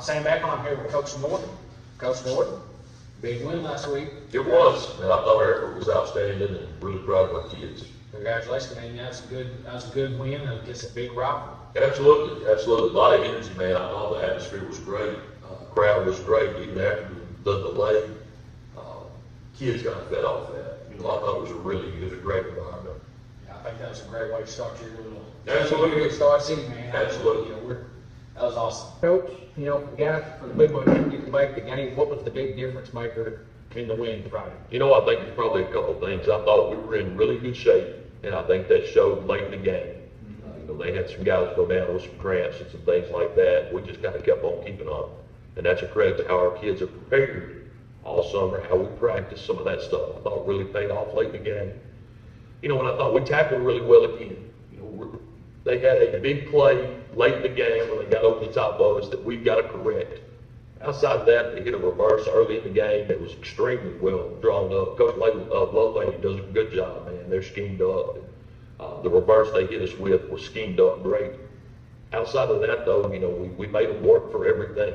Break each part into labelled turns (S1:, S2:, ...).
S1: Sam Beckman, I'm here with Coach Norton. Coach Norton, big win last week.
S2: It was, and I thought our effort was outstanding and really proud of our kids.
S1: Congratulations, man. That was a good win against a big rival.
S2: Absolutely. A lot of energy, man. I thought the atmosphere was great. The crowd was great, even after the delay. Kids kind of fed off that. I thought it was a great environment.
S1: Yeah, I think that was a great way to start your little.
S2: Absolutely.
S1: Good start season, man.
S2: Absolutely.
S1: That was awesome. Coach, guys, for the big one, you can make the game. What was the big difference maker in the win Friday?
S2: I think there's probably a couple things. I thought we were in really good shape, and I think that showed late in the game. They had some guys go down with some cramps and some things like that. We just kind of kept on keeping up. And that's a credit to how our kids are prepared all summer, how we practice some of that stuff. I thought really paid off late in the game. And I thought we tackled really well again. They had a big play late in the game when they got over the top of us that we've got to correct. Outside of that, they hit a reverse early in the game that was extremely well drawn up. Coach Lovelady does a good job, man. They're schemed up. The reverse they hit us with was schemed up great. Outside of that, though, we made them work for everything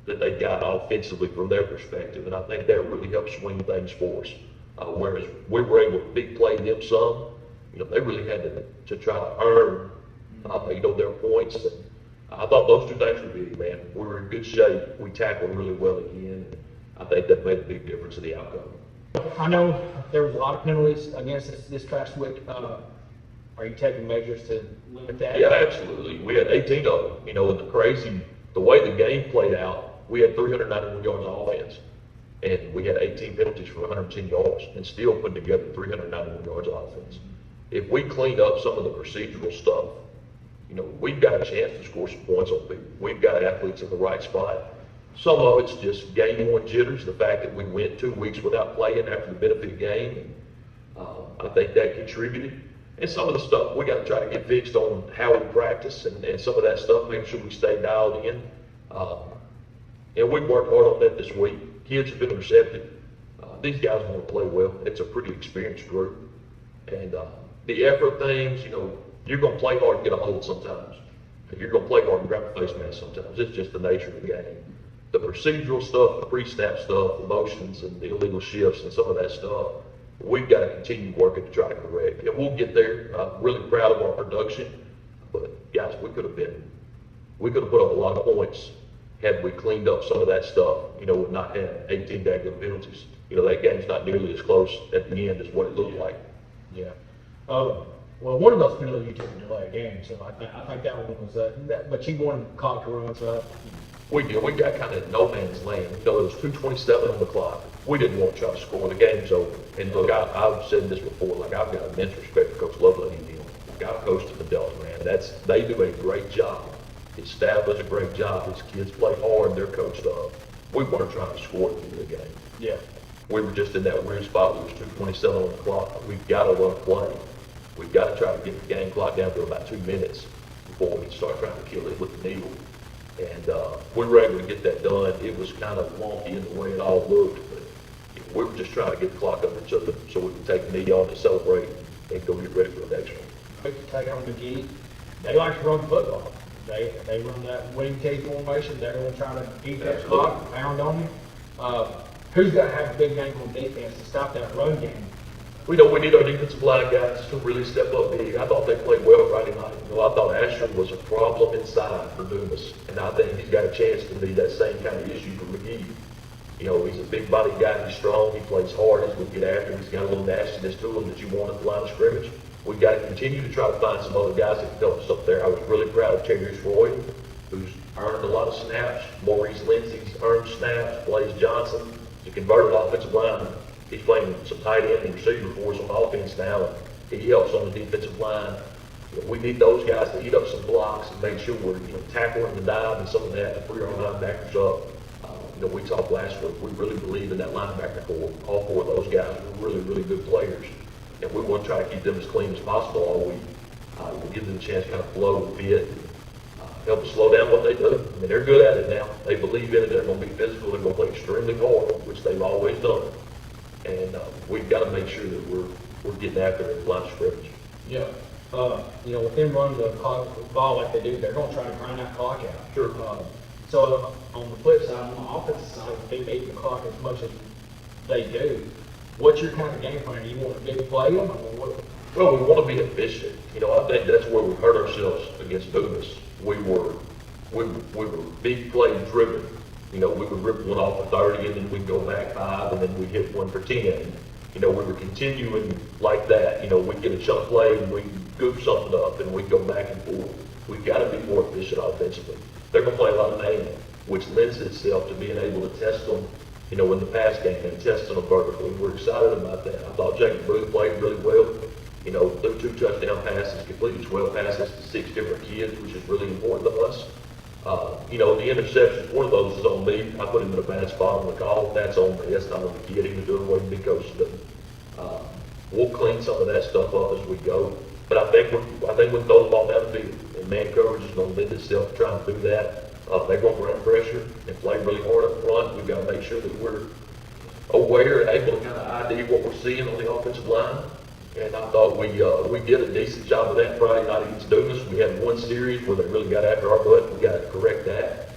S2: that they got offensively from their perspective, and I think that really helped swing things for us. Whereas we were able to big play them some, they really had to try to earn, their points. And I thought those two things were big, man. We were in good shape. We tackled really well again. And I think that made a big difference in the outcome.
S1: I know there was a lot of penalties against us this past week. Are you taking measures to limit that?
S2: Yeah, absolutely. We had 18 of them. And the way the game played out, we had 391 yards of offense. And we had 18 penalties for 110 yards and still put together 391 yards of offense. If we cleaned up some of the procedural stuff, we've got a chance to score some points on people. We've got athletes in the right spot. Some of it's just game one jitters, the fact that we went 2 weeks without playing after the benefit game. And, I think that contributed. And some of the stuff we got to try to get fixed on how we practice and some of that stuff, make sure we stay dialed in. And we worked hard on that this week. Kids have been receptive. These guys want to play well. It's a pretty experienced group. And the effort things, you're going to play hard and get a hold sometimes. You're going to play hard and grab a face mask sometimes. It's just the nature of the game. The procedural stuff, the pre-snap stuff, the motions and the illegal shifts and some of that stuff, we've got to continue working to try to correct. And we'll get there. I'm really proud of our production. But guys, we could have put up a lot of points had we cleaned up some of that stuff, and not had 18 daggone penalties. That game's not nearly as close at the end as what it looked like.
S1: Yeah. Well, one of those penalties you took to delay a game, so I think that one was but you wanted the clock to run, so.
S2: We got kind of no man's land. There was 2:27 on the clock. We didn't want to try to score. The game's over. And look, I've said this before, I've got immense respect for Coach Lovelady and him. I've coached at the Delta, man. They do a great job. His staff does a great job. His kids play hard. They're coached up. We weren't trying to score at the game.
S1: Yeah. We
S2: were just in that weird spot where it was 2:27 on the clock. We've got to run a play. We've got to try to get the game clock down to about 2 minutes before we start trying to kill it with the needle. And we were able to get that done. It was kind of wonky in the way it all looked, but we were just trying to get the clock under each other so we could take the knee on to celebrate and go get ready for the next one.
S1: Quick to take on McGehee. They like to run football. They run that wing T formation. They're going to try to beat that clock, pound on you. Who's got to have a big game on defense to stop that run game?
S2: We know we need our defensive line guys to really step up big. I thought they played well Friday night. I thought Asher was a problem inside for Dumas, and I think he's got a chance to be that same kind of issue for McGehee. He's a big body guy. He's strong. He plays hard. He's going to get after him. He's got a little nastiness to him that you want at the line of scrimmage. We've got to continue to try to find some other guys that can help us up there. I was really proud of Terry Roy, who's earned a lot of snaps. Maurice Lindsay's earned snaps. Blaze Johnson is a converted offensive lineman. He's playing some tight end and receiver for us on offense now, and he helps on the defensive line. We need those guys to eat up some blocks and make sure we're tackling the dive and some of that to free our linebackers up. We talked last week. We really believe in that linebacker core. All four of those guys are really, really good players, and we want to try to keep them as clean as possible all week. We'll give them a chance to kind of flow and fit, and help us slow down what they do. I mean, they're good at it now. They believe in it. They're going to be physical. They're going to play extremely hard, which they've always done. And we've got to make sure that we're getting after it at line of scrimmage.
S1: Yeah. With them running the ball like they do, they're going to try to grind that clock out.
S2: Sure.
S1: So on the flip side, on the offensive side, if they beat the clock as much as they do, what's your kind of game plan? You want to big play them, or what?
S2: Well, we want to be efficient. I think that's where we hurt ourselves against Boomis. We were big play driven. We would rip one off for 30 and then we'd go back 5 and then we'd hit one for 10. We were continuing like that. We'd get a chunk play and we'd goof something up and we'd go back and forth. We've got to be more efficient offensively. They're going to play a lot of man, which lends itself to being able to test them, in the pass game and testing them vertically. We're excited about that. I thought Jacob Booth played really well. Threw 2 touchdown passes, completed 12 passes to 6 different kids, which is really important to us. The interceptions, one of those is on me. I put him in a bad spot on the call. That's on me. That's not on the kid. He was doing what he big coach doing. We'll clean some of that stuff up as we go. But I think we can throw the ball down the field. And man coverage is going to lend itself to trying to do that. They're going to run pressure and play really hard up front. We've got to make sure that we're aware and able to kind of ID what we're seeing on the offensive line. And I thought we did a decent job of that Friday night against Dumas. We had one series where they really got after our butt. We got to correct that.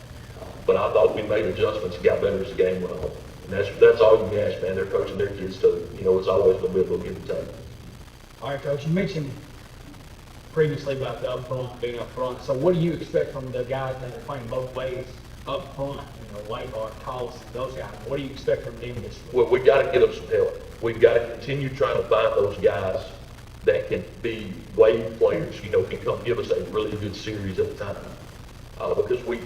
S2: But I thought we made adjustments and got better as the game went on. And that's all you can ask, man. They're coaching their kids too. It's always going to be a little give and take.
S1: All right, Coach, you mentioned previously about the up front, being up front. So what do you expect from the guys that are playing both ways up front? Whiteheart, Collis, those guys. What do you expect from them this week?
S2: Well, we got to get them some help. We've got to continue trying to find those guys that can be wave players, can come give us a really good series at a time. Because we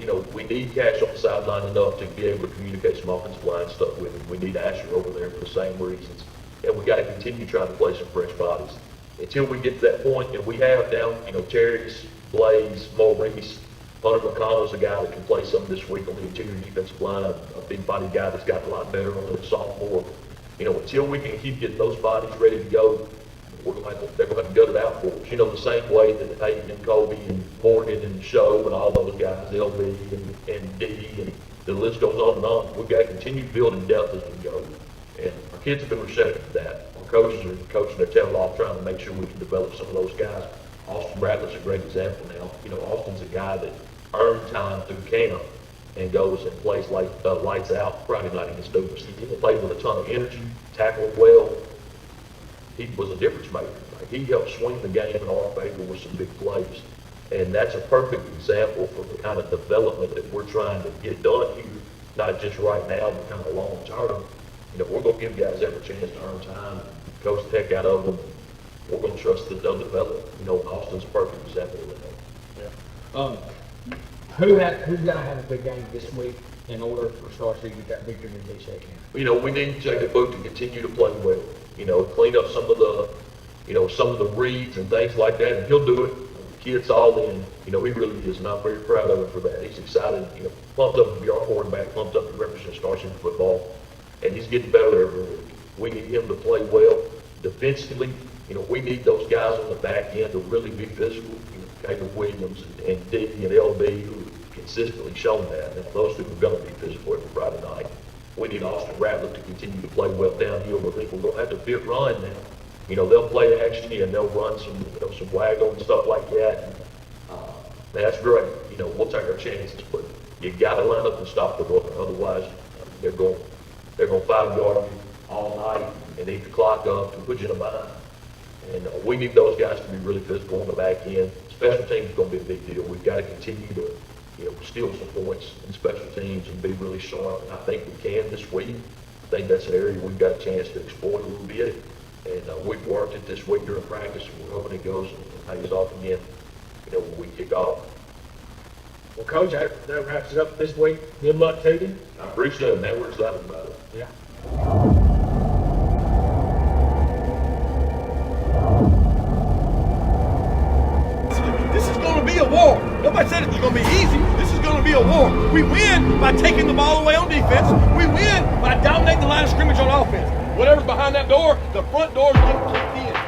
S2: need Cash on the sideline enough to be able to communicate some offensive line stuff with him. We need Asher over there for the same reasons. And we got to continue trying to play some fresh bodies. Until we get to that point, and we have now, Terry's, Blaze, Maurice, Hunter McConnell's a guy that can play some this week on the interior defensive line, a big body guy that's gotten a lot better on the sophomore. Until we can keep getting those bodies ready to go, they're going to have to gut it out for us. The same way that Hayden and Kobe and Morgan and Show and all those guys, LB and D, and the list goes on and on. We've got to continue building depth as we go. And our kids have been receptive to that. Our coaches are coaching their tail off trying to make sure we can develop some of those guys. Austin Bradley's a great example now. Austin's a guy that earned time through camp and goes and plays lights out Friday night against Dumas. He played with a ton of energy, tackled well. He was a difference maker. He helped swing the game in our favor with some big plays. And that's a perfect example for the kind of development that we're trying to get done here, not just right now, but kind of long term. We're going to give guys every chance to earn time, coach the heck out of them. We're going to trust that they'll develop. Austin's a perfect example of that.
S1: Yeah. Who's got to have a big game this week in order for Star City to get that victory in D shaking?
S2: We need Jacob Booth to continue to play well. Clean up some of the reads and things like that, and he'll do it. The kid's all in. He really is, and I'm very proud of him for that. He's excited. Pumped up to be our quarterback, pumped up to represent Star City football, and he's getting better every week. We need him to play well defensively. We need those guys on the back end to really be physical. Caleb Williams and D and LB, who have consistently shown that. And those two are going to be physical every Friday night. We need Austin Rattler to continue to play well downhill. I think we're going to have to fit run now. They'll play action and they'll run some waggle and stuff like that. That's great. We'll take our chances, but you got to line up and stop the run. Otherwise, they're going to 5-yard you all night and eat the clock up and put you in a bind. And we need those guys to be really physical on the back end. Special teams is going to be a big deal. We've got to continue to, steal some points in special teams and be really sharp. And I think we can this week. I think that's an area we've got a chance to exploit a little bit. And we've worked it this week during practice, and we're hoping it goes and pays off again, when we kick off.
S1: Well, Coach, that wraps it up this week. Good luck to you.
S2: I appreciate it, man. We're excited about it.
S1: Yeah.
S3: This is going to be a war. Nobody said it's going to be easy. This is going to be a war. We win by taking the ball away on defense. We win by dominating the line of scrimmage on offense. Whatever's behind that door, the front door is going to kick in.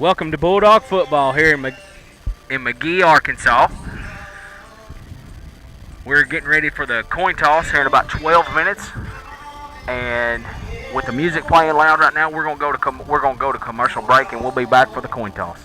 S4: Welcome to Bulldog football here in McGehee, Arkansas. We're getting ready for the coin toss here in about 12 minutes, and with the music playing loud right now, we're gonna go to commercial break, and we'll be back for the coin toss.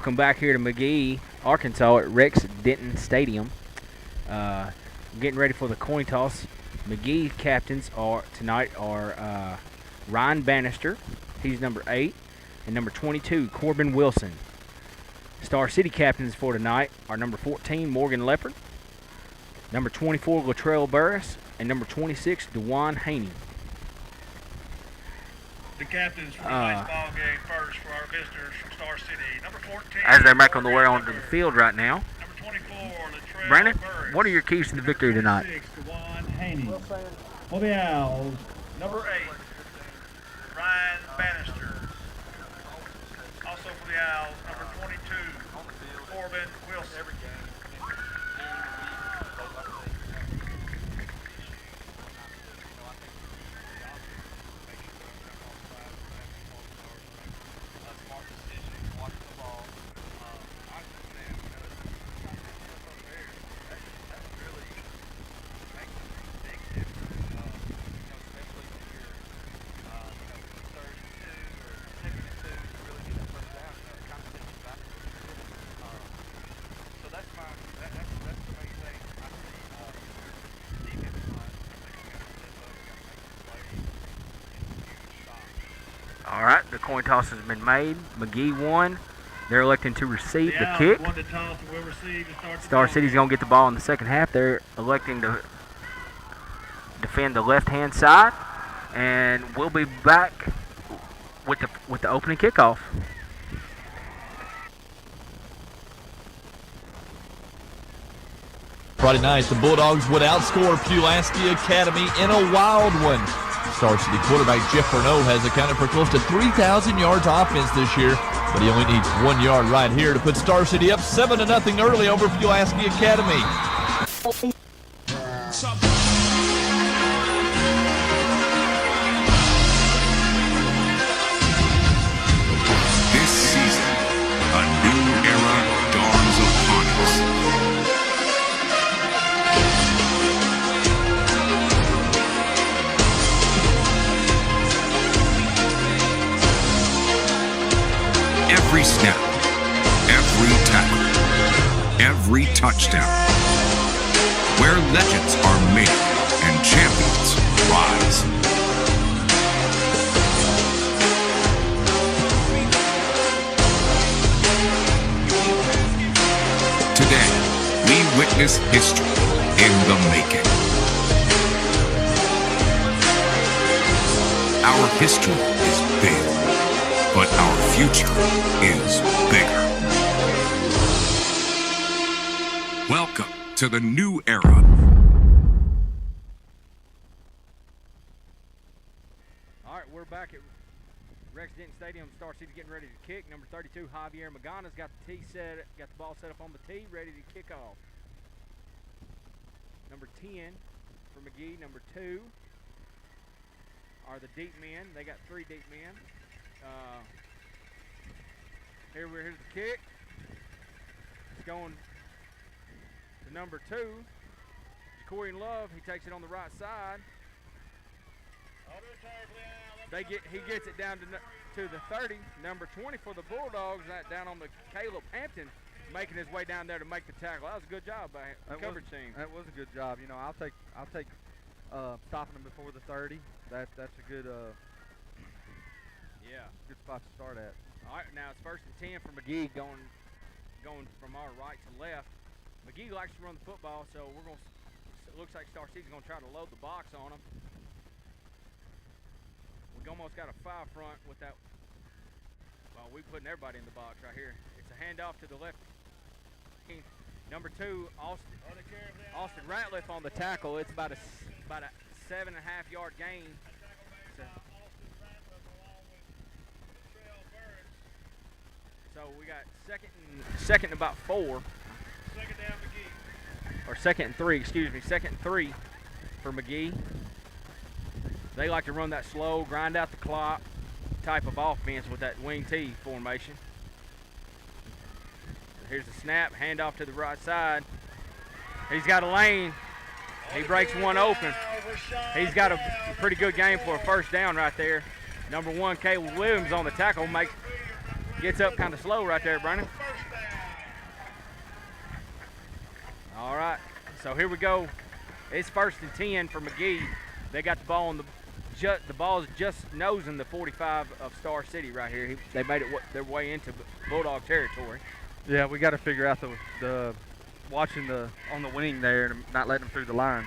S4: Welcome back here to McGehee, Arkansas at Rex Denton Stadium. Getting ready for the coin toss. McGehee captains tonight are Ryan Bannister, he's number 8, and number 22, Corbin Wilson. Star City captains for tonight are number 14, Morgan Leopard, number 24, Latrell Burris, and number 26, DeJuan Haney.
S5: The captains for tonight's ball game first for our visitors from Star City. Number 14.
S4: As they're making their way onto the field right now.
S5: Number 24, Latrell
S4: Brandon,
S5: Burris.
S4: what are your keys to the victory tonight?
S5: 6, DeJuan Haney. For the Owls, number 8, Ryan Bannister. Also for the Owls, number 22, Corbin Wilson.
S4: All right, the coin toss has been made. McGehee won. They're electing to receive the kick.
S5: One to toss and will receive to start the
S4: Star
S5: ball
S4: City's
S5: game.
S4: going to get the ball in the second half. They're electing to defend the left-hand side. And we'll be back with the opening kickoff.
S6: Friday night, the Bulldogs would outscore Pulaski Academy in a wild one. Star City quarterback Jeff Burnett has accounted for close to 3,000 yards offense this year, but he only needs 1 yard right here to put Star City up 7-0 early over Pulaski Academy.
S7: This season, a new era dawns upon us. Every snap, every tackle, every touchdown. Where legends are made and champions rise. Today, we witness history in the making. Our history is big, but our future is bigger. Welcome to the new era.
S4: All right, we're back at Rex Denton Stadium. Star City getting ready to kick. Number 32, Javier Magana's got the ball set up on the tee, ready to kick off. Number 10 for McGehee. Number 2 are the deep men. They got 3 deep men. Here's the kick. It's going to number 2. Jacorian Love. He takes it on the right side. He gets it down to the 30. Number 20 for the Bulldogs, down on the Caleb Hampton, making his way down there to make the tackle. That was a good job by the coverage team.
S8: That was a good job. You know, I'll take stopping him before the 30. That's a good good spot to start at.
S4: All right, now it's 1st and 10 for McGehee, going from our right to left. McGehee likes to run the football, so it looks like Star City's going to try to load the box on them. We almost got a 5 front with that. Well, we're putting everybody in the box right here. It's a handoff to the left. Number 2, Austin Ratliff on the tackle. It's about a 7.5-yard gain. So we got second and about 4.
S5: Second down, McGehee.
S4: Or 2nd and 3, excuse me. 2nd and 3 for McGehee. They like to run that slow, grind out the clock type of offense with that wing T formation. Here's the snap, handoff to the right side. He's got a lane. He breaks one open. He's got a pretty good game for a first down right there. Number 1, Caleb Williams on the tackle, gets up kind of slow right there, Brandon. All right, so here we go. It's 1st and 10 for McGehee. They got the ball on the ball's just nosing the 45 of Star City right here. They made it their way into Bulldog territory.
S8: Yeah, we got to figure out the watching on the wing there and not letting them through the line.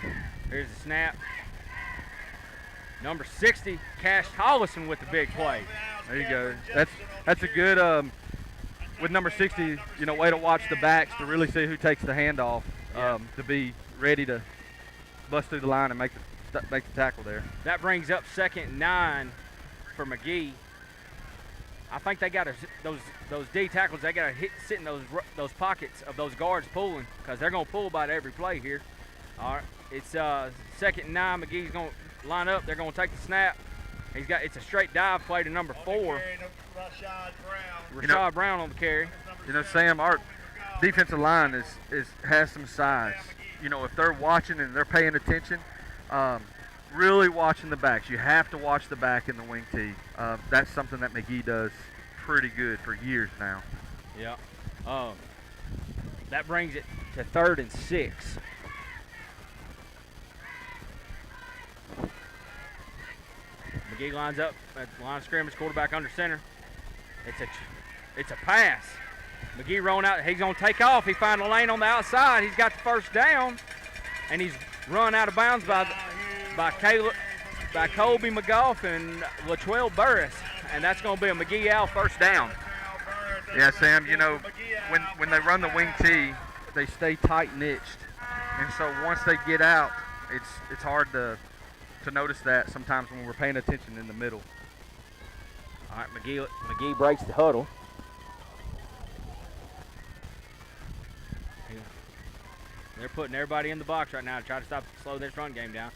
S4: Here's the snap. Number 60, Cash Hollison with the big play.
S8: There you go. That's a good with number 60. You know, way to watch the backs to really see who takes the handoff. To be ready to bust through the line and make the tackle there.
S4: That brings up 2nd and 9 for McGehee. I think they got those D tackles. They got to sit in those pockets of those guards pulling, because they're going to pull about every play here. All right, it's 2nd and 9. McGee's going to line up. They're going to take the snap. It's a straight dive play to number 4. Rashad Brown on the carry.
S8: You know, Sam, our defensive line has some size. You know, if they're watching and they're paying attention, really watching the backs. You have to watch the back in the wing tee. That's something that McGehee does pretty good for years now.
S4: Yeah. That brings it to 3rd and 6. McGehee lines up at the line of scrimmage, quarterback under center. It's a pass. McGehee rolling out. He's going to take off. He finds a lane on the outside. He's got the 1st down, and he's run out of bounds by Colby McGough and Latrell Burris, and that's going to be a McGehee out 1st down.
S8: Yeah, Sam, you know, when they run the wing tee, they stay tight-niched, and so once they get out, it's hard to notice that sometimes when we're paying attention in the middle.
S4: All right, McGehee breaks the huddle. They're putting everybody in the box right now to try to slow this run game down.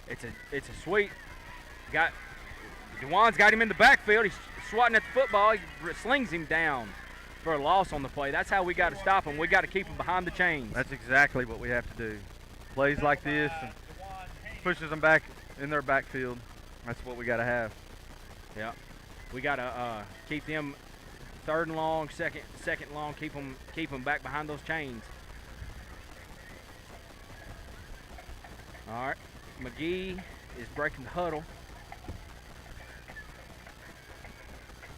S4: It's a sweep. DeJuan's got him in the backfield. He's swatting at the football. He slings him down for a loss on the play. That's how we got to stop him. We got to keep him behind the chains.
S8: That's exactly what we have to do. Plays like this and pushes them back in their backfield. That's what we got to have.
S4: Yeah, we got to keep them 3rd and long, second long. Keep them back behind those chains. All right, McGehee is breaking the huddle.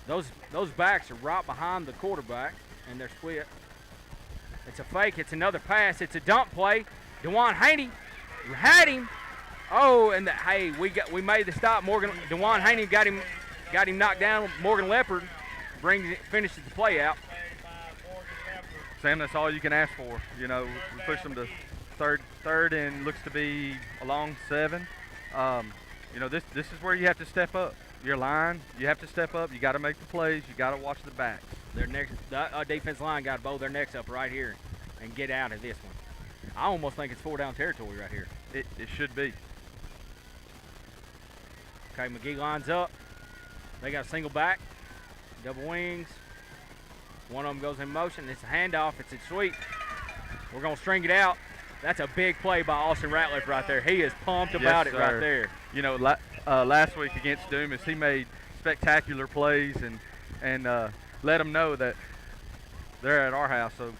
S4: Those backs are right behind the quarterback, and they're split. It's a fake. It's another pass. It's a dump play. DeJuan Haney had him. Oh, and we made the stop. DeJuan Haney got him knocked down. Morgan Leopard finishes the play out.
S8: Sam, that's all you can ask for. You know, we pushed them to third and looks to be a long 7. You know, this is where you have to step up. Your line, you have to step up. You got to make the plays. You got to watch the backs.
S4: The defense line got to bow their necks up right here and get out of this one. I almost think it's 4-down territory right here.
S8: It should be.
S4: Okay, McGehee lines up. They got a single back, double wings. One of them goes in motion. It's a handoff. It's a sweep. We're going to string it out. That's a big play by Austin Ratliff right there. He is pumped about it right there.
S8: You know, last week against Dumas, he made spectacular plays and let them know that they're at our house. So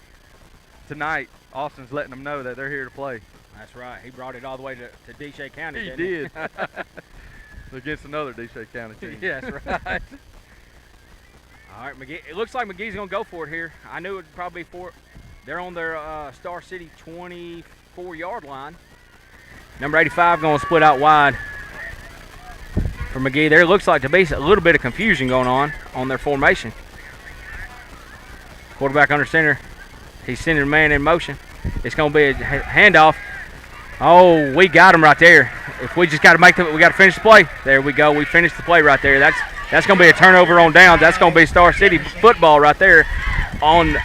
S8: tonight, Austin's letting them know that they're here to play.
S4: That's right. He brought it all the way to Desha County.
S8: He did. Against another Desha County team.
S4: Yeah, that's right. All right, McGehee. It looks like McGee's going to go for it here. I knew it would probably be they're on their Star City 24-yard line. Number 85 going to split out wide for McGehee. There looks like to be a little bit of confusion going on their formation. Quarterback under center. He's sending a man in motion. It's going to be a handoff. Oh, we got him right there. If we just got to we got to finish the play. There we go. We finished the play right there. That's going to be a turnover on downs. That's going to be Star City football right there on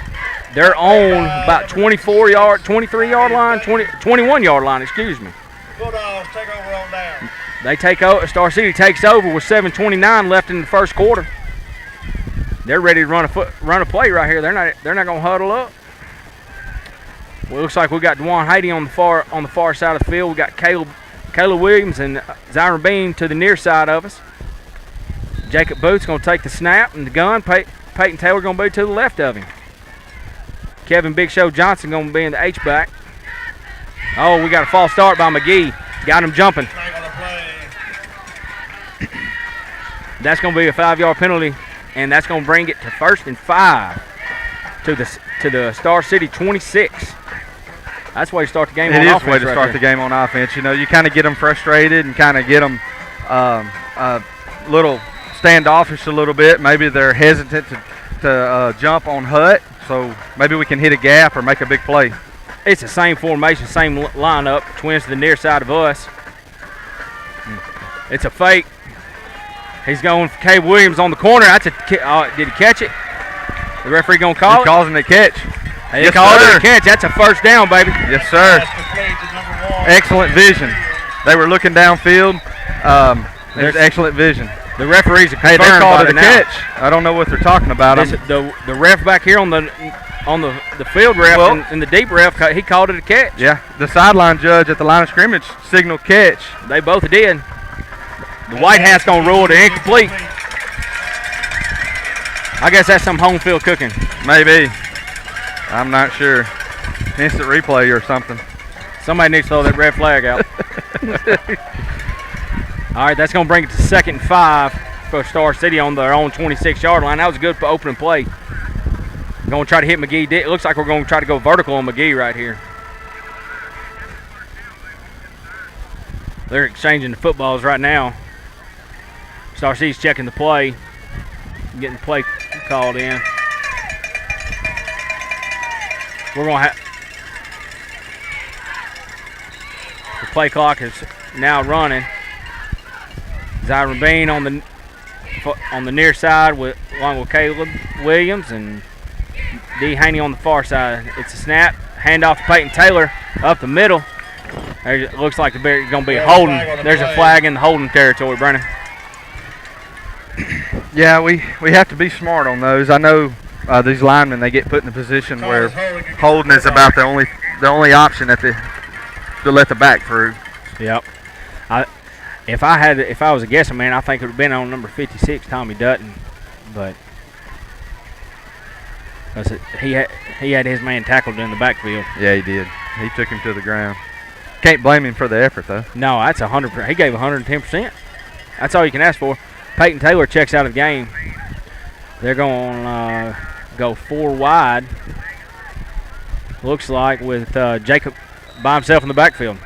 S4: their own about 23-yard line, 21-yard line, excuse me.
S5: Bulldogs take over on down.
S4: They take over. Star City takes over with 7:29 left in the first quarter. They're ready to run a play right here. They're not going to huddle up. Well, it looks like we got DeJuan Haney on the far side of the field. We got Caleb Williams and Zyron Bean to the near side of us. Jacob Booth's going to take the snap and the gun, Peyton Taylor going to be to the left of him. Kevin Big Show Johnson going to be in the H-back. Oh, we got a false start by McGehee. Got him jumping. That's going to be a 5-yard penalty, and that's going to bring it to 1st and 5 to the Star City 26. That's why you start the game on offense.
S8: It is a way to start the game on offense. You know, you kind of get them frustrated and kind of get them a little standoffish a little bit. Maybe they're hesitant to jump on Hut, so maybe we can hit a gap or make a big play.
S4: It's the same formation, same lineup. Twins to the near side of us. It's a fake. He's going for Cade Williams on the corner. That's did he catch it? The referee going to call it?
S8: He calls him a catch.
S4: He called it a catch. That's a first down, baby.
S8: Yes, sir. Excellent vision. They were looking downfield. There's excellent vision.
S4: The referees are
S8: concerned.
S4: Hey,
S8: they called
S4: it
S8: a catch. I don't know what they're talking about.
S4: The ref back here on the field ref and the deep ref, he called it a catch.
S8: Yeah, the sideline judge at the line of scrimmage signaled catch.
S4: They both did. The White Hat's going to rule it incomplete. I guess that's some home field cooking.
S8: Maybe. I'm not sure. Instant replay or something.
S4: Somebody needs to throw that red flag out. All right, that's going to bring it to 2nd and 5 for Star City on their own 26-yard line. That was a good opening play. Going to try to hit McGehee. It looks like we're going to try to go vertical on McGehee right here. They're exchanging the footballs right now. Star City's checking the play. Getting the play called in. We're going to have the play clock is now running. Zyron Bean on the near side along with Caleb Williams and D. Haney on the far side. It's a snap, handoff to Peyton Taylor up the middle. It looks like it's going to be a holding. There's a flag in the holding territory, Brennan.
S8: Yeah, we have to be smart on those. I know these linemen, they get put in a position where holding is about the only option to let the back through.
S4: Yep. If I was a guessing man, I think it would have been on number 56, Tommy Dutton, but he had his man tackled in the backfield.
S8: Yeah, he did. He took him to the ground. Can't blame him for the effort though.
S4: No, that's 100%. He gave 110%. That's all you can ask for. Peyton Taylor checks out of the game. They're going to go 4 wide. Looks like with Jacob by himself in the backfield.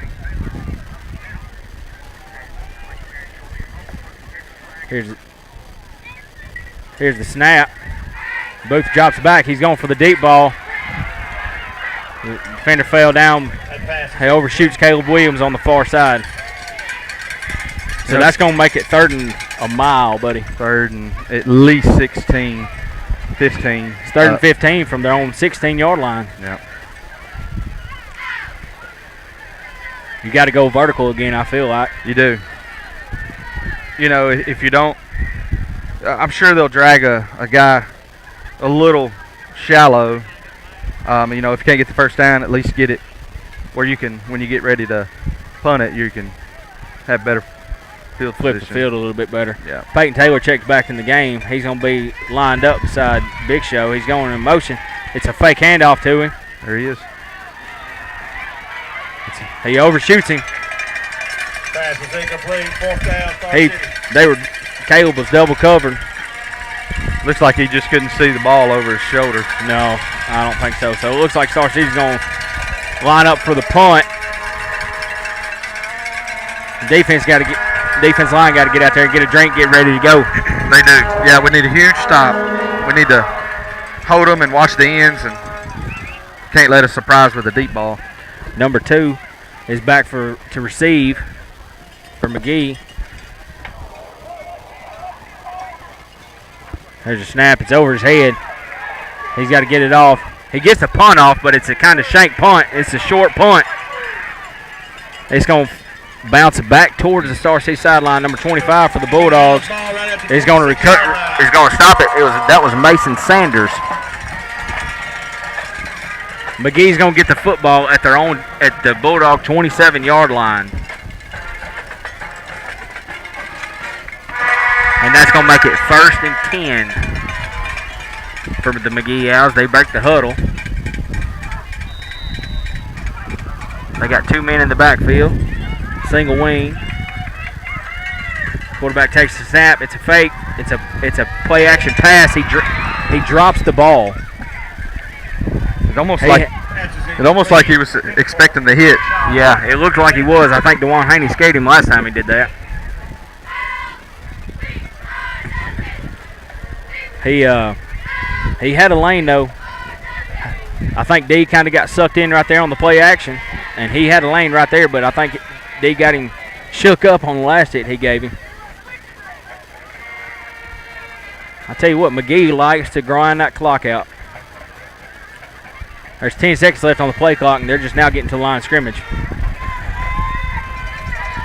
S4: Here's the snap. Booth drops back. He's going for the deep ball. The defender fell down. He overshoots Caleb Williams on the far side. So that's going to make it 3rd and a mile, buddy.
S8: 3rd and at least 16, 15.
S4: It's 3rd and 15 from their own 16-yard line.
S8: Yeah.
S4: You got to go vertical again, I feel like.
S8: You do. You know, if you don't, I'm sure they'll drag a guy a little shallow. You know, if you can't get the first down, at least get it where you can, when you get ready to punt it, you can have better field
S4: flip
S8: position.
S4: The field a little bit better.
S8: Yeah.
S4: Peyton Taylor checks back in the game. He's going to be lined up beside Big Show. He's going in motion. It's a fake handoff to him.
S8: There he is.
S4: He overshoots him.
S5: Pass is incomplete. 4th down. Star City.
S4: Caleb was double covered.
S8: Looks like he just couldn't see the ball over his shoulder.
S4: No, I don't think so. So it looks like Star City's going to line up for the punt. Defense line got to get out there and get a drink, get ready to go.
S8: They do. Yeah, we need a huge stop. We need to hold them and watch the ends, and can't let us surprise with a deep ball.
S4: Number 2 is back to receive for McGehee. There's a snap. It's over his head. He's got to get it off. He gets the punt off, but it's a kind of shank punt. It's a short punt. It's going to bounce it back towards the Star City sideline. Number 25 for the Bulldogs. He's going to He's going to stop it. That was Mason Sanders. McGee's going to get the football at the Bulldog 27-yard line. And that's going to make it 1st and 10. for the McGehee Owls. They break the huddle. They got 2 men in the backfield. Single wing. Quarterback takes the snap. It's a fake. It's a play action pass. He drops the ball.
S8: It's almost like he was expecting the hit.
S4: Yeah, it looked like he was. I think DeJuan Haney scared him last time he did that. He had a lane though. I think D kind of got sucked in right there on the play action, and he had a lane right there, but I think D got him shook up on the last hit he gave him. I tell you what, McGehee likes to grind that clock out. There's 10 seconds left on the play clock, and they're just now getting to the line of scrimmage.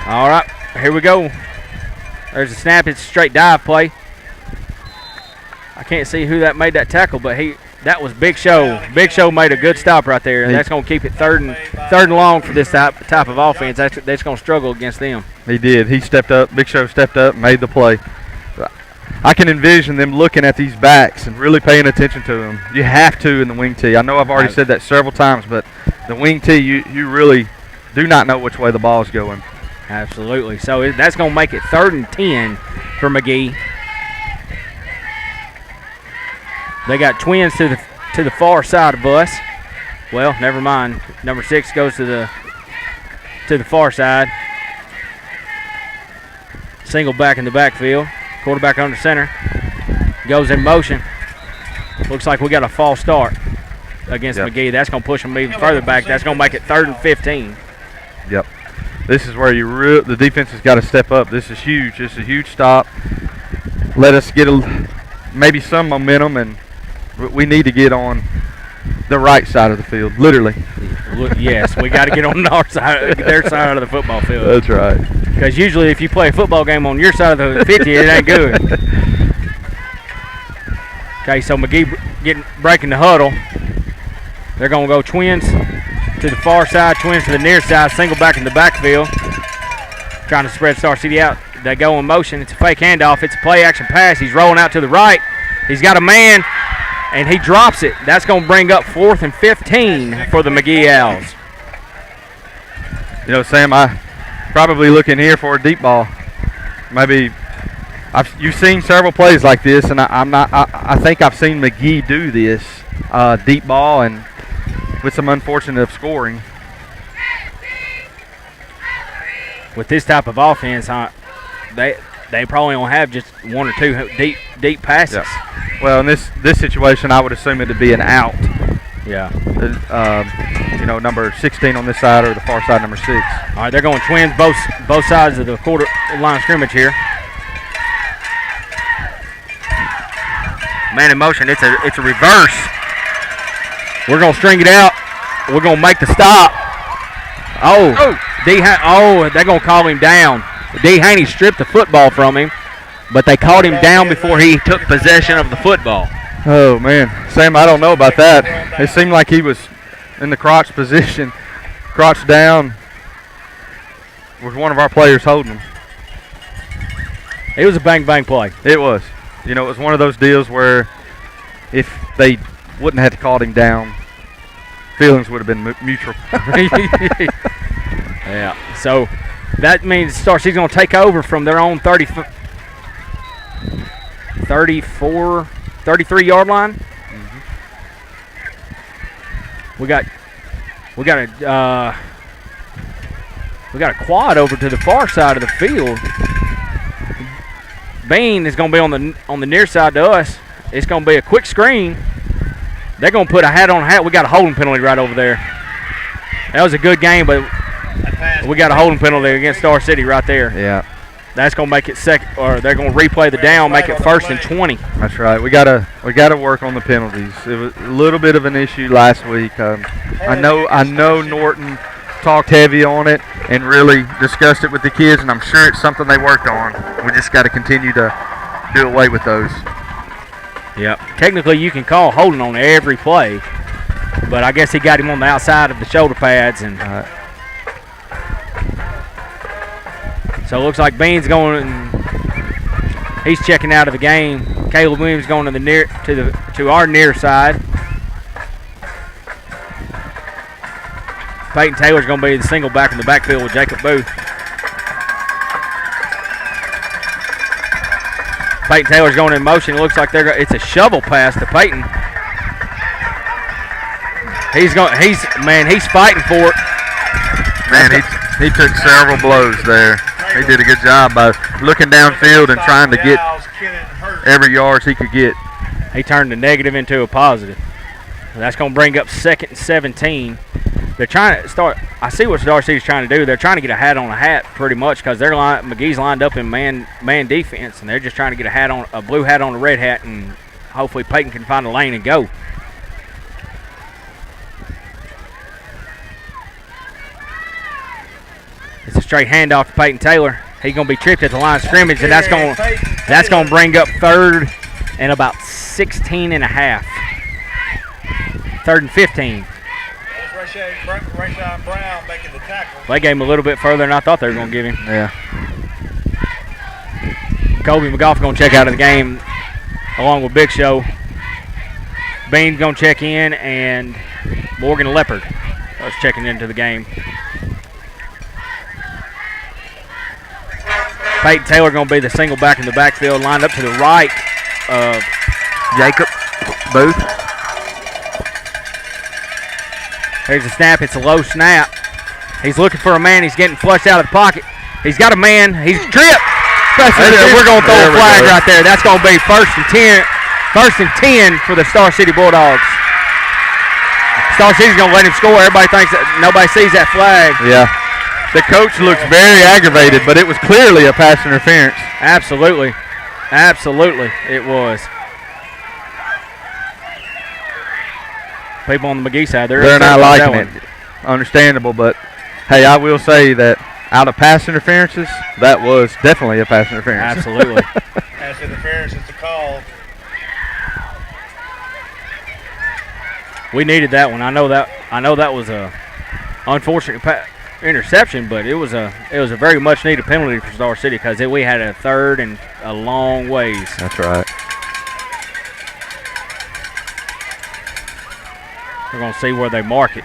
S4: All right, here we go. There's a snap. It's a straight dive play. I can't see who that made that tackle, but that was Big Show. Big Show made a good stop right there, and that's going to keep it third and long for this type of offense. That's going to struggle against them.
S8: He did. He stepped up. Big Show stepped up, made the play. I can envision them looking at these backs and really paying attention to them. You have to in the wing tee. I know I've already said that several times, but the wing tee, you really do not know which way the ball is going.
S4: Absolutely. So that's going to make it 3rd and 10 for McGehee. They got twins to the far side of us. Well, never mind. Number 6 goes to the far side. Single back in the backfield. Quarterback under center. Goes in motion. Looks like we got a false start against McGehee. That's going to push them even further back. That's going to make it 3rd and 15.
S8: Yep. This is where the defense has got to step up. This is huge. This is a huge stop. Let us get maybe some momentum, and we need to get on the right side of the field, literally.
S4: Yes, we got to get on their side of the football field.
S8: That's right.
S4: Because usually if you play a football game on your side of the 50, it ain't good. Okay, so McGehee breaking the huddle. They're going to go twins to the far side, twins to the near side, single back in the backfield. Trying to spread Star City out. They go in motion. It's a fake handoff. It's a play action pass. He's rolling out to the right. He's got a man, and he drops it. That's going to bring up 4th and 15 for the McGehee Owls.
S8: You know, Sam, I probably looking here for a deep ball. Maybe you've seen several plays like this, and I think I've seen McGehee do this deep ball, and with some unfortunate scoring.
S4: With this type of offense, they probably don't have just 1 or 2 deep passes.
S8: Yeah. Well, in this situation, I would assume it to be an out.
S4: Yeah.
S8: Number 16 on this side, or the far side, number 6.
S4: All right, they're going twins both sides of the line of scrimmage here. Man in motion. It's a reverse. We're going to string it out. We're going to make the stop. They're going to call him down. D. Haney stripped the football from him, but they called him down before he took possession of the football.
S8: Oh, man. Sam, I don't know about that. It seemed like he was in the crotch position, crotch down, with one of our players holding him.
S4: It was a bang-bang play.
S8: It was. It was one of those deals where if they wouldn't have called him down, feelings would have been mutual.
S4: Yeah. So that means Star City's going to take over from their own 33-yard line.
S8: Mm-hmm.
S4: We got a quad over to the far side of the field. Bean is going to be on the near side to us. It's going to be a quick screen. They're going to put a hat on hat. We got a holding penalty right over there. That was a good game, but we got a holding penalty against Star City right there.
S8: Yeah.
S4: That's going to make it second, or they're going to replay the down, make it 1st and 20.
S8: That's right. We gotta work on the penalties. It was a little bit of an issue last week. I know Norton talked heavy on it and really discussed it with the kids, and I'm sure it's something they worked on. We just got to continue to do away with those.
S4: Yep. Technically, you can call holding on every play, but I guess he got him on the outside of the shoulder pads, and so it looks like Bean's going He's checking out of the game. Caleb Williams going to our near side. Peyton Taylor's going to be the single back in the backfield with Jacob Booth. Peyton Taylor's going in motion. It looks like it's a shovel pass to Peyton. He's fighting for it.
S8: Man, he took several blows there. He did a good job by looking downfield and trying to get every yard he could get.
S4: He turned the negative into a positive. That's going to bring up 2nd and 17. They're trying to start. I see what Star City's trying to do. They're trying to get a hat on a hat pretty much because McGee's lined up in man defense, and they're just trying to get a blue hat on a red hat, and hopefully Peyton can find a lane and go. It's a straight handoff to Peyton Taylor. He's going to be tripped at the line of scrimmage, and that's going to bring up 3rd and about 16 and a half. 3rd and 15.
S5: Rashawn Brown making the tackle.
S4: They gave him a little bit further than I thought they were going to give him.
S8: Yeah.
S4: Colby McGough going to check out of the game along with Big Show. Bean's going to check in, and Morgan Leopard is checking into the game. Peyton Taylor going to be the single back in the backfield, lined up to the right of
S8: Jacob Booth.
S4: Here's a snap. It's a low snap. He's looking for a man. He's getting flushed out of the pocket. He's got a man. He's tripped. We're going to throw a flag right there. That's going to be 1st and 10. 1st and 10 for the Star City Bulldogs. Star City's going to let him score. Everybody thinks that nobody sees that flag.
S8: Yeah. The coach looks very aggravated, but it was clearly a pass interference.
S4: Absolutely. Absolutely, it was. People on the McGehee side, they're
S8: not liking it. Understandable, but hey, I will say that out of pass interferences, that was definitely a pass interference.
S4: Absolutely.
S5: Pass interference is the call.
S4: We needed that one. I know that was a unfortunate interception, but it was a very much needed penalty for Star City because we had a 3rd and a long ways.
S8: That's right.
S4: We're going to see where they mark it.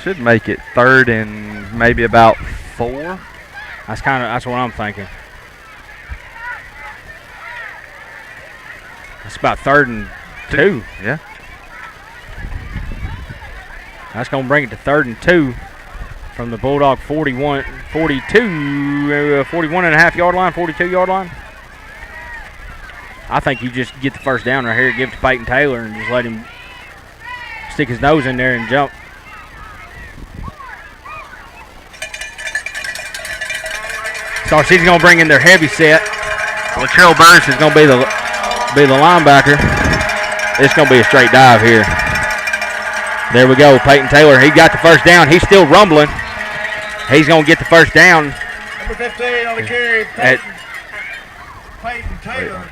S8: Should make it 3rd and maybe about 4.
S4: That's what I'm thinking. It's about 3rd and 2.
S8: Yeah.
S4: That's going to bring it to 3rd and 2 from the Bulldog 41 and a half yard line, 42 yard line. I think you just get the first down right here, give it to Peyton Taylor, and just let him stick his nose in there and jump. Star City's going to bring in their heavy set. Latrell Burns is going to be the linebacker. It's going to be a straight dive here. There we go, Peyton Taylor. He got the first down. He's still rumbling. He's going to get the first down.
S5: Number 15 on the carry, Peyton Taylor.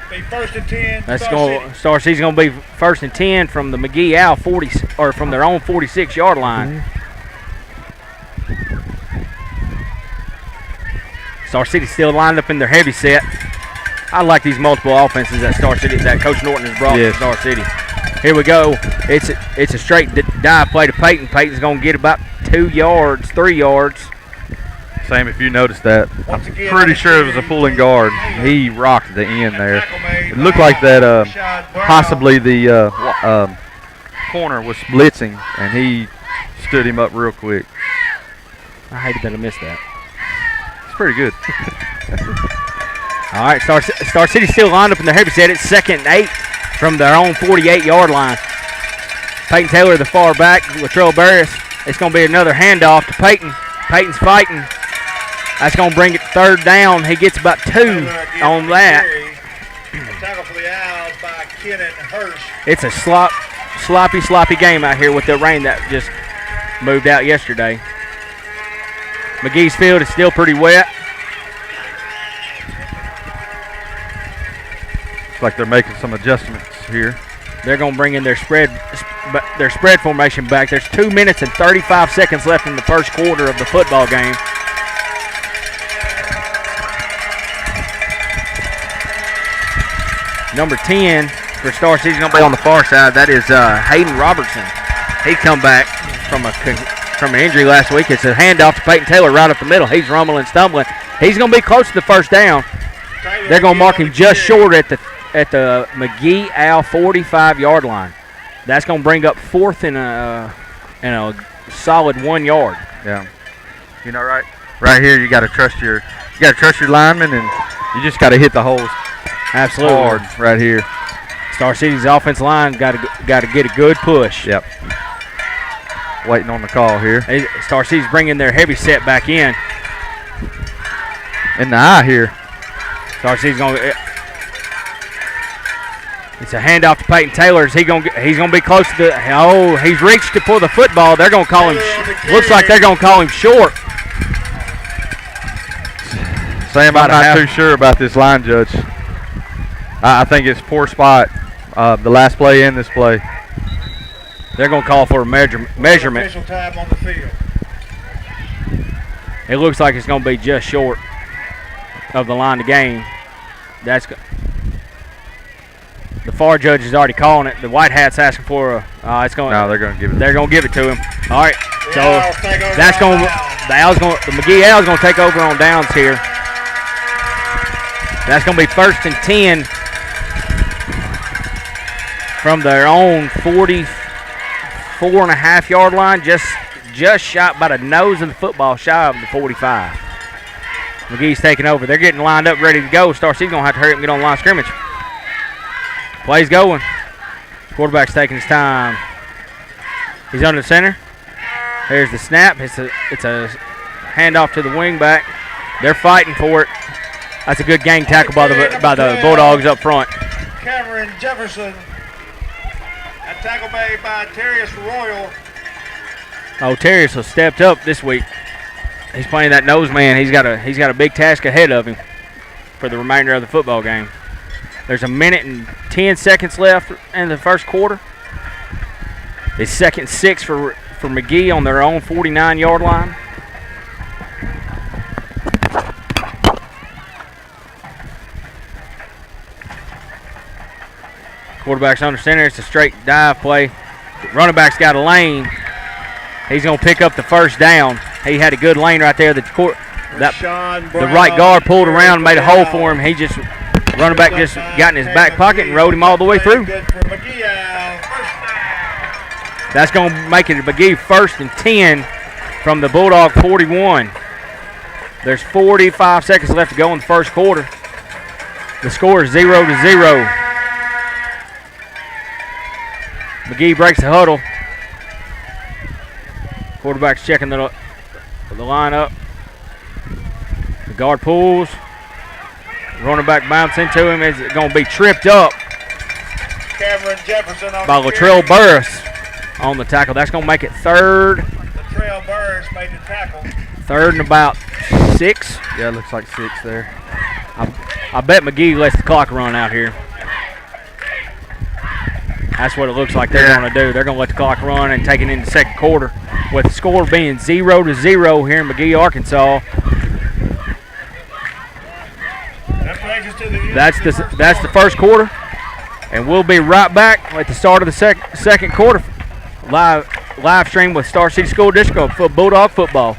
S5: Be 1st and 10.
S4: That's going. Star City's going to be 1st and 10 from the McGehee Owl 40 or from their own 46-yard line. Star City's still lined up in their heavy set. I like these multiple offenses that Coach Norton has brought to Star City. Here we go. It's a straight dive play to Peyton. Peyton's going to get about 2 yards, 3 yards.
S8: Same if you noticed that. I'm pretty sure it was a pulling guard. He rocked the end there. It looked like that possibly the corner was blitzing, and he stood him up real quick.
S4: I hated that I missed that.
S8: It's pretty good.
S4: All right, Star City still lined up in their heavy set. It's 2nd and 8 from their own 48-yard line. Peyton Taylor, the far back. Latrell Barris. It's going to be another handoff to Peyton. Peyton's fighting. That's going to bring it 3rd down. He gets about 2 on that.
S5: Tackle for the Owls by Kenan Hirsch.
S4: It's a sloppy game out here with the rain that just moved out yesterday. McGee's field is still pretty wet.
S8: Looks like they're making some adjustments here.
S4: They're going to bring in their spread formation back. There's 2 minutes and 35 seconds left in the first quarter of the football game. Number 10 for Star City's going to be on the far side. That is Hayden Robertson. He come back from an injury last week. It's a handoff to Peyton Taylor right up the middle. He's rumbling, stumbling. He's going to be close to the first down. They're going to mark him just short at the McGehee Al 45-yard line. That's going to bring up fourth and a solid 1 yard.
S8: Yeah. You know, right here, you got to trust your lineman, and you just got to hit the holes.
S4: Absolutely.
S8: Hard right here.
S4: Star City's offensive line got to get a good push.
S8: Yep. Waiting on the call here.
S4: Star City's bringing their heavy set back in.
S8: In the eye here.
S4: Star City's going to. It's a handoff to Peyton Taylor. He's gonna be close to the. Oh, he's reached to pull the football. They're gonna call him. Looks like they're gonna call him short.
S8: Sam, I'm not too sure about this line judge. I think it's poor spot. The last play in this play.
S4: They're gonna call for a measurement.
S5: Official time on the field.
S4: It looks like it's gonna be just short of the line of game. The far judge is already calling it. The white hat's asking for it's going.
S8: No, they're going to give it.
S4: They're going to give it to him. All right. So that's going. The McGehee Owls going to take over on downs here. That's going to be 1st and 10 from their own 44.5-yard line. Just shot by the nose of the football, shy of the 45. McGee's taking over. They're getting lined up, ready to go. Star City's going to have to hurry up and get on the line of scrimmage. Play's going. Quarterback's taking his time. He's under the center. Here's the snap. It's a handoff to the wing back. They're fighting for it. That's a good gang tackle by the Bulldogs up front.
S5: Cameron Jefferson. A tackle made by Terrius Royal.
S4: Oh, Terrius has stepped up this week. He's playing that nose man. He's got a big task ahead of him for the remainder of the football game. There's 1 minute and 10 seconds left in the first quarter. It's 2nd and 6 for McGehee on their own 49-yard line. Quarterback's under center. It's a straight dive play. Running back's got a lane. He's going to pick up the first down. He had a good lane right there. The right guard pulled around and made a hole for him. Running back just got in his back pocket and rode him all the way through. That's going to make it a McGehee 1st and 10 from the Bulldog 41. There's 45 seconds left to go in the first quarter. The score is 0-0. McGehee breaks the huddle. Quarterback's checking the line up. The guard pulls. Running back bounce into him. Is going to be tripped up
S5: Cameron Jefferson
S4: by Latrell Burris on the tackle. That's going to make it 3rd.
S5: Latrell Burris made the tackle.
S4: 3rd and about 6.
S8: Yeah, it looks like 6 there.
S4: I bet McGehee lets the clock run out here. That's what it looks like they're going to do. They're going to let the clock run and take it into the second quarter. With the score being 0-0 here in McGehee, Arkansas. That's the first quarter, and we'll be right back at the start of the second quarter. Live stream with Star City School District for Bulldog football.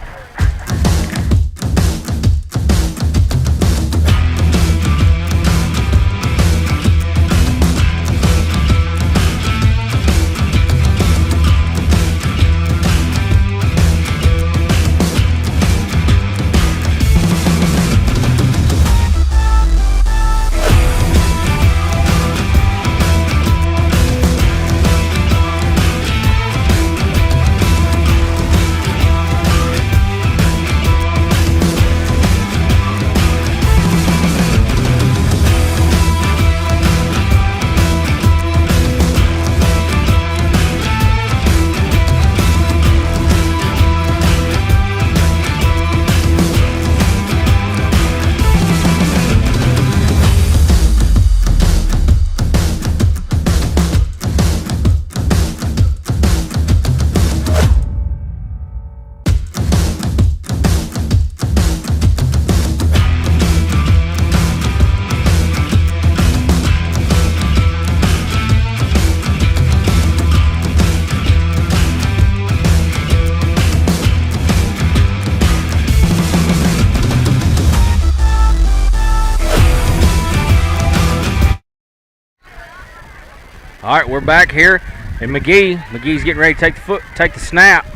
S4: All right, we're back here at McGehee. McGee's getting ready to take the snap.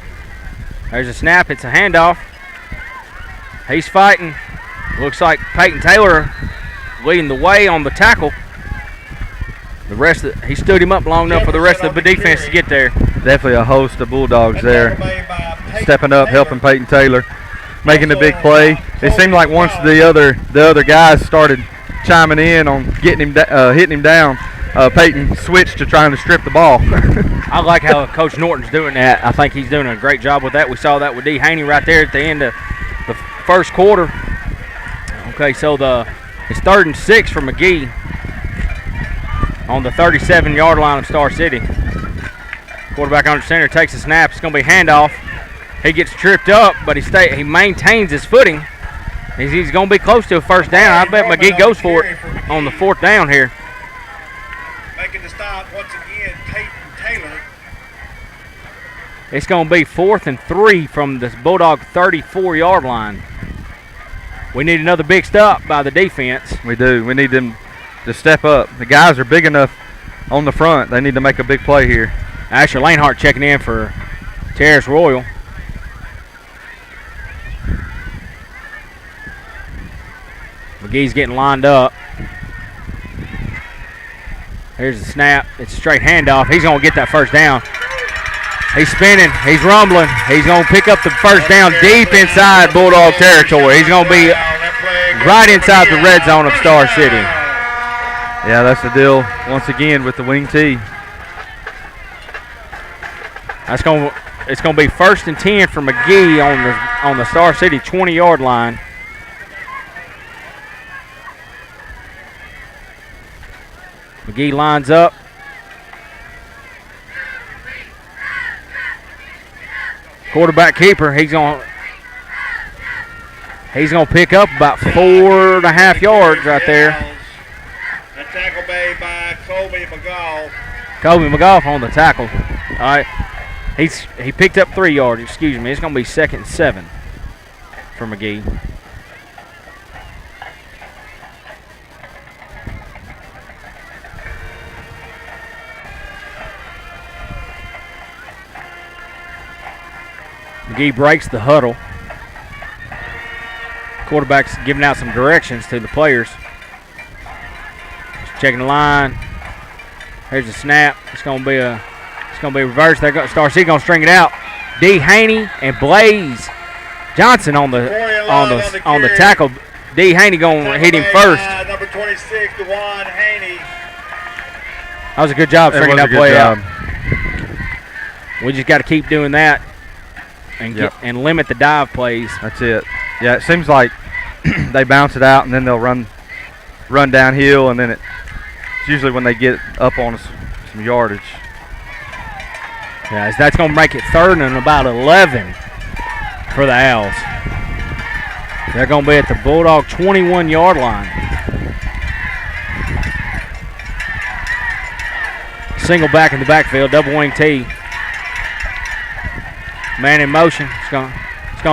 S4: There's a snap. It's a handoff. He's fighting. Looks like Peyton Taylor leading the way on the tackle. He stood him up long enough for the rest of the defense to get there.
S8: Definitely a host of Bulldogs there, stepping up, helping Peyton Taylor, making the big play. It seemed like once the other guys started chiming in on getting him, hitting him down, Peyton switched to trying to strip the ball.
S4: I like how Coach Norton's doing that. I think he's doing a great job with that. We saw that with D. Haney right there at the end of the first quarter. Okay, so it's 3rd and 6 for McGehee on the 37-yard line of Star City. Quarterback under center takes a snap. It's going to be handoff. He gets tripped up, but he maintains his footing. He's going to be close to a first down. I bet McGehee goes for it on the 4th down here.
S5: Making the stop once again, Peyton Taylor.
S4: It's going to be 4th and 3 from the Bulldog 34-yard line. We need another big stop by the defense.
S8: We do. We need them to step up. The guys are big enough on the front. They need to make a big play here.
S4: Asher Lanehart checking in for Terrace Royal. McGee's getting lined up. Here's the snap. It's a straight handoff. He's going to get that first down. He's spinning. He's rumbling. He's going to pick up the first down deep inside Bulldog territory. He's going to be right inside the red zone of Star City.
S8: Yeah, that's the deal once again with the wing T.
S4: It's going to be 1st and 10 for McGehee on the Star City 20-yard line. McGehee lines up. Quarterback keeper, he's going to pick up about 4.5 yards right there.
S5: A tackle made by Colby McGough.
S4: Colby McGough on the tackle. All right. He picked up 3 yards, excuse me. It's going to be 2nd and 7 for McGehee. McGehee breaks the huddle. Quarterback's giving out some directions to the players. Just checking the line. Here's the snap. It's going to be reversed. Star City going to string it out. D. Haney and Blaze Johnson on the tackle. D. Haney going to hit him first.
S5: Number 26, DeJuan Haney.
S4: That was a good job stringing that play out. We just got to keep doing that and limit the dive plays.
S8: That's it. Yeah, it seems like they bounce it out and then they'll run downhill, and then it's usually when they get up on some yardage.
S4: Yeah, that's going to make it 3rd and about 11 for the Owls. They're going to be at the Bulldog 21-yard line. Single back in the backfield, double wing T. Man in motion. It's going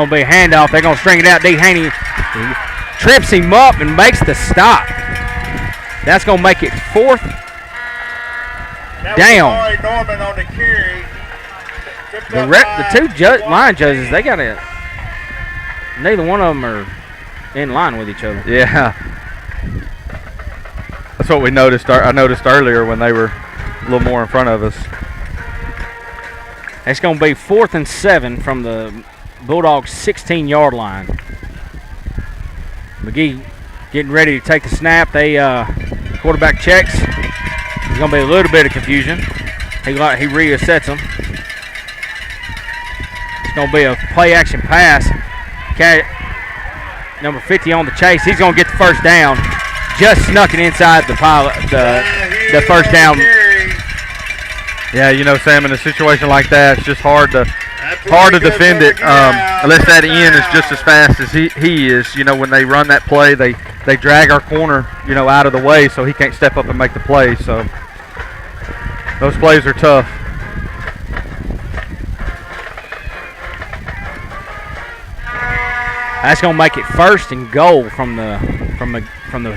S4: to be a handoff. They're going to string it out. D. Haney trips him up and makes the stop. That's going to make it 4th down.
S5: Norman on the carry.
S4: The two line judges, neither one of them are in line with each other.
S8: Yeah. That's what we noticed. I noticed earlier when they were a little more in front of us.
S4: It's going to be 4th and 7 from the Bulldogs 16-yard line. McGehee getting ready to take the snap. Quarterback checks. There's going to be a little bit of confusion. He resets them. It's going to be a play-action pass. Number 50 on the chase. He's going to get the first down. Just snuck it inside the first down.
S8: Yeah, Sam, in a situation like that, it's just hard to defend it unless that end is just as fast as he is. When they run that play, they drag our corner, out of the way so he can't step up and make the play. So those plays are tough.
S4: That's going to make it 1st and goal from the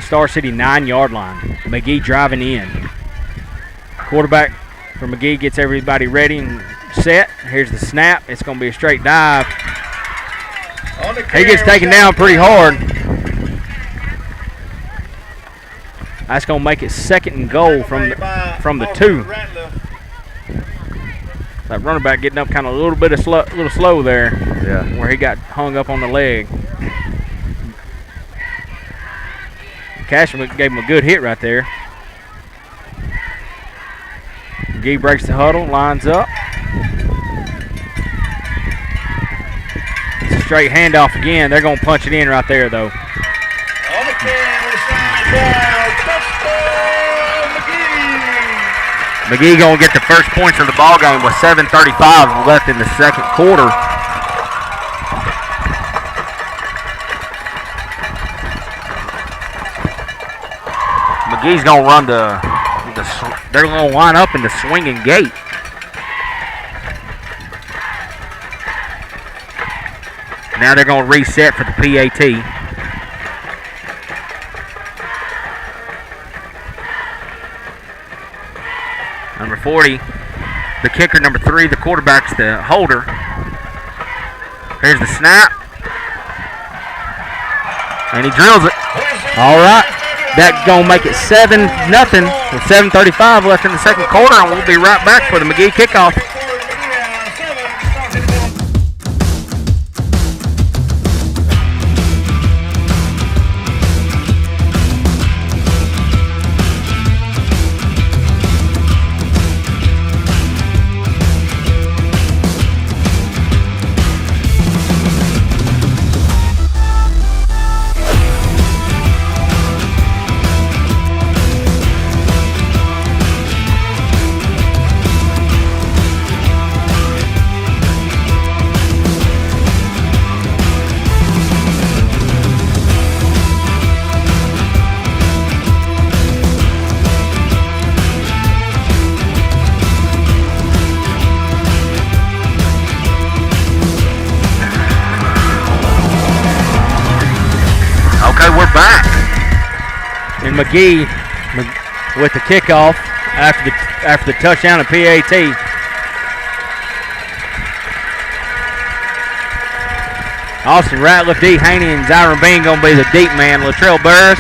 S4: Star City 9-yard line. McGehee driving in. Quarterback for McGehee gets everybody ready and set. Here's the snap. It's going to be a straight dive. He gets taken down pretty hard. That's going to make it 2nd and goal from the 2. That running back getting up kind of a little slow there.
S8: Yeah.
S4: Where he got hung up on the leg. Cashman gave him a good hit right there. McGehee breaks the huddle, lines up. It's a straight handoff again. They're going to punch it in right there, though.
S5: On the carry, touchdown, McGehee.
S4: McGehee going to get the first points of the ball game with 7:35 left in the 2nd quarter. McGee's going to run they're going to line up in the swinging gate. Now they're going to reset for the PAT. Number 40, the kicker. Number 3, the quarterback's the holder. Here's the snap. And he drills it. All right. That's going to make it 7-0 with 7:35 left in the 2nd quarter, and we'll be right back for the McGehee kickoff. We're back. And McGehee with the kickoff after the touchdown at PAT. Austin Ratliff, D. Haney, and Zyron Bean going to be the deep man. Latrell Burris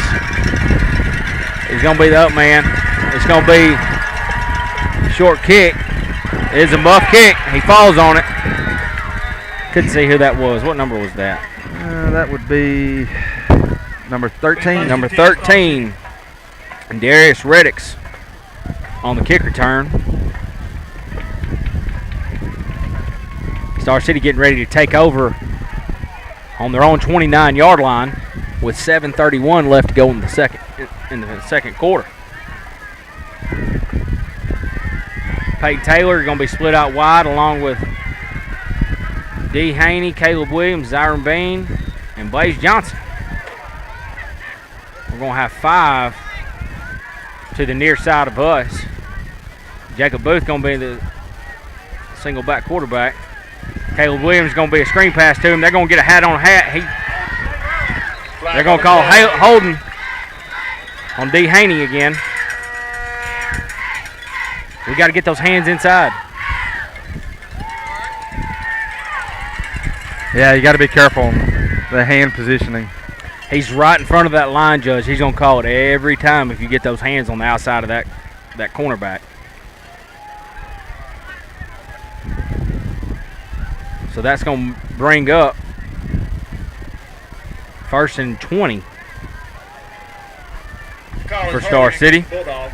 S4: is going to be the up man. It's going to be short kick. It is a muff kick. He falls on it. Couldn't see who that was. What number was that?
S8: That would be number 13.
S4: Number 13. And Darius Reddix on the kick return. Star City getting ready to take over on their own 29-yard line with 7:31 left to go in the second quarter. Peyton Taylor going to be split out wide along with D. Haney, Caleb Williams, Zyron Bean, and Blaze Johnson. We're going to have 5 to the near side of us. Jacob Booth going to be the single back quarterback. Caleb Williams going to be a screen pass to him. They're going to get a hat on hat. They're going to call holding on D. Haney again. We got to get those hands inside.
S8: Yeah, you got to be careful on the hand positioning.
S4: He's right in front of that line judge. He's going to call it every time if you get those hands on the outside of that cornerback. So that's going to bring up 1st and 20 for Star City.
S5: Bulldogs.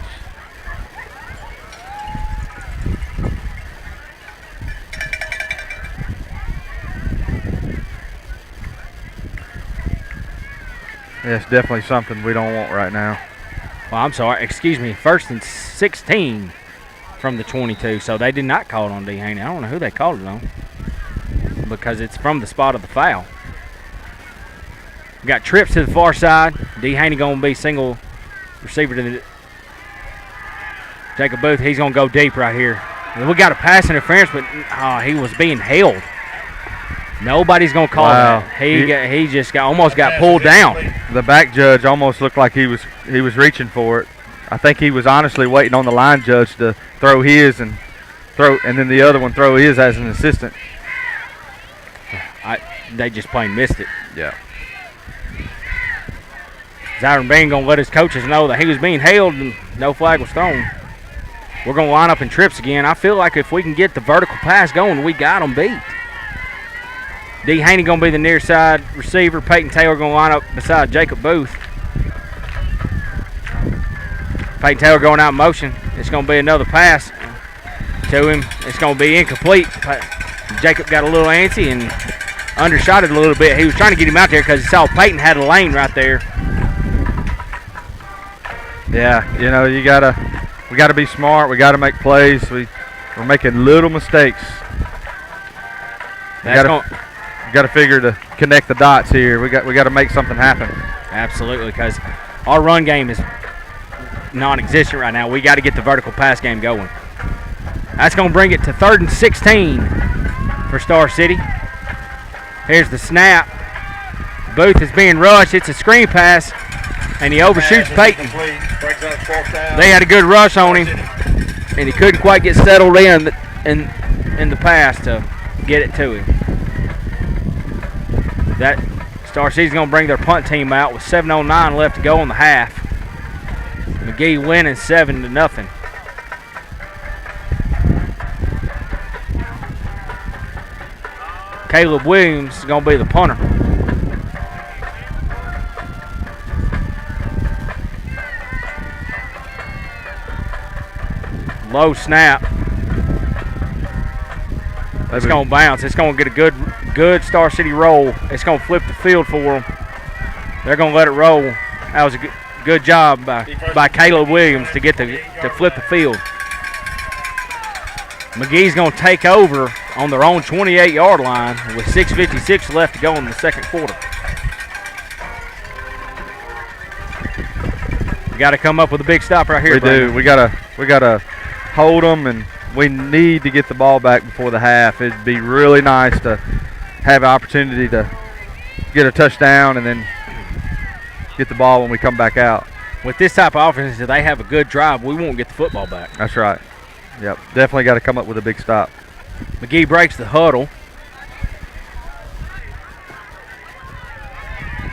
S8: Yeah, it's definitely something we don't want right now.
S4: Well, I'm sorry. Excuse me. 1st and 16 from the 22. So they did not call it on D. Haney. I don't know who they called it on because it's from the spot of the foul. We got trips to the far side. D. Haney going to be single receiver to the Jacob Booth. He's going to go deep right here. We got a pass interference, but he was being held. Nobody's going to call that. He just almost got pulled down.
S8: The back judge almost looked like he was reaching for it. I think he was honestly waiting on the line judge to throw his and then the other one throw his as an assistant.
S4: They just plain missed it.
S8: Yeah.
S4: Zyron Bean going to let his coaches know that he was being held and no flag was thrown. We're going to line up in trips again. I feel like if we can get the vertical pass going, we got them beat. D. Haney going to be the near side receiver. Peyton Taylor going to line up beside Jacob Booth. Peyton Taylor going out in motion. It's going to be another pass to him. It's going to be incomplete. Jacob got a little antsy and undershot it a little bit. He was trying to get him out there because he saw Peyton had a lane right there.
S8: Yeah, you know, we gotta be smart. We gotta make plays. We're making little mistakes. We gotta figure to connect the dots here. We gotta make something happen.
S4: Absolutely, because our run game is non-existent right now. We got to get the vertical pass game going. That's going to bring it to 3rd and 16 for Star City. Here's the snap. Booth is being rushed. It's a screen pass, and he overshoots Peyton. They had a good rush on him, and he couldn't quite get settled in the pass to get it to him. That Star City's going to bring their punt team out with 7:09 left to go in the half. McGehee winning 7-0. Caleb Williams is going to be the punter. Low snap. It's going to bounce. It's going to get a good Star City roll. It's going to flip the field for them. They're going to let it roll. That was a good job by Caleb Williams to flip the field. McGee's going to take over on their own 28-yard line with 6:56 left to go in the second quarter. We got to come up with a big stop right here.
S8: We do. We gotta hold them, and we need to get the ball back before the half. It'd be really nice to have an opportunity to get a touchdown and then get the ball when we come back out.
S4: With this type of offense, if they have a good drive, we won't get the football back.
S8: That's right. Yep, definitely got to come up with a big stop.
S4: McGehee breaks the huddle.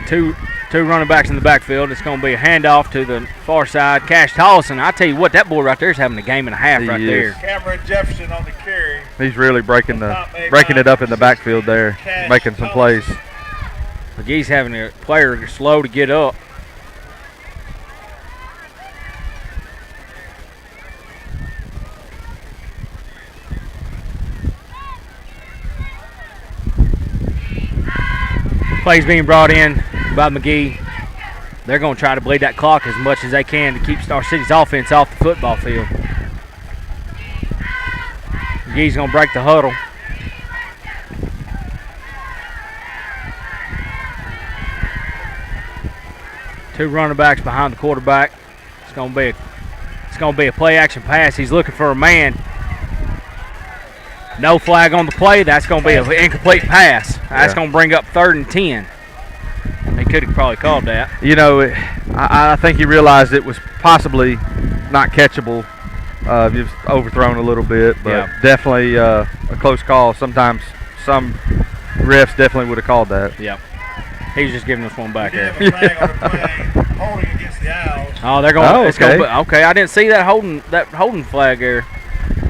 S4: Two running backs in the backfield. It's going to be a handoff to the far side. Cash Tollison, I tell you what, that boy right there is having a game and a half right there.
S5: Cameron Jefferson on the carry.
S8: He's really breaking it up in the backfield there, making some plays.
S4: McGee's having a player slow to get up. Plays being brought in by McGehee. They're going to try to bleed that clock as much as they can to keep Star City's offense off the football field. McGee's going to break the huddle. Two running backs behind the quarterback. It's going to be a play action pass. He's looking for a man. No flag on the play. That's going to be an incomplete pass. That's going to bring up 3rd and 10. He could have probably called that.
S8: You know, I think he realized it was possibly not catchable. It was overthrown a little bit, but definitely a close call. Sometimes some refs definitely would have called that.
S4: Yep. He was just giving us one back there.
S5: Holding against the Owls.
S4: Oh, they're going. Okay, I didn't see that holding flag there.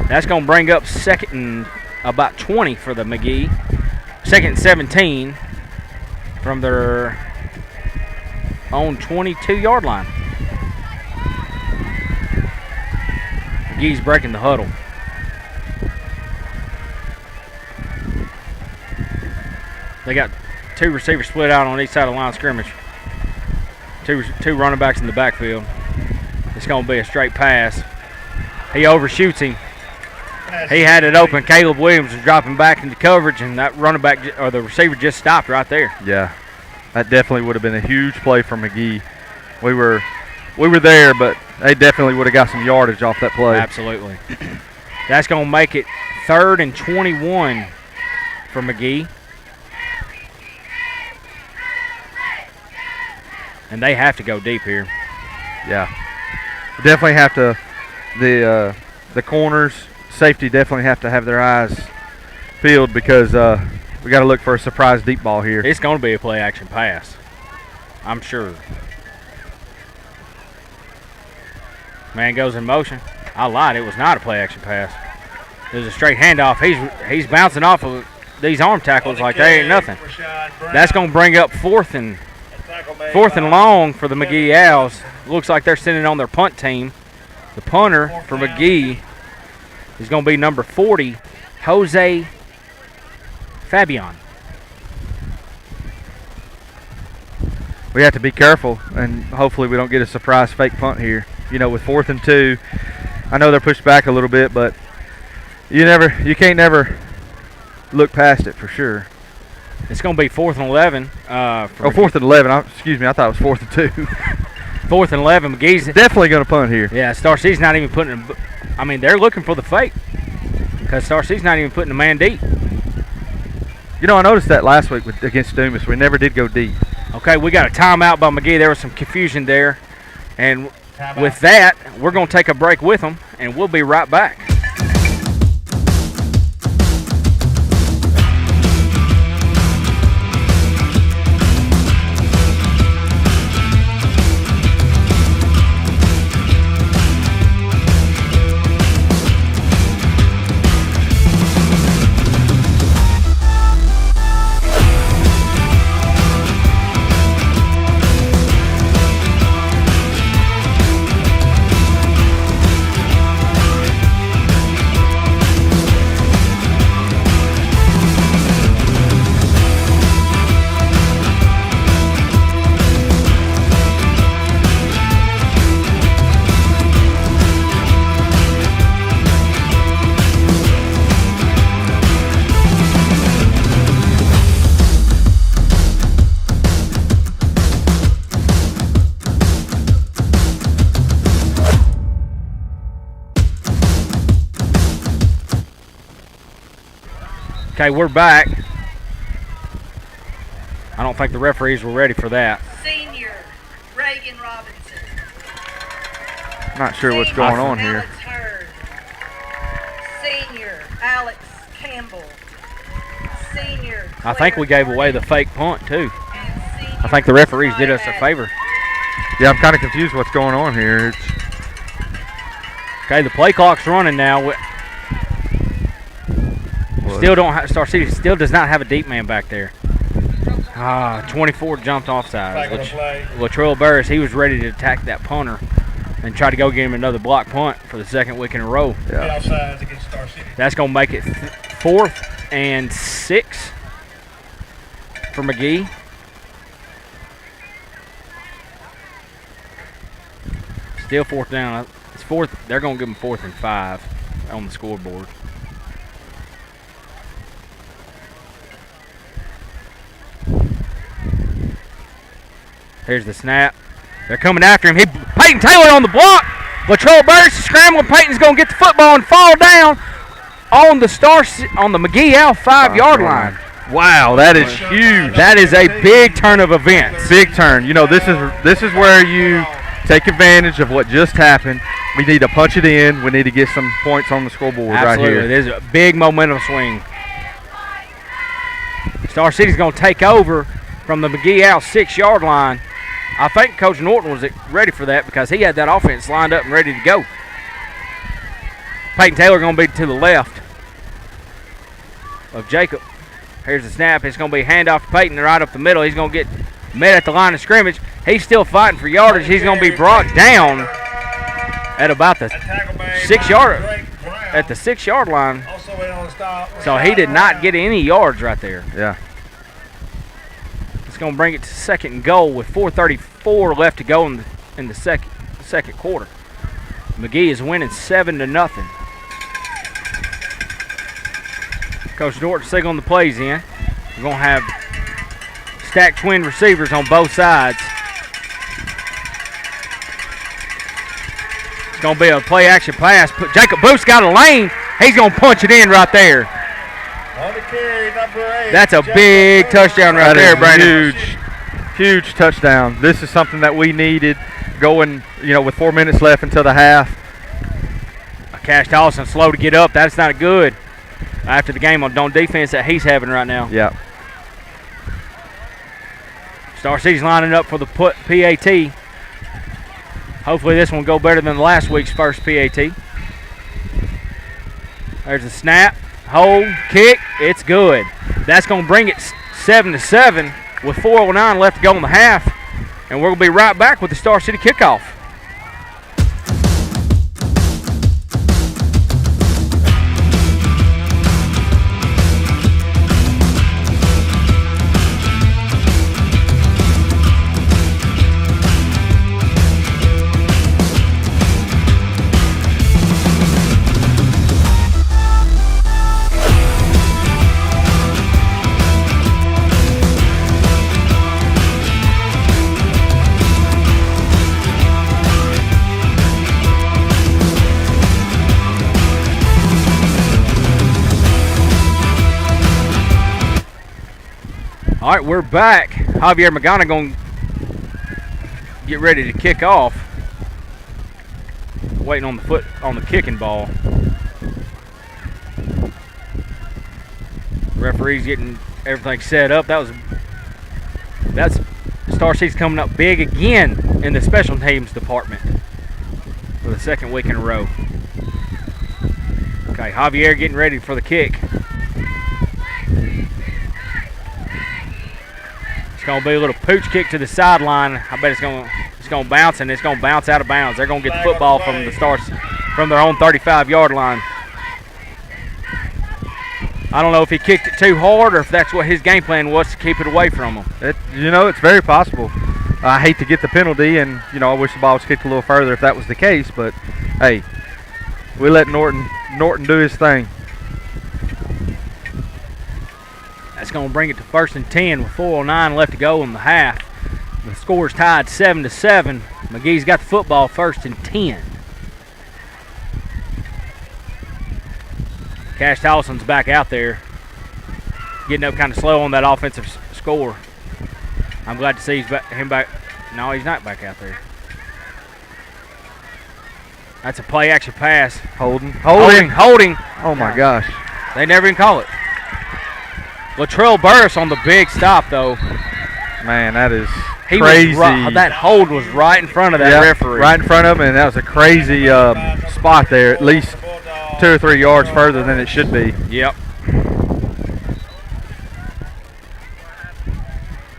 S4: That's going to bring up 2nd and about 20 for the McGehee. 2nd and 17 from their own 22-yard line. McGee's breaking the huddle. They got two receivers split out on each side of the line of scrimmage. Two running backs in the backfield. It's going to be a straight pass. He overshoots him. He had it open. Caleb Williams was dropping back into coverage, and that running back or the receiver just stopped right there.
S8: Yeah, that definitely would have been a huge play for McGehee. We were there, but they definitely would have got some yardage off that play.
S4: Absolutely. That's going to make it 3rd and 21 for McGehee. And they have to go deep here.
S8: Yeah. definitely have to the corners, safety definitely have to have their eyes peeled because we got to look for a surprise deep ball here.
S4: It's going to be a play action pass, I'm sure. Man goes in motion. I lied. It was not a play action pass. It was a straight handoff. He's bouncing off of these arm tackles like they ain't nothing. That's going to bring up fourth and long for the McGehee Owls. Looks like they're sending on their punt team. The punter for McGehee is going to be number 40, Jose Fabian.
S8: We have to be careful, and hopefully we don't get a surprise fake punt here. You know, with 4th and 2, I know they're pushed back a little bit, but you can't never look past it for sure.
S4: It's going to be 4th and 11.
S8: 4th and 11. Excuse me, I thought it was 4th and 2.
S4: 4th and 11. McGee's
S8: definitely going to punt here.
S4: Yeah, Star City's not even putting. I mean, they're looking for the fake because Star City's not even putting a man deep.
S8: You know, I noticed that last week against Dumas. We never did go deep.
S4: Okay, we got a timeout by McGehee. There was some confusion there, and with that, we're going to take a break with them, and we'll be right back. Okay, we're back. I don't think the referees were ready for that.
S9: Senior Reagan Robinson.
S8: Not sure what's going on here.
S9: Alex Hurd. Senior Alex Campbell. Senior
S4: I think we gave away the fake punt too. I think the referees did us a favor.
S8: Yeah, I'm kind of confused what's going on here.
S4: Okay, the play clock's running now. Star City still does not have a deep man back there. 24 jumped offside. Latrell Burris, he was ready to attack that punter and try to go get him another block punt for the second week in a row.
S8: Yeah.
S4: That's going to make it 4th and 6 for McGehee. Still 4th down. It's 4th. They're going to give him 4th and 5 on the scoreboard. Here's the snap. They're coming after him. Peyton Taylor on the block. Latrell Burris is scrambling. Peyton's going to get the football and fall down on the McGehee Owl 5-yard line.
S8: Wow, that is huge.
S4: That is a big turn of events.
S8: Big turn. You know, this is where you take advantage of what just happened. We need to punch it in. We need to get some points on the scoreboard right here.
S4: Absolutely. There's a big momentum swing. Star City's going to take over from the McGehee Owl 6-yard line. I think Coach Norton was ready for that because he had that offense lined up and ready to go. Peyton Taylor going to be to the left of Jacob. Here's the snap. It's going to be a handoff to Peyton right up the middle. He's going to get met at the line of scrimmage. He's still fighting for yardage. He's going to be brought down at about the 6-yard line. So he did not get any yards right there.
S8: Yeah.
S4: It's going to bring it to 2nd and goal with 4:34 left to go in the second quarter. McGehee is winning 7-0. Coach Norton signaling the plays in. We're going to have stacked twin receivers on both sides. It's going to be a play action pass. Jacob Booth's got a lane. He's going to punch it in right there. That's a big touchdown right there, Brandon.
S8: Huge touchdown. This is something that we needed. going, with 4 minutes left until the half.
S4: Cash Dawson slow to get up. That's not good. After the game on defense that he's having right now.
S8: Yeah.
S4: Star City's lining up for the PAT. Hopefully this one will go better than last week's first PAT. There's a snap, hold, kick. It's good. That's going to bring it 7-7 with 4:09 left to go in the half. And we're going to be right back with the Star City kickoff. All right, we're back. Javier Magana going to get ready to kick off. Waiting on the kicking ball. Referee's getting everything set up. That's Star City's coming up big again in the special teams department for the second week in a row. Okay, Javier getting ready for the kick. Going to be a little pooch kick to the sideline. I bet it's going to bounce, and it's going to bounce out of bounds. They're going to get the football from their own 35-yard line. I don't know if he kicked it too hard or if that's what his game plan was to keep it away from him.
S8: It's very possible. I hate to get the penalty, and I wish the ball was kicked a little further if that was the case. But hey, we let Norton do his thing.
S4: That's going to bring it to 1st and 10 with 4:09 left to go in the half. The score's tied 7-7. McGee's got the football 1st and 10. Cash Tolson's back out there, getting up kind of slow on that offensive score. I'm glad to see him back. No, he's not back out there. That's a play-action pass.
S8: Holding.
S4: Oh,
S8: my gosh.
S4: They never even call it. Latrell Burris on the big stop, though.
S8: Man, that is crazy.
S4: That hold was right in front of that referee.
S8: Right in front of him, and that was a crazy spot there, at least 2 or 3 yards further than it should be.
S4: Yep.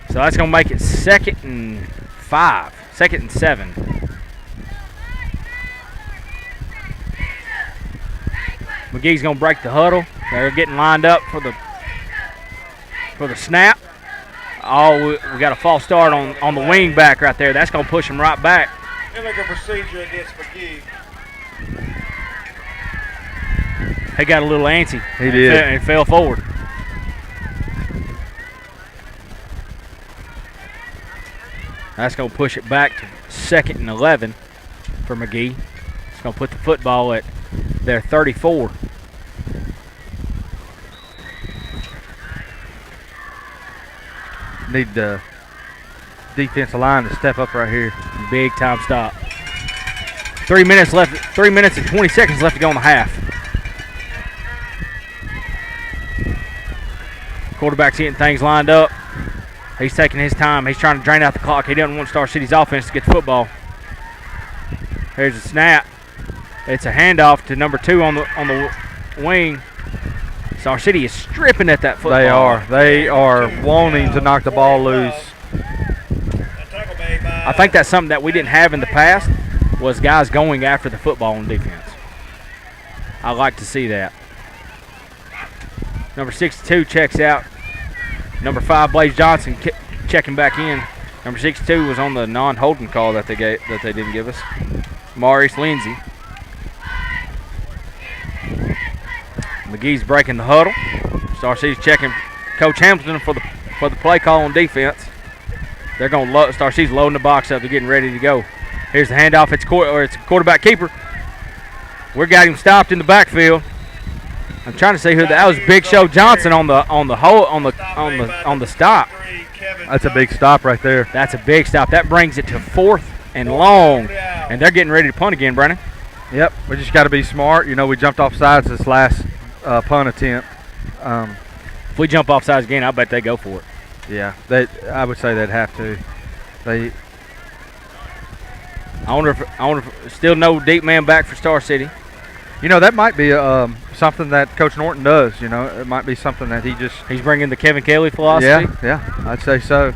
S4: So that's going to make it 2nd and 5, 2nd and 7. McGee's going to break the huddle. They're getting lined up for the snap. Oh, we got a false start on the wing back right there. That's going to push him right back.
S5: Illegal procedure against McGehee.
S4: He got a little antsy.
S8: He did.
S4: And fell forward. That's going to push it back to 2nd and 11 for McGehee. It's going to put the football at their 34.
S8: Need the defensive line to step up right here.
S4: Big time stop. 3 minutes left. 3 minutes and 20 seconds left to go in the half. Quarterback's getting things lined up. He's taking his time. He's trying to drain out the clock. He doesn't want Star City's offense to get the football. Here's a snap. It's a handoff to number 2 on the wing. Star City is stripping at that football.
S8: They are wanting to knock the ball loose.
S4: I think that's something that we didn't have in the past, was guys going after the football on defense. I like to see that. Number 62 checks out. Number 5, Blaze Johnson, checking back in. Number 62 was on the non-holding call that they didn't give us. Maurice Lindsay. McGee's breaking the huddle. Star City's checking Coach Hamilton for the play call on defense. They're going to Star City's loading the box up. They're getting ready to go. Here's the handoff. It's a quarterback keeper. We got him stopped in the backfield. I'm trying to see who that was. Big Show Johnson on the stop.
S8: That's a big stop right there.
S4: That's a big stop. That brings it to 4th and long, and they're getting ready to punt again, Brandon.
S8: Yep, we just got to be smart. You know, we jumped off sides this last punt attempt.
S4: If we jump off sides again, I bet they go for it.
S8: Yeah, I would say they'd have to.
S4: I wonder if still no deep man back for Star City.
S8: You know, that might be something that Coach Norton does. You know, it might be something that he's
S4: bringing the Kevin Kelly philosophy.
S8: Yeah, I'd say so.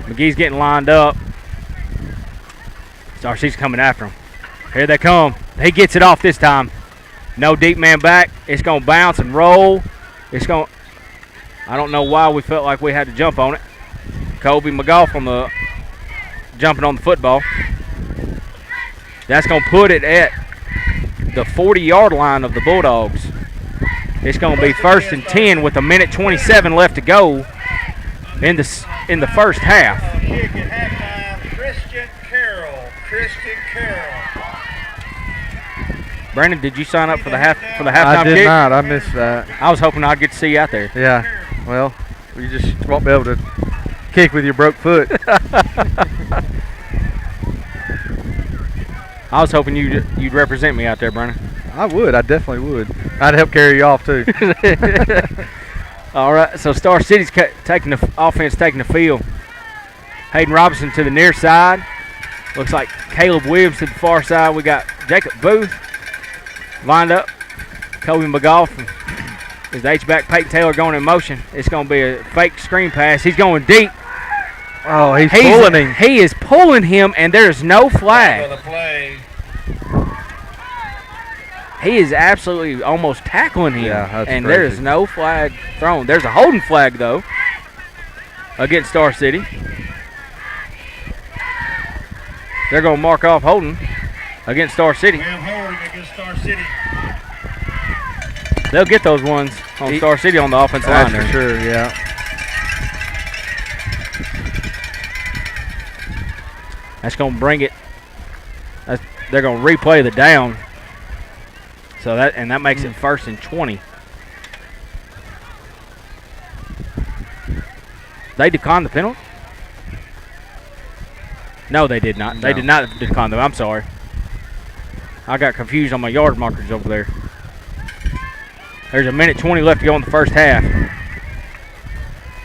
S4: McGee's getting lined up. Star City's coming after him. Here they come. He gets it off this time. No deep man back. It's going to bounce and roll. I don't know why we felt like we had to jump on it. Kobe McGough jumping on the football. That's going to put it at the 40-yard line of the Bulldogs. It's going to be 1st and 10 with 1:27 left to go in the first half.
S5: Kick at halftime, Christian Carroll.
S4: Brandon, did you sign up for the halftime kick?
S8: I did not. I missed that.
S4: I was hoping I'd get to see you out there.
S8: Yeah. Well, you just won't be able to kick with your broke foot.
S4: I was hoping you'd represent me out there, Brandon.
S8: I would. I definitely would. I'd help carry you off too.
S4: All right. So Star City's taking the offense, taking the field. Hayden Robinson to the near side. Looks like Caleb Williams to the far side. We got Jacob Booth lined up. Kobe McGough is the H-back. Peyton Taylor going in motion. It's going to be a fake screen pass. He's going deep.
S8: Oh, he's pulling him.
S4: He is pulling him, and there's no flag. He is absolutely almost tackling him, and there is no flag thrown. There's a holding flag, though, against Star City. They're going to mark off holding against Star City.
S5: We have holding against Star City.
S4: They'll get those ones on Star City on the offensive line there.
S8: For sure, yeah.
S4: That's going to bring it. They're going to replay the down. So that makes it 1st and 20. They declined the penalty? No, they did not.
S8: No.
S4: They did not decline them. I'm sorry. I got confused on my yard markers over there. There's 1:20 left to go in the first half.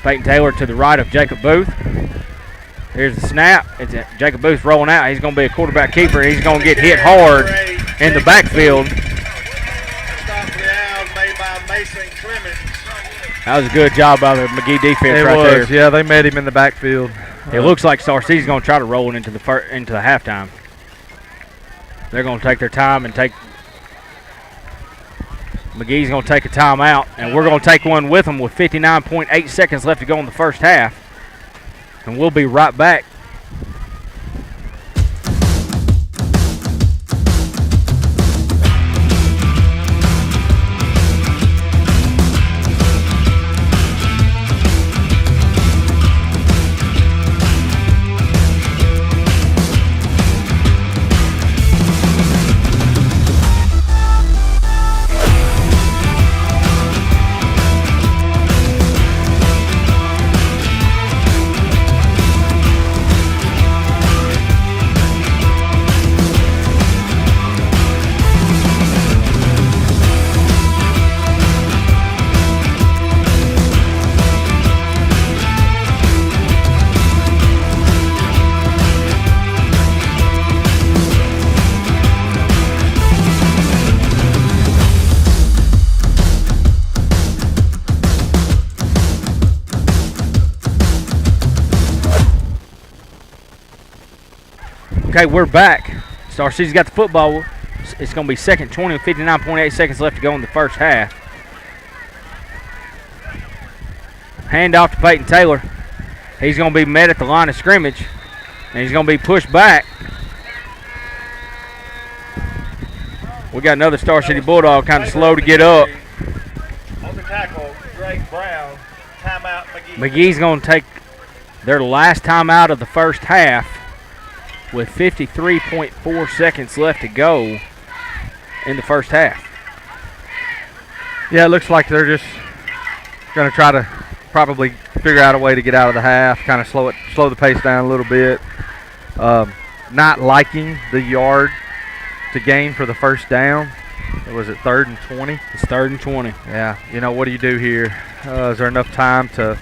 S4: Peyton Taylor to the right of Jacob Booth. Here's the snap. Jacob Booth rolling out. He's going to be a quarterback keeper. He's going to get hit hard in the backfield. That was a good job by the McGehee defense there.
S8: Yeah, they met him in the backfield.
S4: It looks like Star City's going to try to roll it into the halftime. They're going to take their time and McGee's going to take a timeout, and we're going to take one with them with 59.8 seconds left to go in the first half. And we'll be right back. Okay, we're back. Star City's got the football. It's going to be 2nd 20 with 59.8 seconds left to go in the first half. Hand off to Peyton Taylor. He's going to be met at the line of scrimmage, and he's going to be pushed back. We got another Star City Bulldog kind of slow to get up.
S5: On the tackle, Drake Brown. Timeout, McGehee.
S4: McGee's going to take their last timeout of the first half with 53.4 seconds left to go in the first half.
S8: Yeah, it looks like they're just going to try to probably figure out a way to get out of the half, kind of slow slow the pace down a little bit. Not liking the yard to gain for the first down. Was it 3rd and 20?
S4: It's 3rd and 20.
S8: Yeah. What do you do here? Is there enough time to,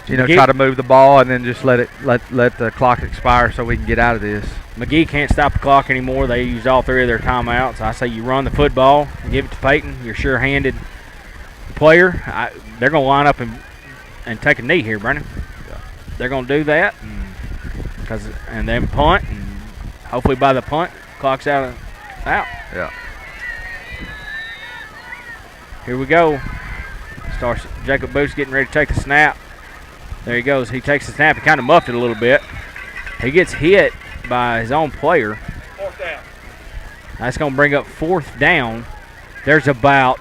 S8: try to move the ball and then just let the clock expire so we can get out of this?
S4: McGehee can't stop the clock anymore. They used all 3 of their timeouts. I say you run the football, give it to Peyton. You're sure-handed player. They're going to line up and take a knee here, Brennan.
S8: Yeah.
S4: They're going to do that and then punt, and hopefully by the punt, clock's out.
S8: Yeah.
S4: Here we go. Jacob Booth's getting ready to take the snap. There he goes. He takes the snap. He kind of muffed it a little bit. He gets hit by his own player.
S5: 4th down.
S4: That's going to bring up 4th down. There's about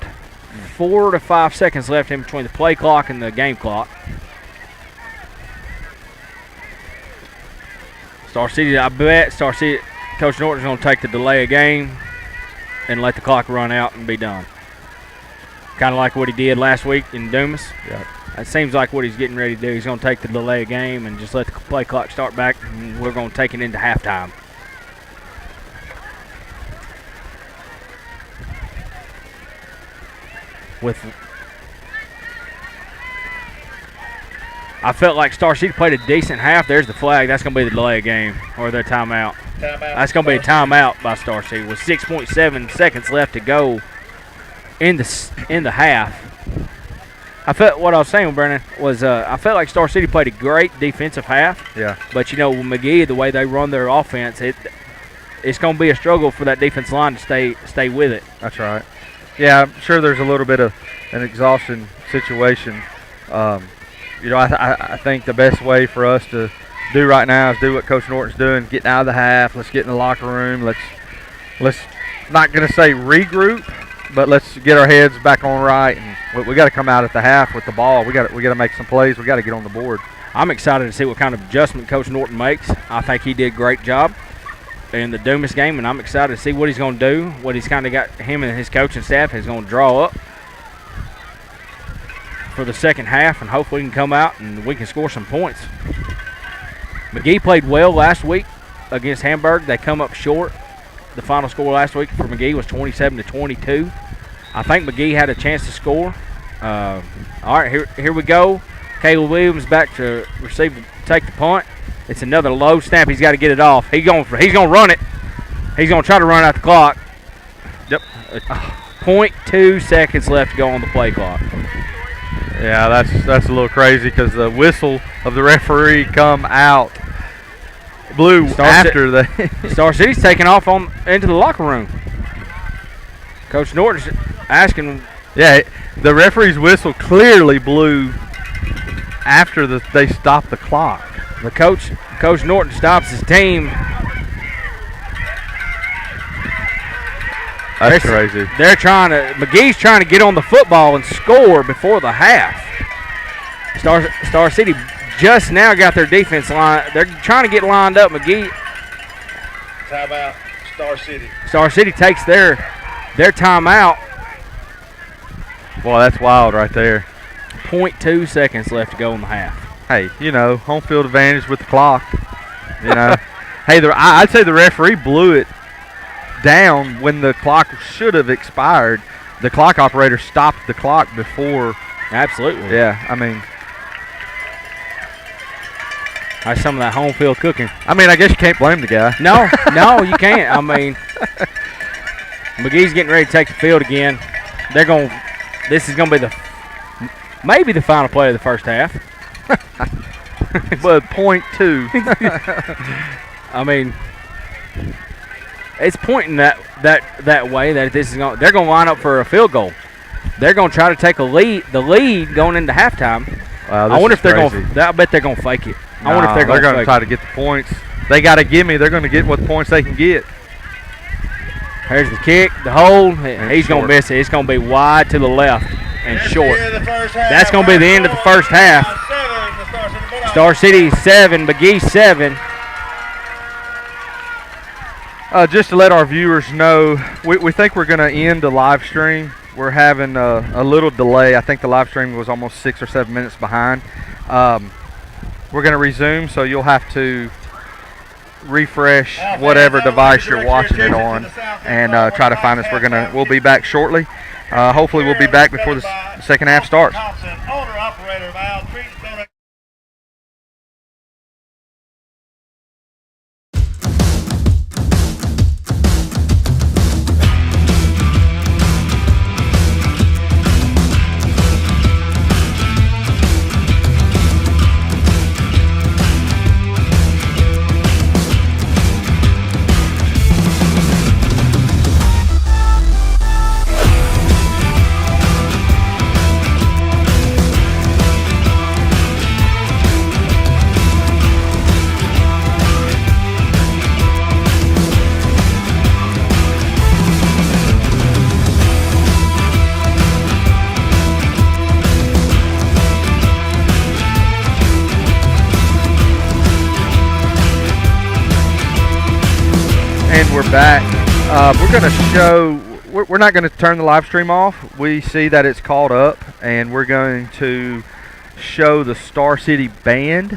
S4: 4 to 5 seconds left in between the play clock and the game clock. Star City, I bet Star City, Coach Norton's going to take the delay of game and let the clock run out and be done. Kind of like what he did last week in Dumas.
S8: Yeah.
S4: It seems like what he's getting ready to do. He's going to take the delay of game and just let the play clock start back, and we're going to take it into halftime. I felt like Star City played a decent half. There's the flag. That's going to be the delay of game or their timeout. That's going to be a timeout by Star City with 6.7 seconds left to go in the half. I felt what I was saying, Brennan, was I felt like Star City played a great defensive half.
S8: Yeah.
S4: But, with McGehee, the way they run their offense, it's going to be a struggle for that defense line to stay with it.
S8: That's right. Yeah, I'm sure there's a little bit of an exhaustion situation. I think the best way for us to do right now is do what Coach Norton's doing, getting out of the half. Let's get in the locker room. Let's not going to say regroup, but let's get our heads back on right. And we got to come out at the half with the ball. We got to make some plays. We got to get on the board.
S4: I'm excited to see what kind of adjustment Coach Norton makes. I think he did a great job in the Dumas game, and I'm excited to see what he's going to do, what he's kind of got him and his coaching staff is going to draw up for the second half, and hopefully we can come out and we can score some points. McGehee played well last week against Hamburg. They come up short. The final score last week for McGehee was 27-22. I think McGehee had a chance to score. All right, here we go. Caleb Williams back to take the punt. It's another low snap. He's got to get it off. He's going to run it. He's going to try to run out the clock.
S8: Yep.
S4: 0.2 seconds left to go on the play clock.
S8: Yeah, that's a little crazy because the whistle of the referee come out blew after
S4: Star City's taking off into the locker room. Coach Norton's asking.
S8: Yeah, the referee's whistle clearly blew after they stopped the clock.
S4: The Coach Norton stops his team.
S8: That's crazy.
S4: McGee's trying to get on the football and score before the half. Star City just now got their defense line. They're trying to get lined up. McGehee.
S5: Timeout, Star City.
S4: Star City takes their timeout.
S8: Boy, that's wild right there.
S4: 0.2 seconds left to go in the half.
S8: Hey, home field advantage with the clock. Hey, I'd say the referee blew it down when the clock should have expired. The clock operator stopped the clock before.
S4: Absolutely.
S8: Yeah, I mean.
S4: That's some of that home field cooking.
S8: I mean, I guess you can't blame the guy.
S4: No, you can't. I mean, McGee's getting ready to take the field again. This is going to be maybe the final play of the first half.
S8: But 0.2.
S4: I mean, it's pointing that way that they're going to line up for a field goal. They're going to try to take the lead going into halftime.
S8: Wow,
S4: I wonder if they're going. I bet they're going to fake it. I wonder if they're going to
S8: try to get the points. They got to give me. They're going to get what points they can get.
S4: There's the kick, the hold. He's going to miss it. It's going to be wide to the left and short. That's going to be the end of the first half. Star City 7, McGehee 7.
S8: Just to let our viewers know, we think we're going to end the live stream. We're having a little delay. I think the live stream was almost 6 or 7 minutes behind. we're going to resume, so you'll have to refresh whatever device you're watching it on and try to find us. We'll be back shortly. Hopefully we'll be back before the second half starts. And we're back. We're going to show, we're not going to turn the live stream off. We see that it's caught up, and we're going to show the Star City Band.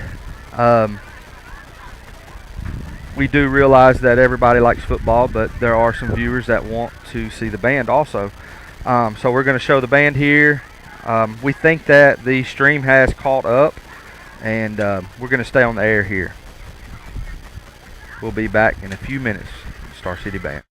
S8: We do realize that everybody likes football, but there are some viewers that want to see the band also. So we're going to show the band here. We think that the stream has caught up, and we're going to stay on the air here. We'll be back in a few minutes. Star City Band.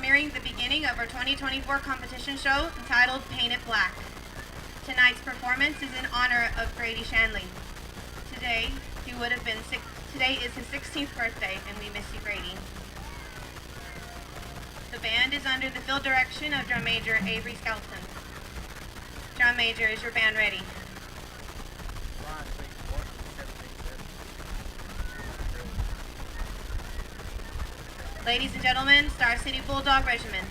S10: premiering the beginning of our 2024 competition show entitled Paint It Black. Tonight's performance is in honor of Grady Shanley. Today is his 16th birthday, and we miss you, Grady. The band is under the field direction of Drum Major Avery Skelton. Drum Major, is your band ready? Ladies and gentlemen, Star City Bulldog Regiment.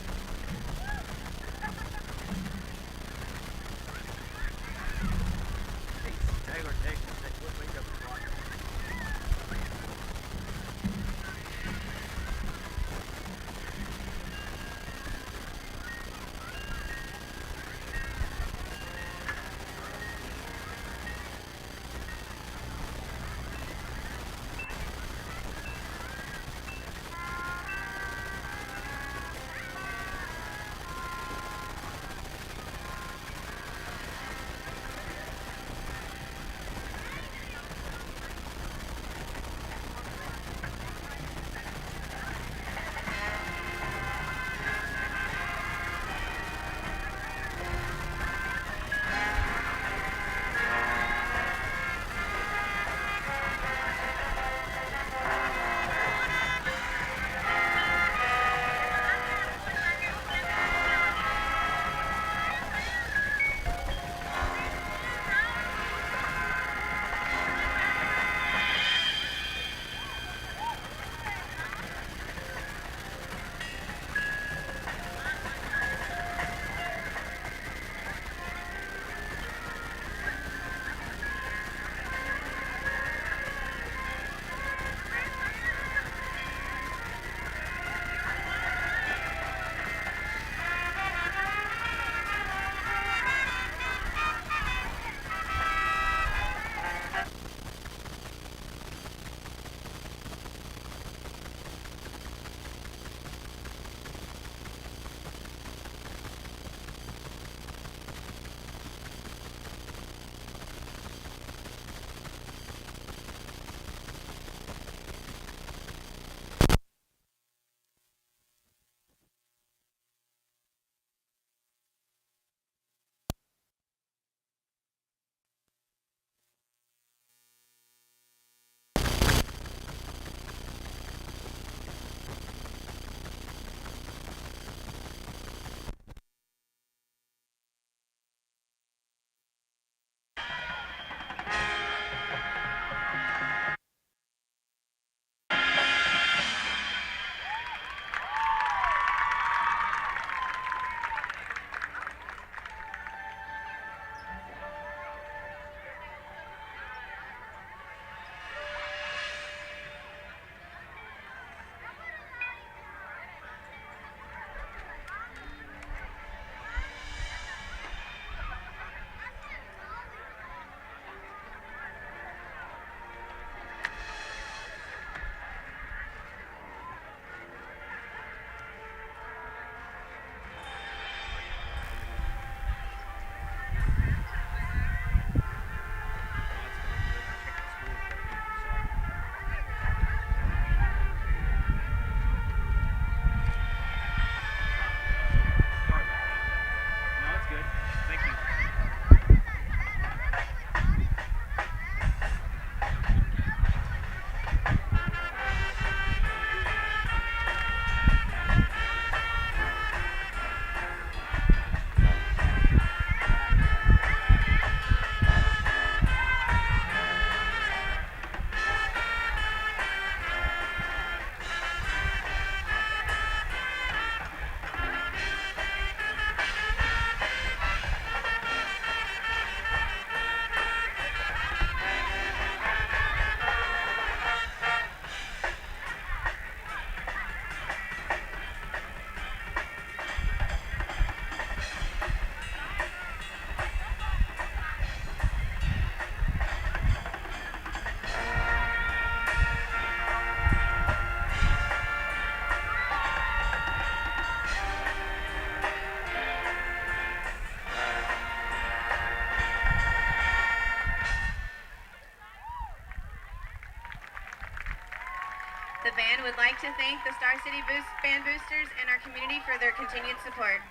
S10: The band would like to thank the Star City Band Boosters and our community for their continued support.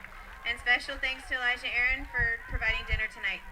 S10: And special thanks to Elijah Aaron for providing dinner tonight.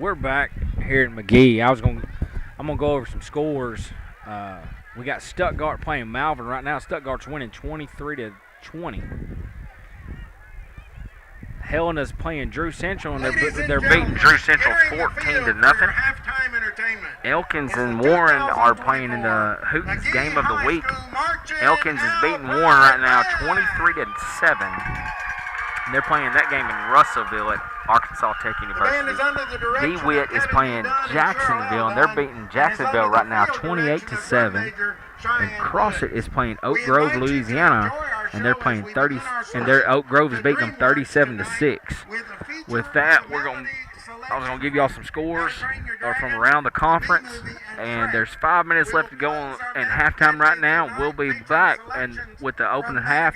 S4: We're back here in McGehee. I'm gonna go over some scores. We got Stuttgart playing Malvern right now. Stuttgart's winning 23-20. Helena's playing Drew Central, and they're beating Drew Central 14-0. Elkins and Warren are playing in the Hootens game of the week. Elkins is beating Warren right now 23-7. And they're playing that game in Russellville at Arkansas Tech University. DeWitt is playing Jacksonville, and they're beating Jacksonville right now 28-7. And CrossFit is playing Oak Grove, Louisiana, and they're playing Oak Grove is beating them 37-6. With that, I was gonna give y'all some scores from around the conference, and there's 5 minutes left to go in halftime right now. We'll be back and with the opening half.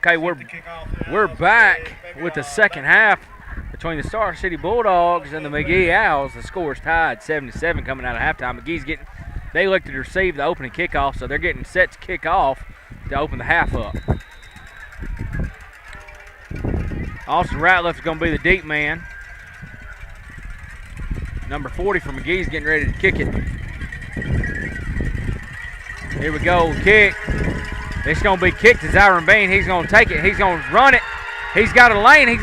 S4: Okay, we're back with the second half between the Star City Bulldogs and the McGehee Owls. The score is tied 7-7 coming out of halftime. They elected to receive the opening kickoff, so they're getting set to kick off to open the half up. Austin Ratliff is going to be the deep man. Number 40 for McGehee is getting ready to kick it. Here we go, kick. It's going to be kicked to Zyron Bean. He's going to take it. He's going to run it. He's got a lane. He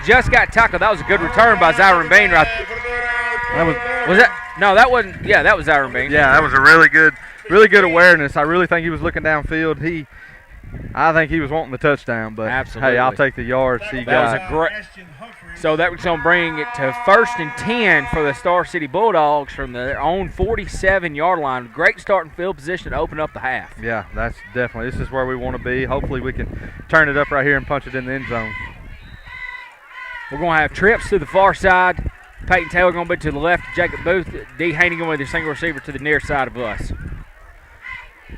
S4: just got tackled. That was a good return by Zyron Bean right there. Was that? No, that wasn't. Yeah, that was Zyron Bean.
S8: Yeah, that was a really good awareness. I really think he was looking downfield. I think he was wanting the touchdown, but
S4: absolutely.
S8: Hey, I'll take the yards he got.
S4: That was a great. So that was going to bring it to 1st and 10 for the Star City Bulldogs from their own 47-yard line. Great starting field position to open up the half.
S8: Yeah, that's definitely. This is where we want to be. Hopefully we can turn it up right here and punch it in the end zone.
S4: We're going to have trips to the far side. Peyton Taylor going to be to the left. Jacob Booth. D. Haney going to be the single receiver to the near side of us.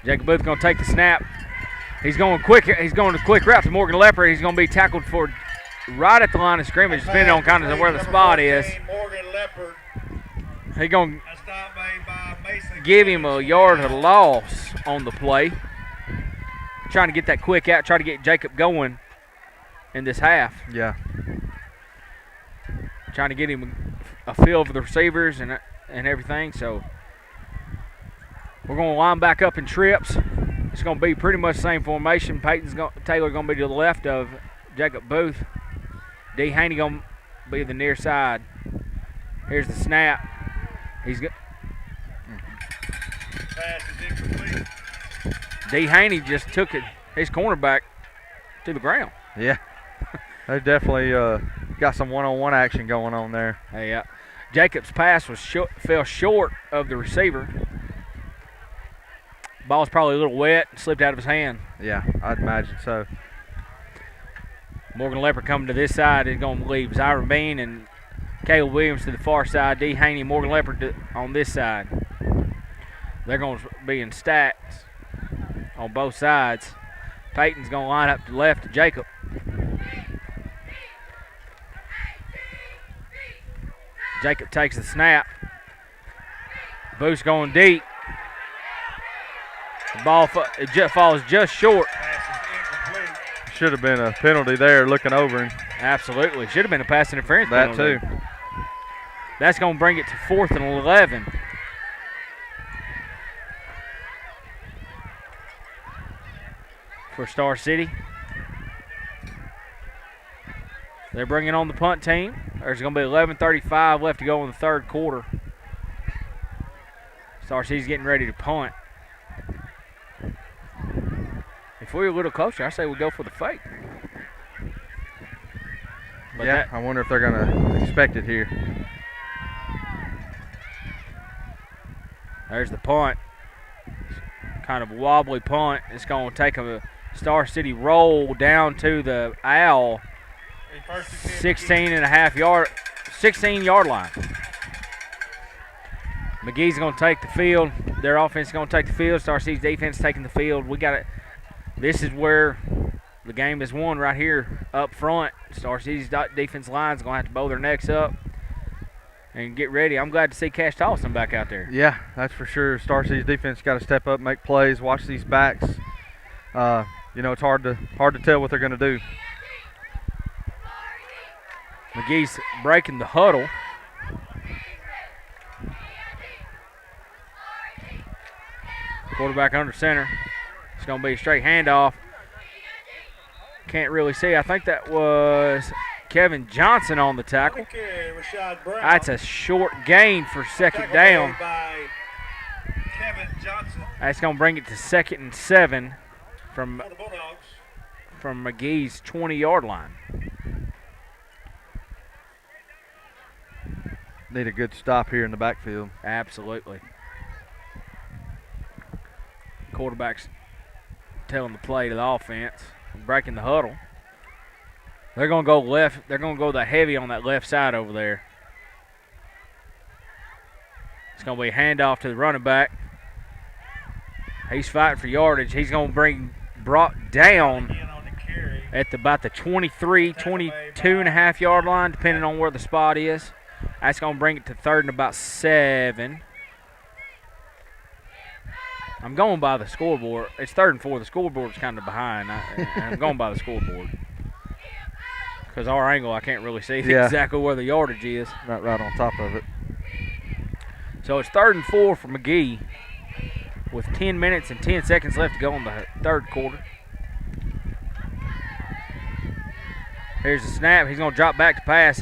S4: Jacob Booth going to take the snap. He's going quick. He's going to quick route to Morgan Leopard. He's going to be tackled for right at the line of scrimmage, depending on kind of where the spot is. He's going to give him a yard of loss on the play. Trying to get that quick out, try to get Jacob going in this half.
S8: Yeah.
S4: Trying to get him a feel for the receivers and everything. So we're going to line back up in trips. It's going to be pretty much the same formation. Taylor going to be to the left of Jacob Booth. D. Haney going to be the near side. Here's the snap. He's good. D. Haney just took his cornerback to the ground.
S8: Yeah. They definitely got some one-on-one action going on there.
S4: Hey, yeah. Jacob's pass fell short of the receiver. Ball's probably a little wet and slipped out of his hand.
S8: Yeah, I'd imagine so.
S4: Morgan Leopard coming to this side is going to leave Zyron Bean and Caleb Williams to the far side. D. Haney and Morgan Leopard on this side. They're going to be in stacks on both sides. Peyton's going to line up to the left to Jacob. Jacob takes the snap. Boost going deep. The ball falls just short.
S8: Should have been a penalty there looking over him.
S4: Absolutely. Should have been a pass interference
S8: penalty.
S4: That too. That's going to bring it to 4th and 11. For Star City. They're bringing on the punt team. There's going to be 11:35 left to go in the third quarter. Star City's getting ready to punt. If we were a little closer, I say we go for the fake. But
S8: yeah, I wonder if they're going to expect it here.
S4: There's the punt. Kind of a wobbly punt. It's going to take a Star City roll down to the Owl 16-yard line. McGee's going to take the field. Their offense is going to take the field. Star City's defense taking the field. We got it. This is where the game is won right here up front. Star City's defense line is going to have to bow their necks up and get ready. I'm glad to see Cash Tolson back out there.
S8: Yeah, that's for sure. Star City's defense got to step up, make plays, watch these backs. It's hard to tell what they're going to do.
S4: McGee's breaking the huddle. Quarterback under center. It's going to be a straight handoff. Can't really see. I think that was Kevin Johnson on the tackle. That's a short gain for second down. That's going to bring it to 2nd and 7 from McGee's 20-yard line.
S8: Need a good stop here in the backfield.
S4: Absolutely. Quarterback's telling the play to the offense, breaking the huddle. They're going to go left. They're going to go the heavy on that left side over there. It's going to be a handoff to the running back. He's fighting for yardage. He's going to bring brought down at about the 23, 22 and a half yard line, depending on where the spot is. That's going to bring it to 3rd and about 7. I'm going by the scoreboard. It's 3rd and 4. The scoreboard's kind of behind. I'm going by the scoreboard. Because our angle, I can't really see exactly where the yardage is.
S8: Not right on top of it.
S4: So it's 3rd and 4 for McGehee with 10 minutes and 10 seconds left to go in the 3rd quarter. Here's the snap. He's going to drop back to pass.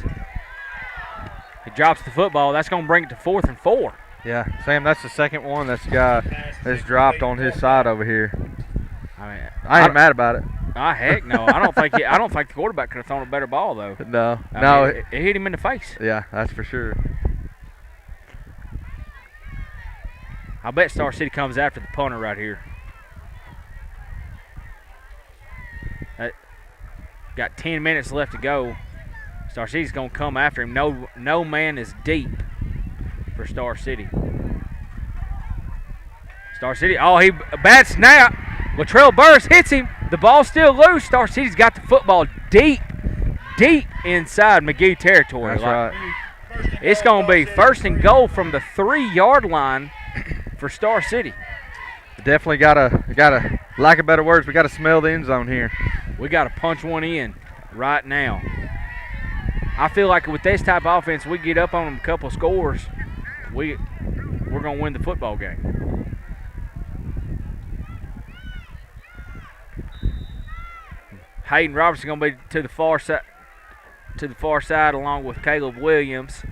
S4: He drops the football. That's going to bring it to 4th and 4.
S8: Yeah, Sam, that's the second one that's dropped on his side over here. I ain't mad about it.
S4: Heck no. I don't think the quarterback could have thrown a better ball though.
S8: No.
S4: It hit him in the face.
S8: Yeah, that's for sure.
S4: I bet Star City comes after the punter right here. Got 10 minutes left to go. Star City's going to come after him. No man is deep for Star City. Star City, bad snap. Latrell Burris hits him. The ball's still loose. Star City's got the football deep inside McGehee territory.
S8: That's right.
S4: It's going to be 1st and goal from the 3-yard line for Star City.
S8: Definitely gotta, lack of better words, we got to smell the end zone here.
S4: We got to punch one in right now. I feel like with this type of offense, we get up on them a couple scores, we're going to win the football game. Hayden Robertson going to be to the far side along with Caleb Williams.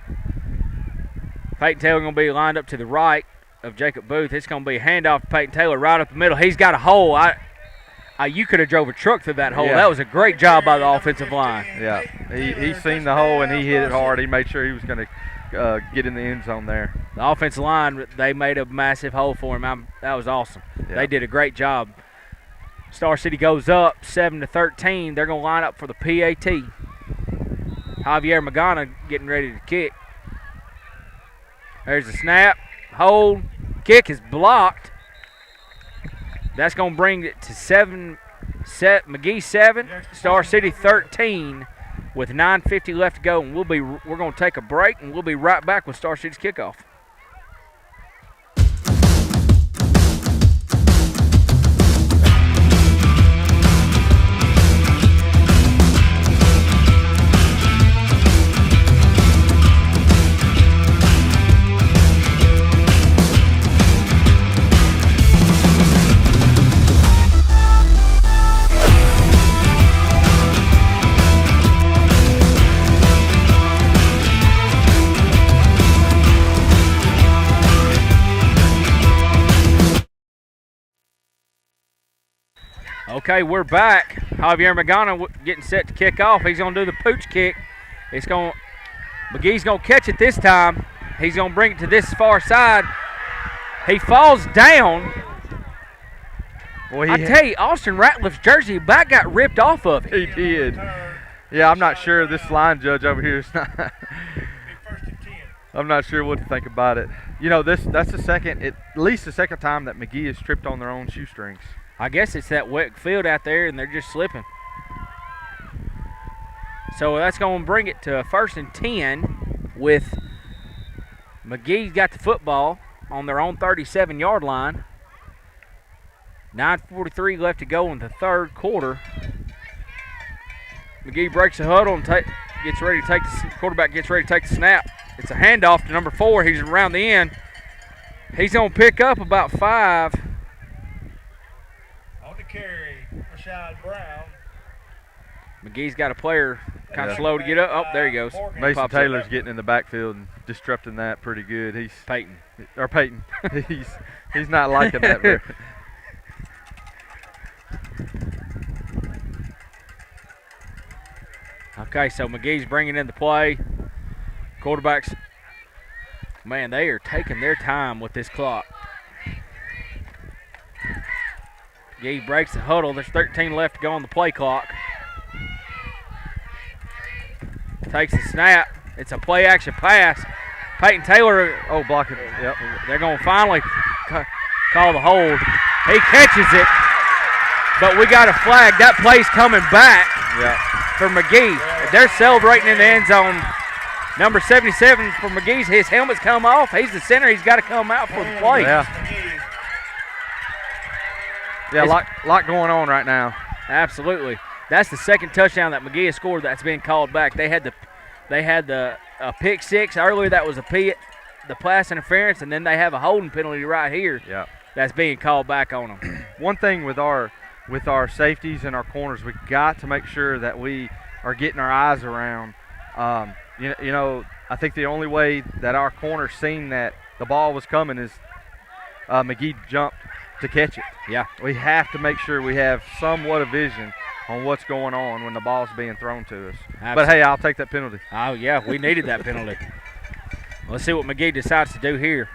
S4: Peyton Taylor going to be lined up to the right of Jacob Booth. It's going to be a handoff to Peyton Taylor right up the middle. He's got a hole. You could have drove a truck through that hole.
S8: Yeah.
S4: That was a great job by the offensive line.
S8: Yeah, he seen the hole and he hit it hard. He made sure he was going to get in the end zone there.
S4: The offensive line, they made a massive hole for him. That was awesome.
S8: Yeah.
S4: They did a great job. Star City goes up 7-13. They're going to line up for the PAT. Javier Magana getting ready to kick. There's the snap. Hold. Kick is blocked. That's going to bring it to McGehee 7, Star City 13 with 9:50 left to go. And we're going to take a break, and we'll be right back with Star City's kickoff. Okay, we're back. Javier Magana getting set to kick off. He's going to do the pooch kick. McGee's going to catch it this time. He's going to bring it to this far side. He falls down.
S8: Well,
S4: I tell you, Austin Ratliff's jersey back got ripped off of it.
S8: He did. Yeah, I'm not sure. This line judge over here is not. I'm not sure what to think about it. You know, that's at least the second time that McGehee has tripped on their own shoestrings.
S4: I guess it's that wet field out there, and they're just slipping. So that's going to bring it to 1st and 10 with McGee's got the football on their own 37-yard line. 9:43 left to go in the 3rd quarter. McGehee breaks the huddle and gets ready to take the quarterback gets ready to take the snap. It's a handoff to number 4. He's around the end. He's going to pick up about 5.
S5: Carry Rashad Brown.
S4: McGee's got a player kind of slow to get up. Oh, there he goes.
S8: Mason Taylor's getting in the backfield and disrupting that pretty good. He's
S4: Peyton.
S8: He's not liking that very.
S4: Okay, so McGee's bringing in the play. Quarterbacks, man, they are taking their time with this clock. McGehee breaks the huddle. There's 13 left to go on the play clock. Takes the snap. It's a play action pass. Peyton Taylor.
S8: Oh, block it. Yep.
S4: They're going to finally call the hold. He catches it. But we got a flag. That play's coming back for McGehee. They're celebrating in the end zone. Number 77 for McGee's. His helmet's come off. He's the center. He's got to come out for the play.
S8: Yeah, lot going on right now.
S4: Absolutely. That's the second touchdown that McGehee scored that's been called back. They had the pick six earlier. That was the pass interference, and then they have a holding penalty right here.
S8: Yeah,
S4: that's being called back on them.
S8: One thing with our safeties and our corners, we got to make sure that we are getting our eyes around. You know, I think the only way that our corner seen that the ball was coming is McGehee jumped to catch it.
S4: Yeah,
S8: we have to make sure we have somewhat of vision on what's going on when the ball's being thrown to us.
S4: Absolutely.
S8: But hey, I'll take that penalty.
S4: Oh yeah, we needed that penalty. Let's see what McGehee decides to do here.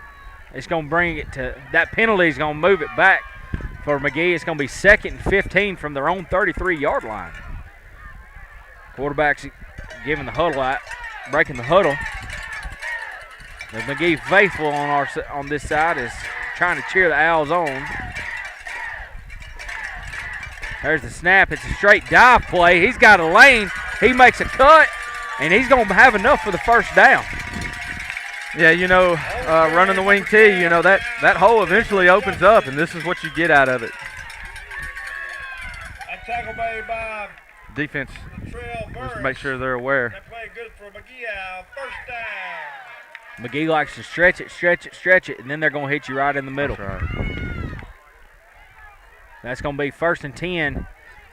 S4: It's going to bring it to that penalty is going to move it back for McGehee. It's going to be 2nd and 15 from their own 33-yard line. Quarterback's giving the huddle out, breaking the huddle. The McGehee faithful on this side is trying to cheer the Owls on. There's the snap. It's a straight dive play. He's got a lane. He makes a cut, and he's going to have enough for the first down.
S8: Yeah, you know, running the wing tee, you know, that hole eventually opens up, and this is what you get out of it.
S5: A tackle made by
S8: defense.
S5: Trail Burris.
S8: Just make sure they're aware.
S5: That play good for McGehee. First down.
S4: McGehee likes to stretch it, and then they're going to hit you right in the middle.
S8: That's right.
S4: That's going to be 1st and 10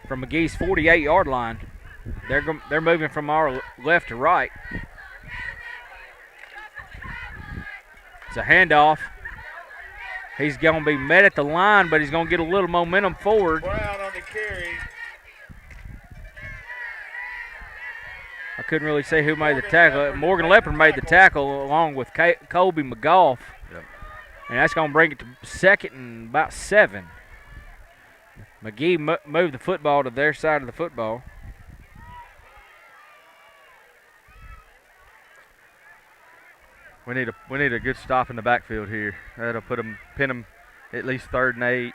S4: from McGee's 48-yard line. They're moving from our left to right. It's a handoff. He's going to be met at the line, but he's going to get a little momentum forward.
S5: Brown on the carry.
S4: I couldn't really see who made the tackle. Morgan Leopard made the tackle along with Colby McGough.
S8: Yep.
S4: And that's going to bring it to 2nd and about 7. McGehee moved the football to their side of the football.
S8: We need a good stop in the backfield here. That'll pin them at least 3rd and 8.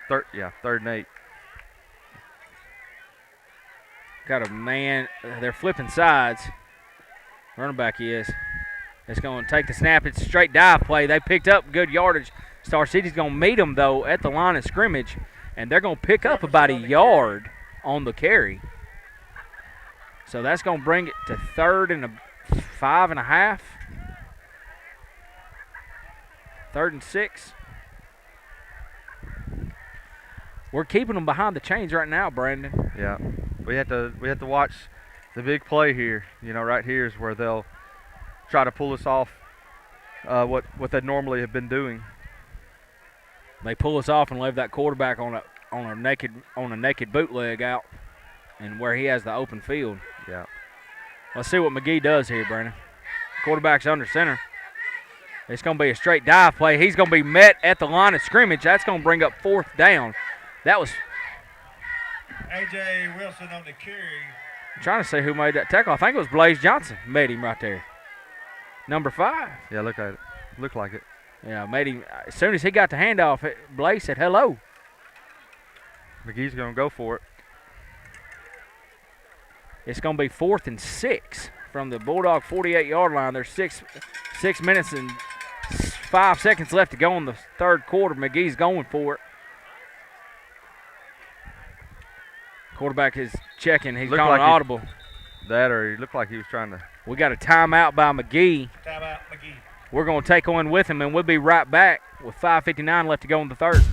S8: 3rd and 8.
S4: Got a man. They're flipping sides. Running back is. It's going to take the snap. It's a straight dive play. They picked up good yardage. Star City's going to meet them, though, at the line of scrimmage, and they're going to pick up about a yard on the carry. So that's going to bring it to 3rd and 5.5. 3rd and 6. We're keeping them behind the chains right now, Brandon.
S8: Yeah, we have to watch the big play here. You know, right here is where they'll try to pull us off what they normally have been doing.
S4: They pull us off and leave that quarterback on a naked bootleg out, and where he has the open field.
S8: Yeah.
S4: Let's see what McGehee does here, Brandon. Quarterback's under center. It's going to be a straight dive play. He's going to be met at the line of scrimmage. That's going to bring up 4th down. That was
S5: A.J. Wilson on the carry.
S4: I'm trying to say who made that tackle. I think it was Blaze Johnson made him right there. Number 5.
S8: Yeah, look at it. Looked like it.
S4: Yeah, made him. As soon as he got the handoff, Blaze said hello.
S8: McGee's going to go for it.
S4: It's going to be 4th and 6 from the Bulldog 48-yard line. There's 6 minutes and 5 seconds left to go in the 3rd quarter. McGee's going for it. Quarterback is checking. He's calling an audible.
S8: That or he looked like he was trying to.
S4: We got a timeout by McGehee.
S5: Timeout, McGehee.
S4: We're going to take one with him, and we'll be right back with 5:59 left to go in the 3rd.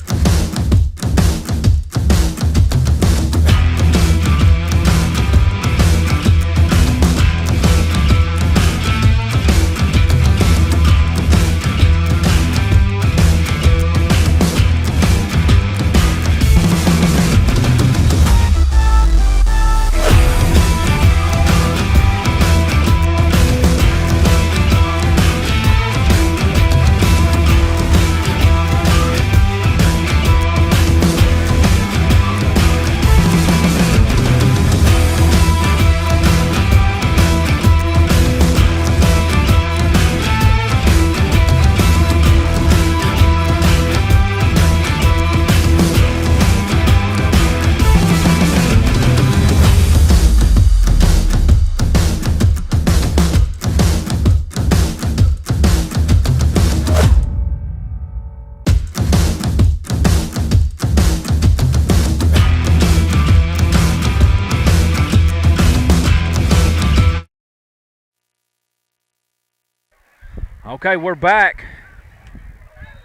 S4: Okay, we're back.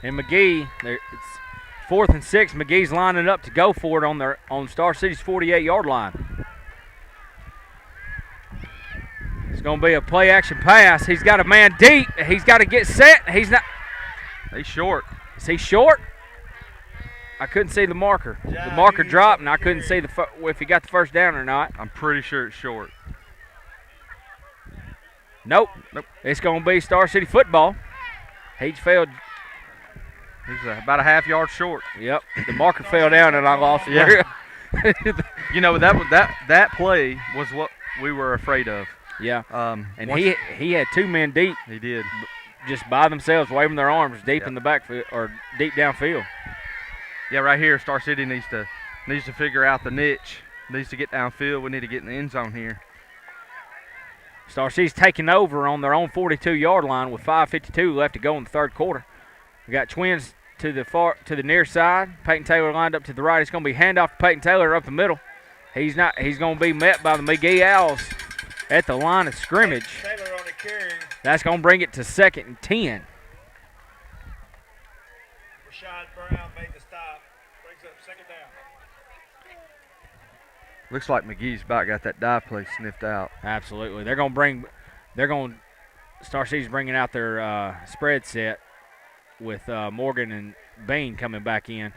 S4: And McGehee, it's 4th and 6. McGee's lining up to go for it on Star City's 48-yard line. It's going to be a play-action pass. He's got a man deep. He's got to get set. He's short. Is he short? I couldn't see the marker. The marker dropped, and I couldn't see if he got the first down or not.
S8: I'm pretty sure it's short.
S4: Nope. It's going to be Star City football. He's failed.
S8: He's about a half-yard short.
S4: Yep. The marker fell down, and I lost it.
S8: Yeah. You know, that play was what we were afraid of.
S4: Yeah. And he had 2 men deep.
S8: He did.
S4: Just by themselves, waving their arms deep in the backfield or deep downfield.
S8: Yeah, right here, Star City needs to figure out the niche. Needs to get downfield. We need to get in the end zone here.
S4: Star City's taking over on their own 42-yard line with 5:52 left to go in the third quarter. We got Twins to the near side. Peyton Taylor lined up to the right. It's going to be handoff to Peyton Taylor up the middle. He's going to be met by the McGehee Owls at the line of scrimmage.
S5: Taylor on the carry.
S4: That's going to bring it to 2nd and 10.
S5: Rashad Brown made the stop. Brings up 2nd down.
S8: Looks like McGee's about got that dive play sniffed out.
S4: Absolutely. Star City's bringing out their spread set with Morgan and Bean coming back in.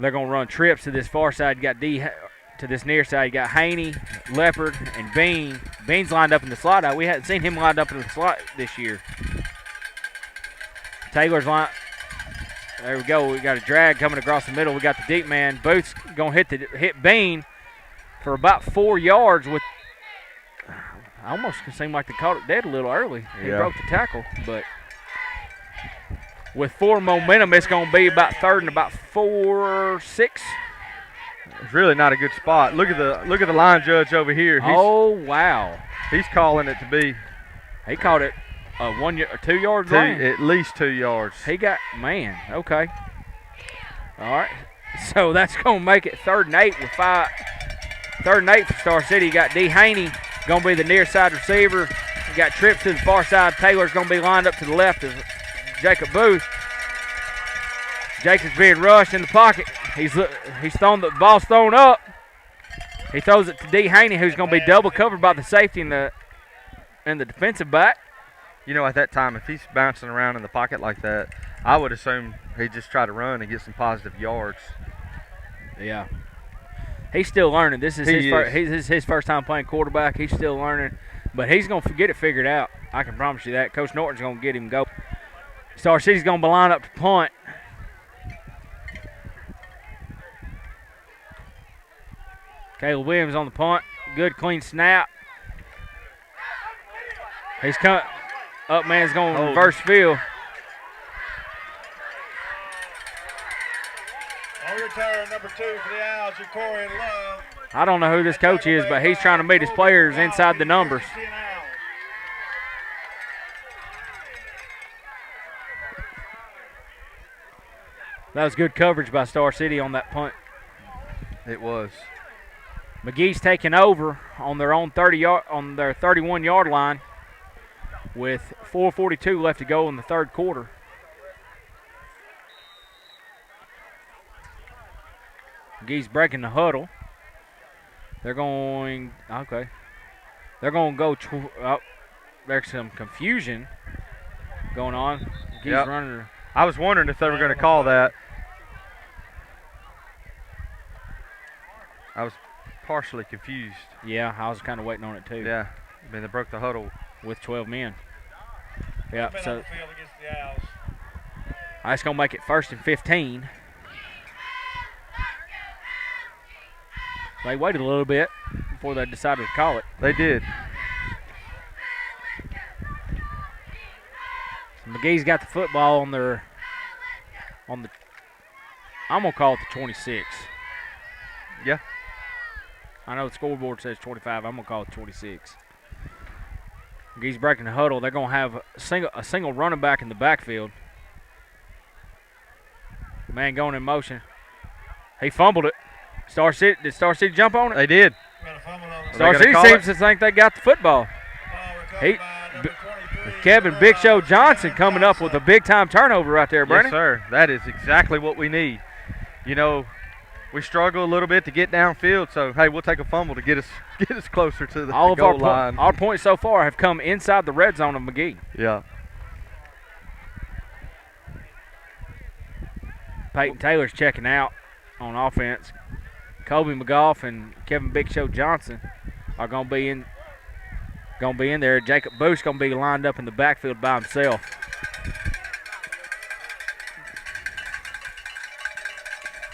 S4: They're going to run trips to this far side. You got to this near side. You got Haney, Leopard, and Bean. Bean's lined up in the slot out. We hadn't seen him lined up in the slot this year. Taylor's line. There we go. We got a drag coming across the middle. We got the deep man. Booth's going to hit Bean for about 4 yards with almost seemed like they caught it dead a little early. He broke the tackle, but with 4 momentum, it's going to be about 3rd and about 4, 6.
S8: It's really not a good spot. Look at the line judge over here.
S4: Wow.
S8: He's calling it to be.
S4: He called it a 2 yard line.
S8: At least 2 yards.
S4: Okay. All right. So that's going to make it 3rd and 8 with 5. 3rd and 8 for Star City. You got D. Haney going to be the near side receiver. You got trips to the far side. Taylor's going to be lined up to the left of Jacob Booth. Jacob's being rushed in the pocket. He's thrown the ball's thrown up. He throws it to D. Haney, who's going to be double covered by the safety and the defensive back.
S8: You know, at that time, if he's bouncing around in the pocket like that, I would assume he'd just try to run and get some positive yards.
S4: Yeah. He's still learning. This is his first time playing quarterback. He's still learning, but he's going to get it figured out. I can promise you that. Coach Norton's going to get him go. Star City's going to line up to punt. Caleb Williams on the punt. Good, clean snap. He's cut. Up man's going to reverse field.
S5: On return, number 2 for the Owls, Corey Love.
S4: I don't know who this coach is, but he's trying to meet his players inside the numbers. That was good coverage by Star City on that punt.
S8: It was.
S4: McGee's taking over on their own 31-yard line with 4:42 left to go in the third quarter. McGee's breaking the huddle. They're going to go. There's some confusion going on. McGee's running.
S8: I was wondering if they were going to call that. I was partially confused.
S4: Yeah, I was kind of waiting on it too.
S8: Yeah, I mean they broke the huddle
S4: with 12 men. Yeah, so
S5: the Owls.
S4: That's going to make it 1st and 15. They waited a little bit before they decided to call it.
S8: They did.
S4: So McGee's got the football on the. I'm gonna call it the 26.
S8: Yeah.
S4: I know the scoreboard says 25. I'm gonna call it 26. McGee's breaking the huddle. They're gonna have a single running back in the backfield. Man going in motion. He fumbled it. Did Star City jump on it?
S8: They did.
S4: Star City seems to think they got the football. Kevin Big Show Johnson coming up with a big-time turnover right there, Brandon.
S8: Yes, sir. That is exactly what we need. You know, we struggle a little bit to get downfield, so, hey, we'll take a fumble to get us closer to the goal line.
S4: Our points so far have come inside the red zone of McGehee.
S8: Yeah.
S4: Peyton Taylor's checking out on offense. Kobe McGough and Kevin Big Show Johnson are going to be in there. Jacob Booth's going to be lined up in the backfield by himself.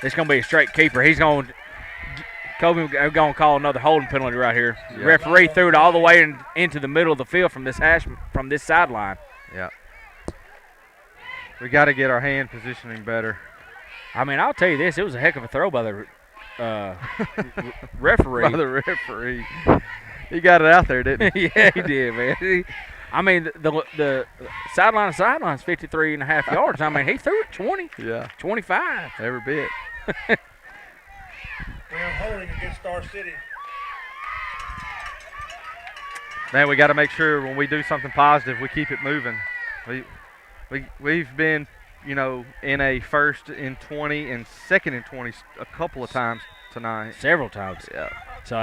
S4: It's going to be a straight keeper. Kobe going to call another holding penalty right here.
S8: Yep.
S4: The referee threw it all the way into the middle of the field from this sideline.
S8: Yeah. We got to get our hand positioning better.
S4: I mean, I'll tell you this: it was a heck of a throw by the referee.
S8: By the referee. He got it out there, didn't he?
S4: Yeah, he did, man. I mean, the sideline to sideline is 53.5 yards. I mean, he threw it 20.
S8: Yeah.
S4: 25.
S8: Every bit.
S5: We're holding against Star City.
S8: Man, we got to make sure when we do something positive, we keep it moving. We've been, you know, in a 1st and 20 and 2nd and 20 a couple of times tonight.
S4: Several times.
S8: Yeah.
S4: So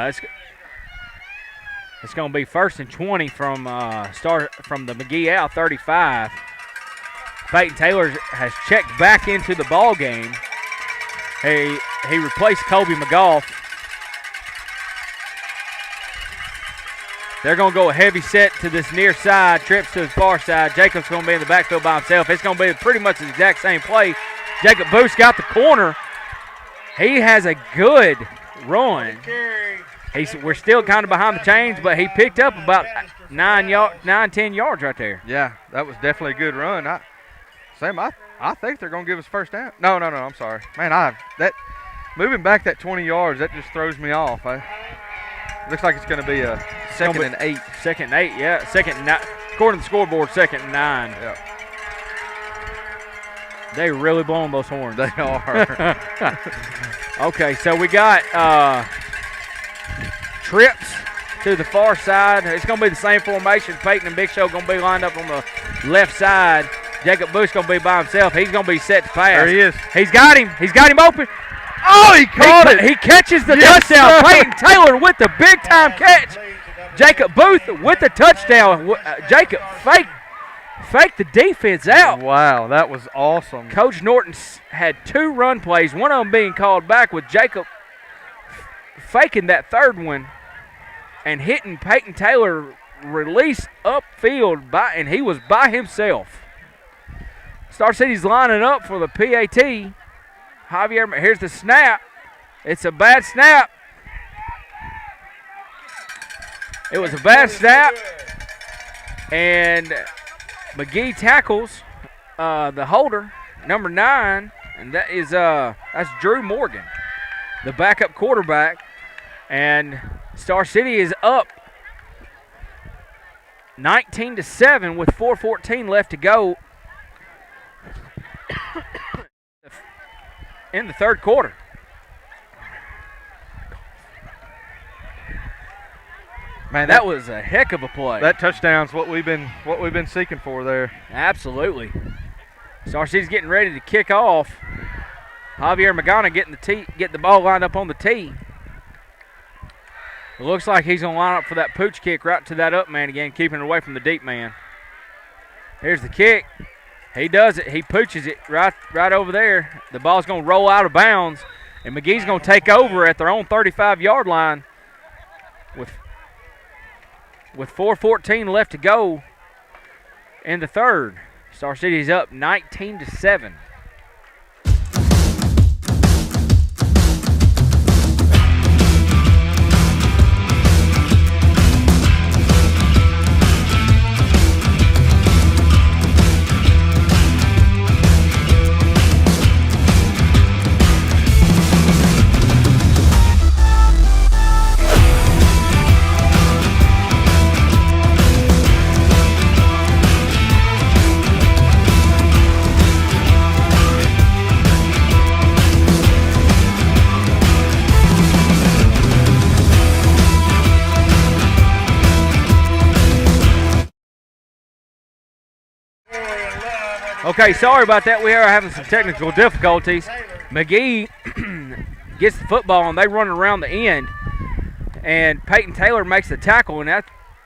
S4: it's going to be 1st and 20 from the McGehee out 35. Peyton Taylor has checked back into the ball game. He replaced Kobe McGough. They're going to go a heavy set to this near side, trips to the far side. Jacob's going to be in the backfield by himself. It's going to be pretty much the exact same play. Jacob Booth got the corner. He has a good run. We're still kind of behind the chains, but he picked up about 10 yards right there.
S8: Yeah, that was definitely a good run. I think they're going to give us first down. No, I'm sorry. Man, moving back that 20 yards, that just throws me off. Looks like it's going to be a 2nd and 8.
S4: 2nd and 8, yeah. 2nd and 9. According to the scoreboard, 2nd and 9.
S8: Yeah.
S4: They really blowing those horns.
S8: They are.
S4: Okay, so we got trips to the far side. It's going to be the same formation. Peyton and Big Show going to be lined up on the left side. Jacob Bush going to be by himself. He's going to be set to pass.
S8: There he is.
S4: He's got him. He's got him open.
S8: Oh, he caught it.
S4: He catches the touchdown. Peyton Taylor with the big-time catch. Jacob Booth with the touchdown. Jacob faked the defense out.
S8: Wow, that was awesome.
S4: Coach Norton had 2 run plays, one of them being called back with Jacob faking that third one and hitting Peyton Taylor release upfield, and he was by himself. Star City's lining up for the PAT. Here's the snap. It's a bad snap. It was a bad snap. And McGehee tackles the holder, number 9, and that's Drew Morgan, the backup quarterback. And Star City is up 19-7 with 4:14 left to go in the third quarter. Man, that was a heck of a play.
S8: That touchdown's what we've been seeking for there.
S4: Absolutely. Star City's getting ready to kick off. Javier Magana getting the ball lined up on the tee. It looks like he's going to line up for that pooch kick right to that up man again, keeping it away from the deep man. Here's the kick. He does it. He pooches it right over there. The ball's going to roll out of bounds, and McGee's going to take over at their own 35-yard line with 4:14 left to go in the third. Star City's up 19-7. Okay, sorry about that. We are having some technical difficulties. McGehee gets the football, and they run around the end. And Peyton Taylor makes the tackle,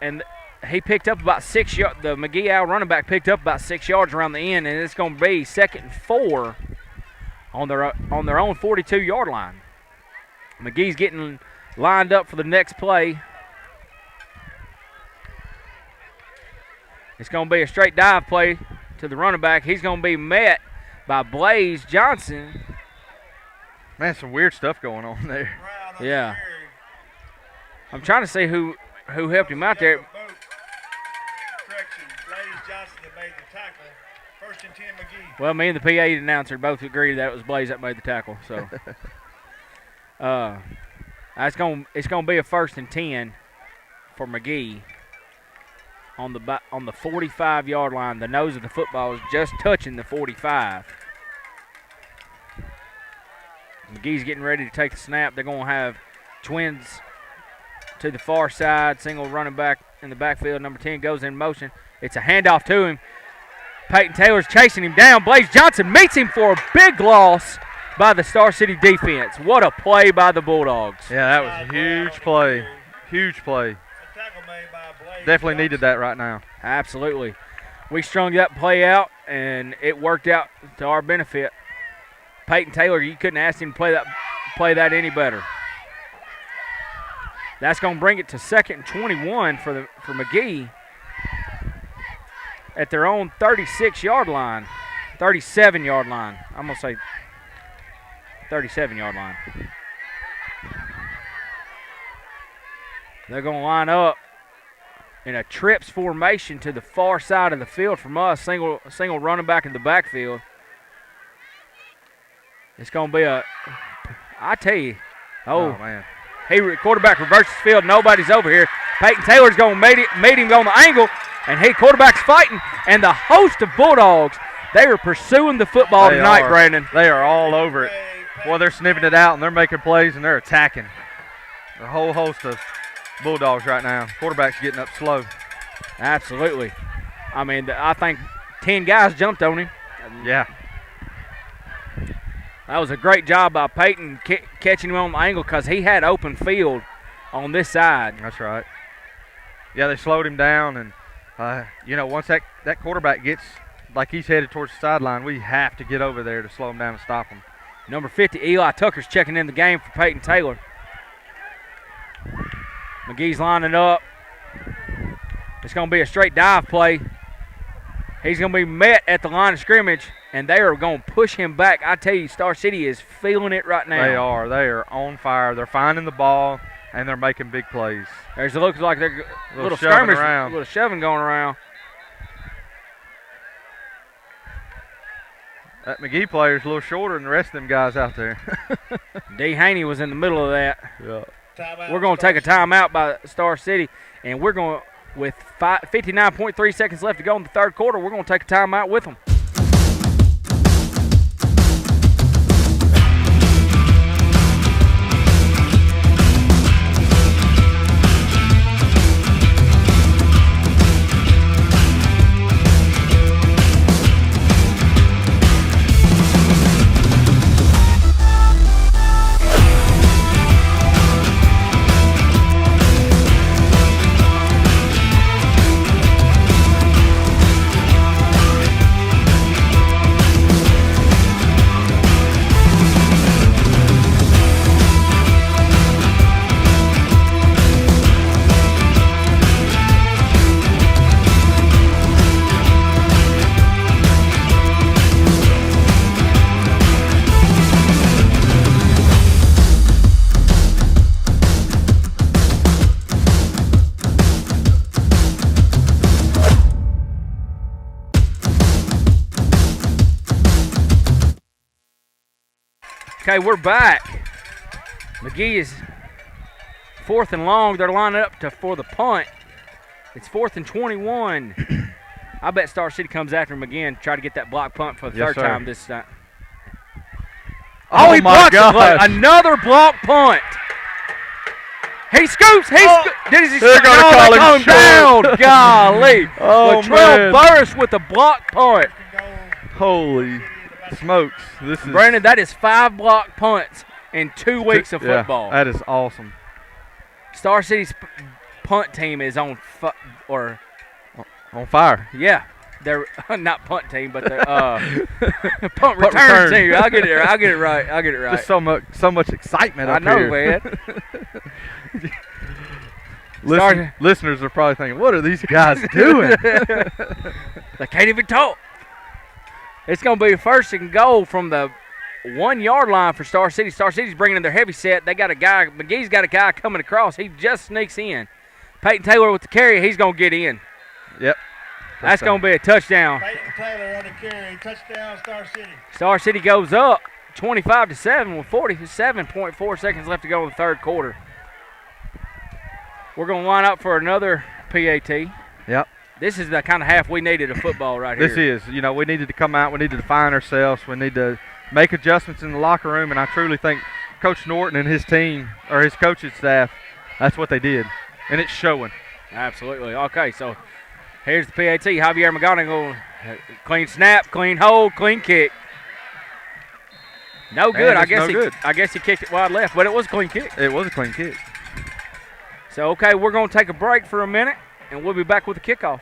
S4: and he picked up about 6 yards. The McGehee Owl running back picked up about 6 yards around the end, and it's going to be 2nd and 4 on their own 42-yard line. McGee's getting lined up for the next play. It's going to be a straight dive play to the running back. He's going to be met by Blaze Johnson.
S8: Man, some weird stuff going on there.
S4: Yeah. I'm trying to see who helped him out there.
S5: Correction, Blaze Johnson that made the tackle. 1st and 10 McGehee.
S4: Well, me and the PA announcer both agreed that it was Blaze that made the tackle. So, it's going to be a 1st and 10 for McGehee on the 45-yard line. The nose of the football is just touching the 45. McGee's getting ready to take the snap. They're going to have twins to the far side. Single running back in the backfield. Number 10 goes in motion. It's a handoff to him. Peyton Taylor's chasing him down. Blaze Johnson meets him for a big loss by the Star City defense. What a play by the Bulldogs.
S8: Yeah, that was a huge play. Huge play. Definitely needed that right now.
S4: Absolutely. We strung that play out, and it worked out to our benefit. Peyton Taylor, you couldn't ask him to play that any better. That's going to bring it to 2nd and 21 for McGehee at their own 36-yard line, 37-yard line. I'm going to say 37-yard line. They're going to line up in a trips formation to the far side of the field from us, single running back in the backfield. It's going to be I tell you,
S8: man.
S4: Quarterback reverses field. Nobody's over here. Peyton Taylor's going to meet him on the angle, and quarterback's fighting. And the host of Bulldogs, they are pursuing the football tonight, Brandon.
S8: They are all over it. Boy, they're sniffing it out, and they're making plays, and they're attacking. The whole host of Bulldogs right now. Quarterback's getting up slow.
S4: Absolutely. I mean, I think 10 guys jumped on him.
S8: Yeah.
S4: That was a great job by Peyton catching him on the angle because he had open field on this side.
S8: That's right. Yeah, they slowed him down, and, once that quarterback gets like he's headed towards the sideline, we have to get over there to slow him down and stop him.
S4: Number 50, Eli Tucker's checking in the game for Peyton Taylor. McGee's lining up. It's going to be a straight dive play. He's going to be met at the line of scrimmage, and they are going to push him back. I tell you, Star City is feeling it right now.
S8: They are. They are on fire. They're finding the ball, and they're making big plays.
S4: It looks like they're a little skirmish, a little shoving going around.
S8: That McGehee player is a little shorter than the rest of them guys out there.
S4: D. Haney was in the middle of that.
S8: Yeah.
S4: We're going to take a timeout by Star City, and we're going to, with 59.3 seconds left to go in the third quarter, we're going to take a timeout with them. Okay, we're back. McGehee is 4th and long. They're lining up for the punt. It's 4th and 21. I bet Star City comes after him again, try to get that block punt for the third time this time. He blocks it. Another block punt. He scoops. They're
S8: going to call him
S4: down. Golly.
S8: Oh,
S4: Latrell Burris with the block punt.
S8: Holy smokes. This is
S4: Brandon, that is 5 block punts in 2 weeks of football.
S8: Yeah, that is awesome.
S4: Star City's punt team is on
S8: fire.
S4: Yeah. They're not punt team, but they're punt return team. I'll get it right.
S8: Just so much excitement up
S4: here.
S8: I know, man. Listeners are probably thinking, what are these guys doing?
S4: They can't even talk. It's going to be first and goal from the 1 yard line for Star City. Star City's bringing in their heavy set. They got a guy. McGee's got a guy coming across. He just sneaks in. Peyton Taylor with the carry. He's going to get in.
S8: Yep.
S4: That's going to be a touchdown.
S5: Peyton Taylor on the carry. Touchdown, Star City.
S4: Star City goes up 25-7 with 47.4 seconds left to go in the third quarter. We're going to line up for another PAT.
S8: Yep.
S4: This is the kind of half we needed of football right here.
S8: This is. You know, we needed to come out. We needed to find ourselves. We need to make adjustments in the locker room, and I truly think Coach Norton and his team, or his coaching staff, that's what they did, and it's showing.
S4: Absolutely. Okay, so here's the PAT. Javier McGonigal, clean snap, clean hold, clean kick. No good. I guess he kicked it wide left, but it was a clean kick.
S8: It was a clean kick.
S4: So, okay, we're going to take a break for a minute, and we'll be back with the kickoff.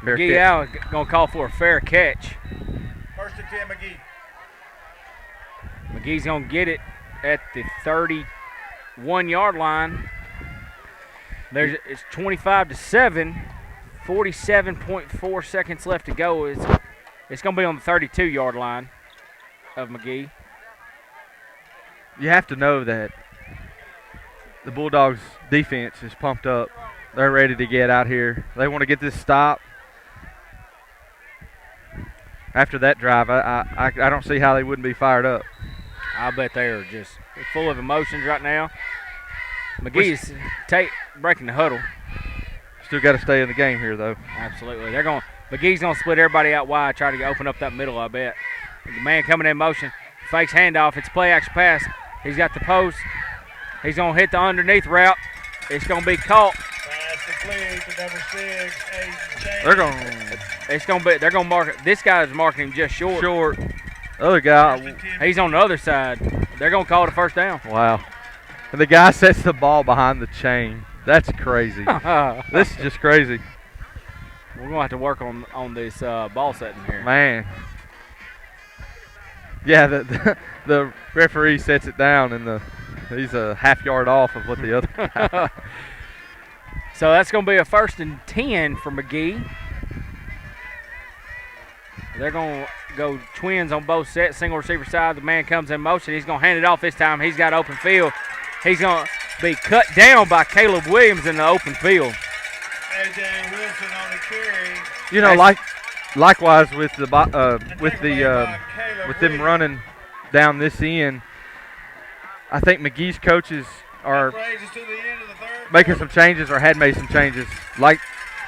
S4: McGehee out going to call for a fair catch.
S5: First and 10, McGehee.
S4: McGee's going to get it at the 31-yard line. It's 25-7, 47.4 seconds left to go. It's going to be on the 32-yard line of McGehee.
S8: You have to know that the Bulldogs defense is pumped up. They're ready to get out here. They want to get this stop. After that drive, I don't see how they wouldn't be fired up.
S4: I bet they are just full of emotions right now. McGee's breaking the huddle.
S8: Still got to stay in the game here, though.
S4: Absolutely. McGee's going to split everybody out wide, try to open up that middle, I bet. The man coming in motion, fakes handoff. It's play action pass. He's got the post. He's going to hit the underneath route. It's going to be caught.
S5: Pass complete to number 6, Aiden Chang.
S8: They're going to
S4: mark it. This guy's marking him just short.
S8: Short. Other guy.
S4: He's on the other side. They're going to call it a first down.
S8: Wow. And the guy sets the ball behind the chain. That's crazy. This is just crazy.
S4: We're going to have to work on this ball setting here.
S8: Man. Yeah, the referee sets it down, and he's a half yard off of what the other guy.
S4: So that's going to be a 1st and 10 for McGehee. They're going to go twins on both sets, single receiver side. The man comes in motion. He's going to hand it off this time. He's got open field. He's going to be cut down by Caleb Williams in the open field.
S5: A.J. Wilson on the carry.
S8: You know, likewise with them running down this end, I think McGee's coaches are making some changes or had made some changes, like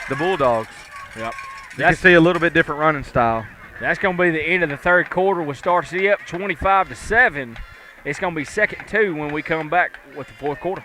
S8: the Bulldogs.
S4: Yep.
S8: You can see a little bit different running style.
S4: That's going to be the end of the third quarter with Star City up 25-7. It's going to be 2nd and 2 when we come back with the fourth quarter.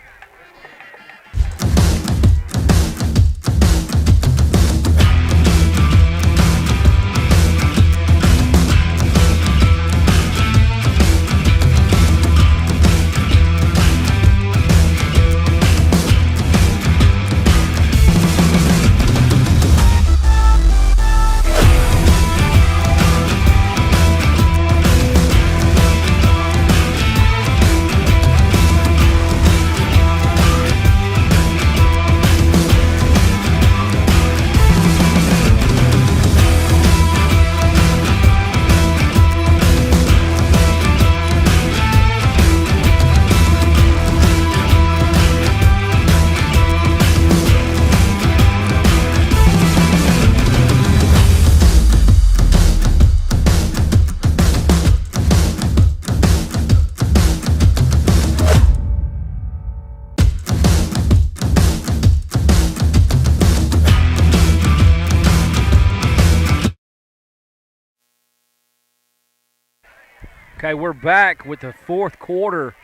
S4: Okay, we're back with the fourth quarter.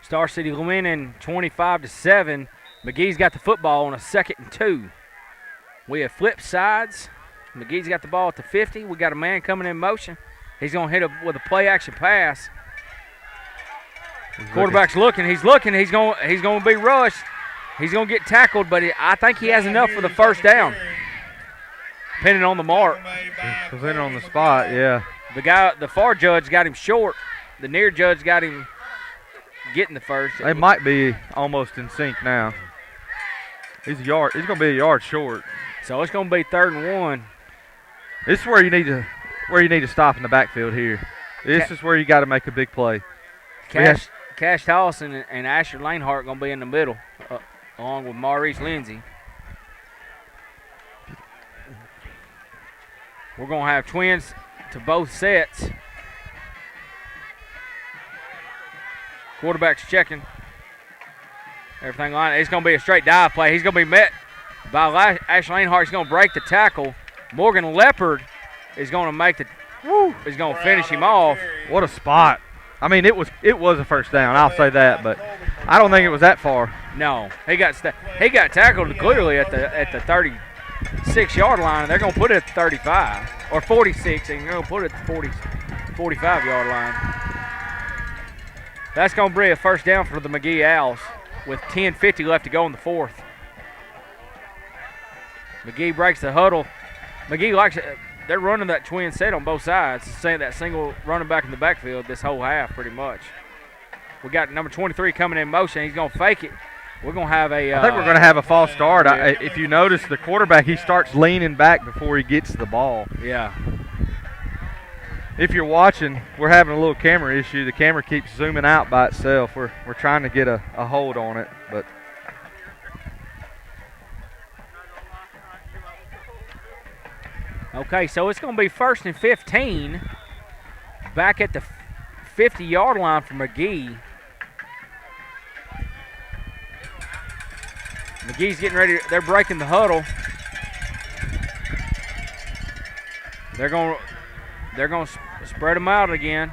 S4: Star City winning 25-7. McGee's got the football on a 2nd and 2. We have flipped sides. McGee's got the ball at the 50. We got a man coming in motion. He's going to hit with a play-action pass. Quarterback's looking. He's looking. He's going to be rushed. He's going to get tackled, but I think he has enough for the first down. Depending on the mark.
S8: Presented on the spot, yeah.
S4: The far judge got him short. The near judge got him getting the first.
S8: They might be almost in sync now. He's going to be a yard short.
S4: So it's going to be 3rd and 1.
S8: This is where you need to stop in the backfield here. This is where you got to make a big play.
S4: Cash Toss and Asher Lanehart going to be in the middle, along with Maurice Lindsay. We're going to have twins to both sets. Quarterback's checking. Everything on it. It's going to be a straight dive play. He's going to be met by Asher Lanehart. He's going to break the tackle. Morgan Leopard is going to is going to finish him off.
S8: What a spot. I mean, it was a first down. I'll say that, but I don't think it was that far.
S4: No, he got tackled clearly at the 36-yard line, and they're going to put it at the 35 or 46, and they're going to put it at the 45-yard line. That's going to be a first down for the McGehee Owls with 10:50 left to go in the fourth. McGehee breaks the huddle. McGehee likes it. They're running that twin set on both sides, saying that single running back in the backfield this whole half pretty much. We got number 23 coming in motion. He's going to fake it. We're going to have a
S8: I think we're going to have a false start. If you notice, the quarterback, he starts leaning back before he gets the ball.
S4: Yeah.
S8: If you're watching, we're having a little camera issue. The camera keeps zooming out by itself. We're trying to get a hold on it, but
S4: okay, so it's going to be 1st and 15 back at the 50-yard line for McGehee. McGee's getting ready. They're breaking the huddle. They're going to spread them out again.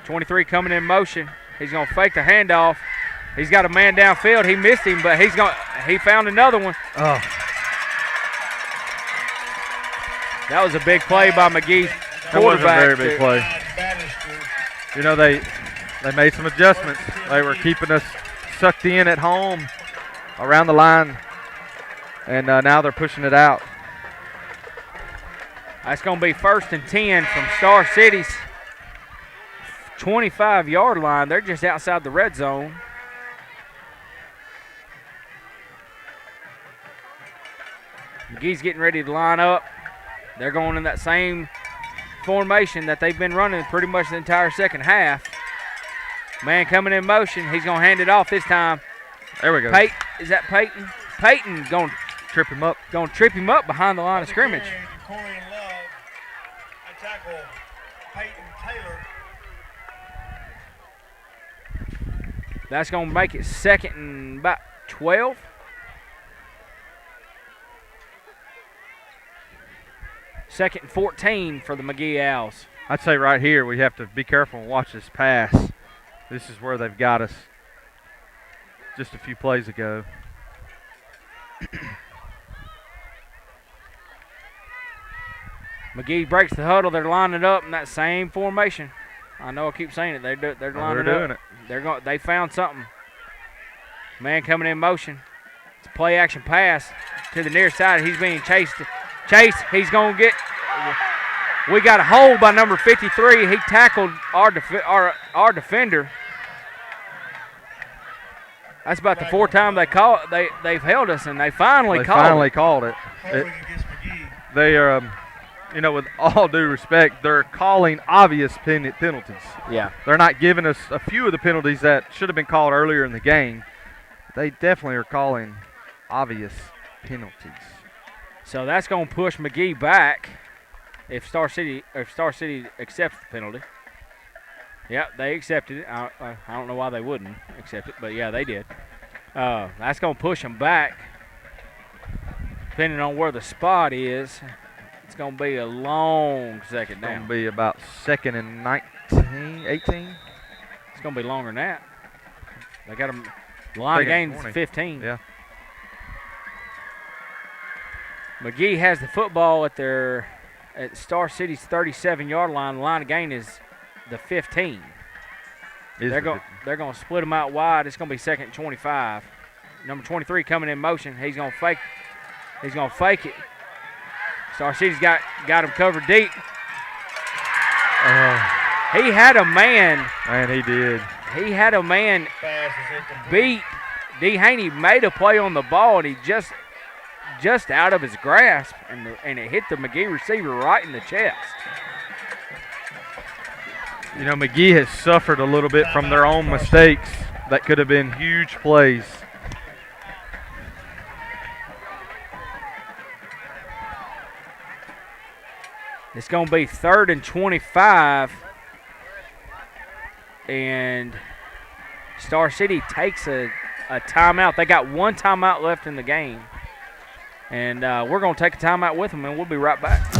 S4: 23 coming in motion. He's going to fake the handoff. He's got a man downfield. He missed him, but he found another one.
S8: Oh.
S4: That was a big play by McGee's quarterback.
S8: That was a very big play. You know, they made some adjustments. They were keeping us sucked in at home around the line, and now they're pushing it out.
S4: That's going to be 1st and 10 from Star City's 25-yard line. They're just outside the red zone. McGee's getting ready to line up. They're going in that same formation that they've been running pretty much the entire second half. Man coming in motion. He's going to hand it off this time.
S8: There we go.
S4: Is that Peyton? Peyton going to
S8: trip him up.
S4: Going to trip him up behind the line of scrimmage.
S5: Tackle Peyton Taylor.
S4: That's going to make it 2nd and about 12. Second and 14 for the McGehee Owls.
S8: I'd say right here we have to be careful and watch this pass. This is where they've got us just a few plays ago.
S4: McGehee breaks the huddle. They're lining up in that same formation. I know I keep saying it. They're lining
S8: doing
S4: up. They found something. Man coming in motion. It's a play action pass to the near side. He's being chased. He's going to get. We got a hold by number 53. He tackled our defender. That's about the fourth time they've held us, and they finally
S8: called it. They are, with all due respect, they're calling obvious penalties.
S4: Yeah.
S8: They're not giving us a few of the penalties that should have been called earlier in the game. They definitely are calling obvious penalties.
S4: So that's going to push McGehee back if Star City accepts the penalty. Yeah, they accepted it. I don't know why they wouldn't accept it, but yeah, they did. That's going to push them back, depending on where the spot is. It's going to be a long second
S8: It's going
S4: down.
S8: to be about 2nd and 19, 18.
S4: It's going to be longer than that. They got them. The line of game's
S8: 20.
S4: 15.
S8: Yeah.
S4: McGehee has the football at Star City's 37-yard line. The line of gain is the 15. They're going to split them out wide. It's going to be 2nd and 25. Number 23 coming in motion. He's going to fake. He's going to fake it. Star City's got him covered deep. He had a man.
S8: Man, he did.
S4: He had a man beat. D. Haney made a play on the ball, and he just out of his grasp, and it hit the McGehee receiver right in the chest.
S8: You know, McGehee has suffered a little bit from their own mistakes. That could have been huge plays.
S4: It's going to be 3rd and 25, and Star City takes a timeout. They got one timeout left in the game, and we're going to take a timeout with them, and we'll be right back.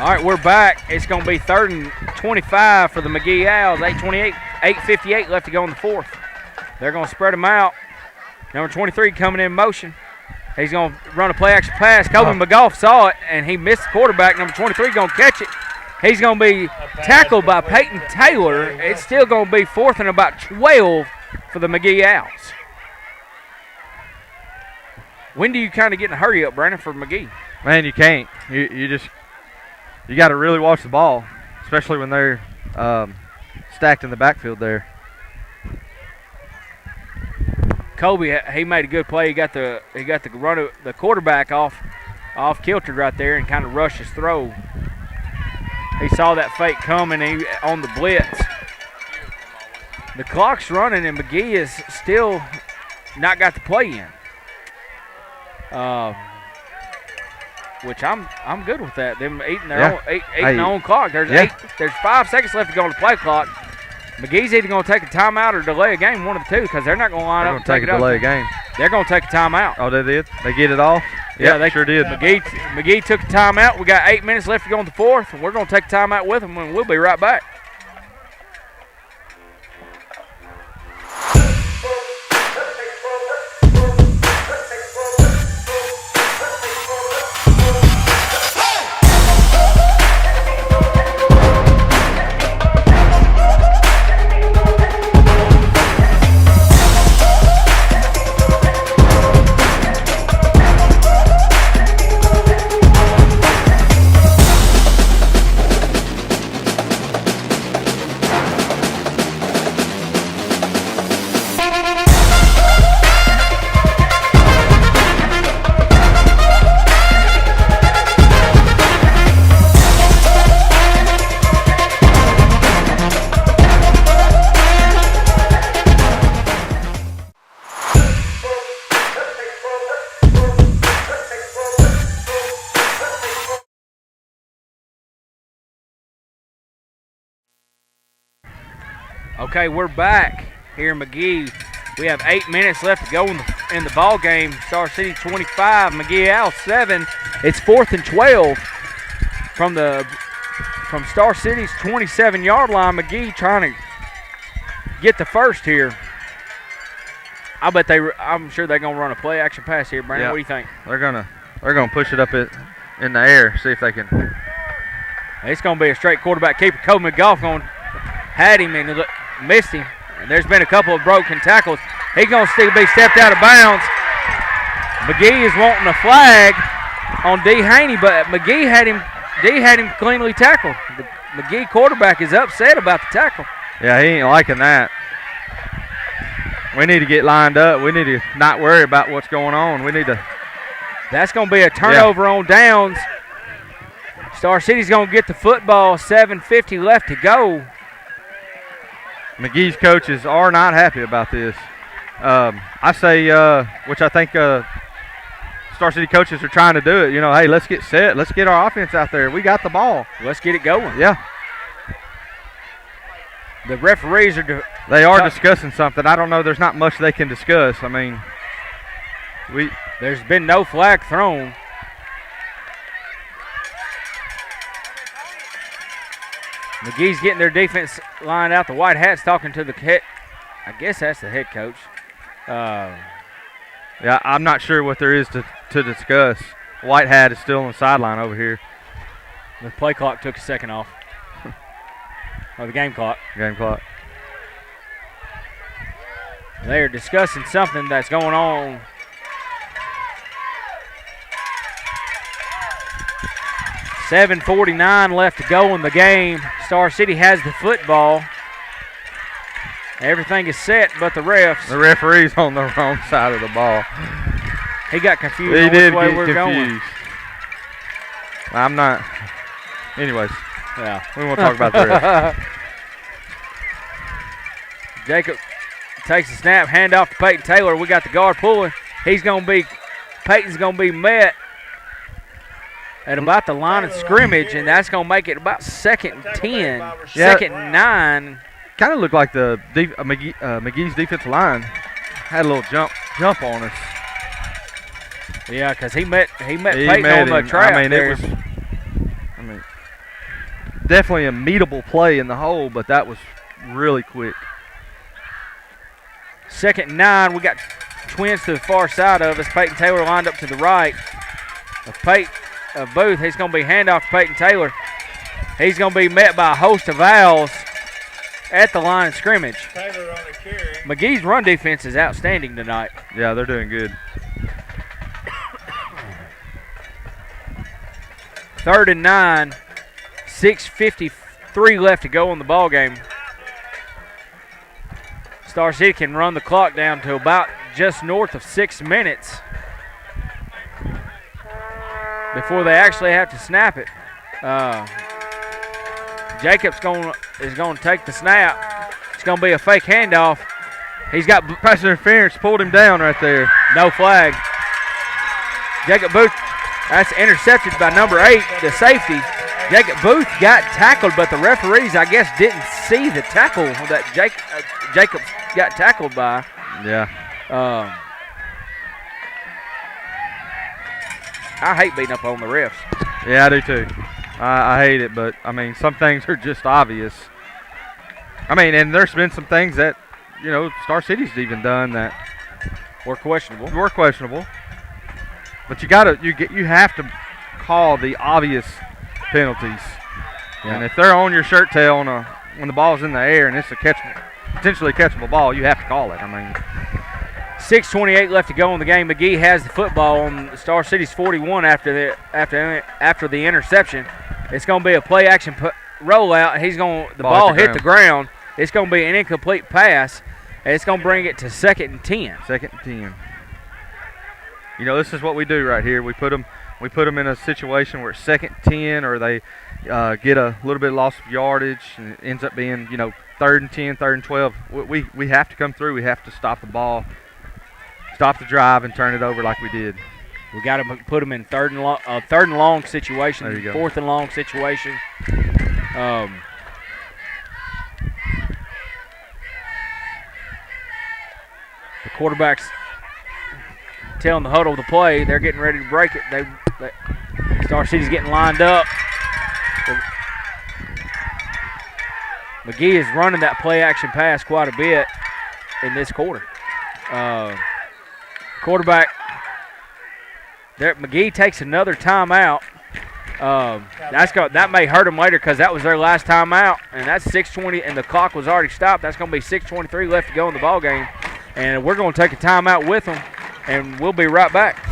S4: All right, we're back. It's going to be 3rd and 25 for the McGehee Owls. 8:58 left to go in the 4th. They're going to spread them out. Number 23 coming in motion. He's going to run a play-action pass. Kobe McGough saw it, and he missed the quarterback. Number 23 going to catch it. He's going to be tackled by Peyton Taylor. It's still going to be 4th and about 12 for the McGehee Owls. When do you kind of get in a hurry up, Brandon, for McGehee?
S8: Man, you can't. You got to really watch the ball, especially when they're stacked in the backfield there.
S4: Kobe, he made a good play. He got the quarterback off kilter right there and kind of rushed his throw. He saw that fake coming on the blitz. The clock's running and McGehee is still not got the play in. Which I'm good with that. Them eating their own clock. There's 5 seconds left to go on the play clock. McGee's either going to take a timeout or delay a game, one of the two, because they're not going to line up and take it up.
S8: They're going to delay a game.
S4: They're going to take a timeout.
S8: Oh, they did? They get it off?
S4: Yeah, they
S8: sure did.
S4: McGehee took a timeout. We got 8 minutes left to go in the 4th, and we're going to take a timeout with them, and we'll be right back. Okay, we're back here in McGehee. We have 8 minutes left to go in the ball game. Star City 25, McGehee Owls 7. It's 4th and 12 from Star City's 27-yard line. McGehee trying to get the first here. I'm sure they're gonna run a play action pass here, Brandon.
S8: Yeah.
S4: What do you think?
S8: They're gonna push it up in the air, see if they can
S4: It's going to be a straight quarterback keeper. Kobe McGough had him and missed him. And there's been a couple of broken tackles. He's going to still be stepped out of bounds. McGehee is wanting a flag on D. Haney, but D had him cleanly tackled. The McGehee quarterback is upset about the tackle.
S8: Yeah, he ain't liking that. We need to get lined up. We need to not worry about what's going on. We need to.
S4: That's going to be a turnover on downs. Star City's going to get the football. 7:50 left to go.
S8: McGee's coaches are not happy about this. I say, which I think Star City coaches are trying to do it. Hey, let's get set. Let's get our offense out there. We got the ball.
S4: Let's get it going.
S8: Yeah.
S4: The referees are
S8: They are discussing something. I don't know. There's not much they can discuss. I mean,
S4: there's been no flag thrown. McGee's getting their defense lined out. The white hat's talking to the head. I guess that's the head coach.
S8: Yeah, I'm not sure what there is to discuss. White hat is still on the sideline over here.
S4: The play clock took a second off. Or the game clock.
S8: Game clock.
S4: They're discussing something that's going on. $7:49 left to go in the game. Star City has the football. Everything is set but the refs.
S8: The referee's on the wrong side of the ball.
S4: He got confused
S8: He
S4: on
S8: did
S4: which way
S8: get
S4: we're
S8: confused.
S4: going.
S8: I'm not. Anyways.
S4: Yeah.
S8: We won't talk about the refs.
S4: Jacob takes the snap, hand off to Peyton Taylor. We got the guard pulling. Peyton's going to be met at about the line of scrimmage, and that's going to make it about 2nd and 10, 2nd and 9.
S8: Kind of looked like the McGee's defensive line had a little jump on us.
S4: Yeah, because he met Peyton on the track.
S8: It was definitely a meetable play in the hole, but that was really quick.
S4: 2nd and 9. We got twins to the far side of us. Peyton Taylor lined up to the right of Booth. He's going to be handoff to Peyton Taylor. He's going to be met by a host of Owls at the line of scrimmage.
S5: Taylor on the carry.
S4: McGee's run defense is outstanding tonight.
S8: Yeah, they're doing good.
S4: 3rd and 9. 6:53 left to go in the ball game. Star City can run the clock down to about just north of 6 minutes before they actually have to snap it. Jacobs is going to take the snap. It's going to be a fake handoff. He's got
S8: pass interference, pulled him down right there.
S4: No flag. Jacob Booth, that's intercepted by number 8, the safety. Jacob Booth got tackled, but the referees, I guess, didn't see the tackle that Jacob got tackled by.
S8: Yeah.
S4: I hate beating up on the refs.
S8: Yeah, I do too. I hate it, but, some things are just obvious. And there's been some things that, Star City's even done that
S4: were questionable.
S8: But you have to call the obvious penalties. Yeah. And if they're on your shirt tail when the ball's in the air and it's potentially catchable ball, you have to call it.
S4: 6:28 left to go in the game. McGehee has the football on Star City's 41 after the interception. It's going to be a play action rollout. The ball hit the ground. It's going to be an incomplete pass. And it's going to bring it to 2nd and 10.
S8: 2nd and 10. This is what we do right here. We put them in a situation where it's 2nd and 10, or they get a little bit of loss of yardage, and it ends up being 3rd and 10, 3rd and 12. We have to come through. We have to stop the ball, stop the drive, and turn it over like we did.
S4: We got to put them in third and long situation,
S8: there you go.
S4: 4th and long situation. The quarterback's telling the huddle to play. They're getting ready to break it. Star City's getting lined up. McGehee is running that play action pass quite a bit in this quarter. Quarterback there, McGehee takes another timeout. That may hurt them later because that was their last time out, and that's 6:20, and the clock was already stopped. That's going to be 6:23 left to go in the ball game, and we're going to take a timeout with them, and we'll be right back.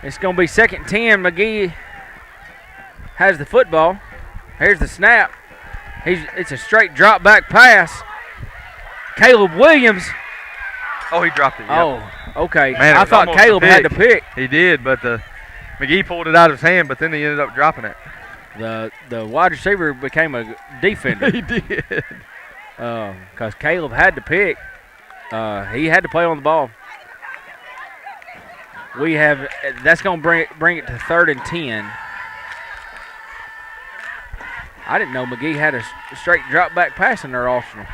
S4: It's going to be 2nd and 10. McGehee has the football. Here's the snap. It's a straight drop back pass. Caleb Williams.
S8: Oh, he dropped it. Yep.
S4: Oh, okay.
S8: Man,
S4: I thought Caleb had the pick.
S8: He did, but McGehee pulled it out of his hand, but then he ended up dropping it.
S4: The wide receiver became a defender.
S8: He did.
S4: Because Caleb had the pick. He had to play on the ball. That's going to bring it to 3rd and 10. I didn't know McGehee had a straight drop back pass in their arsenal.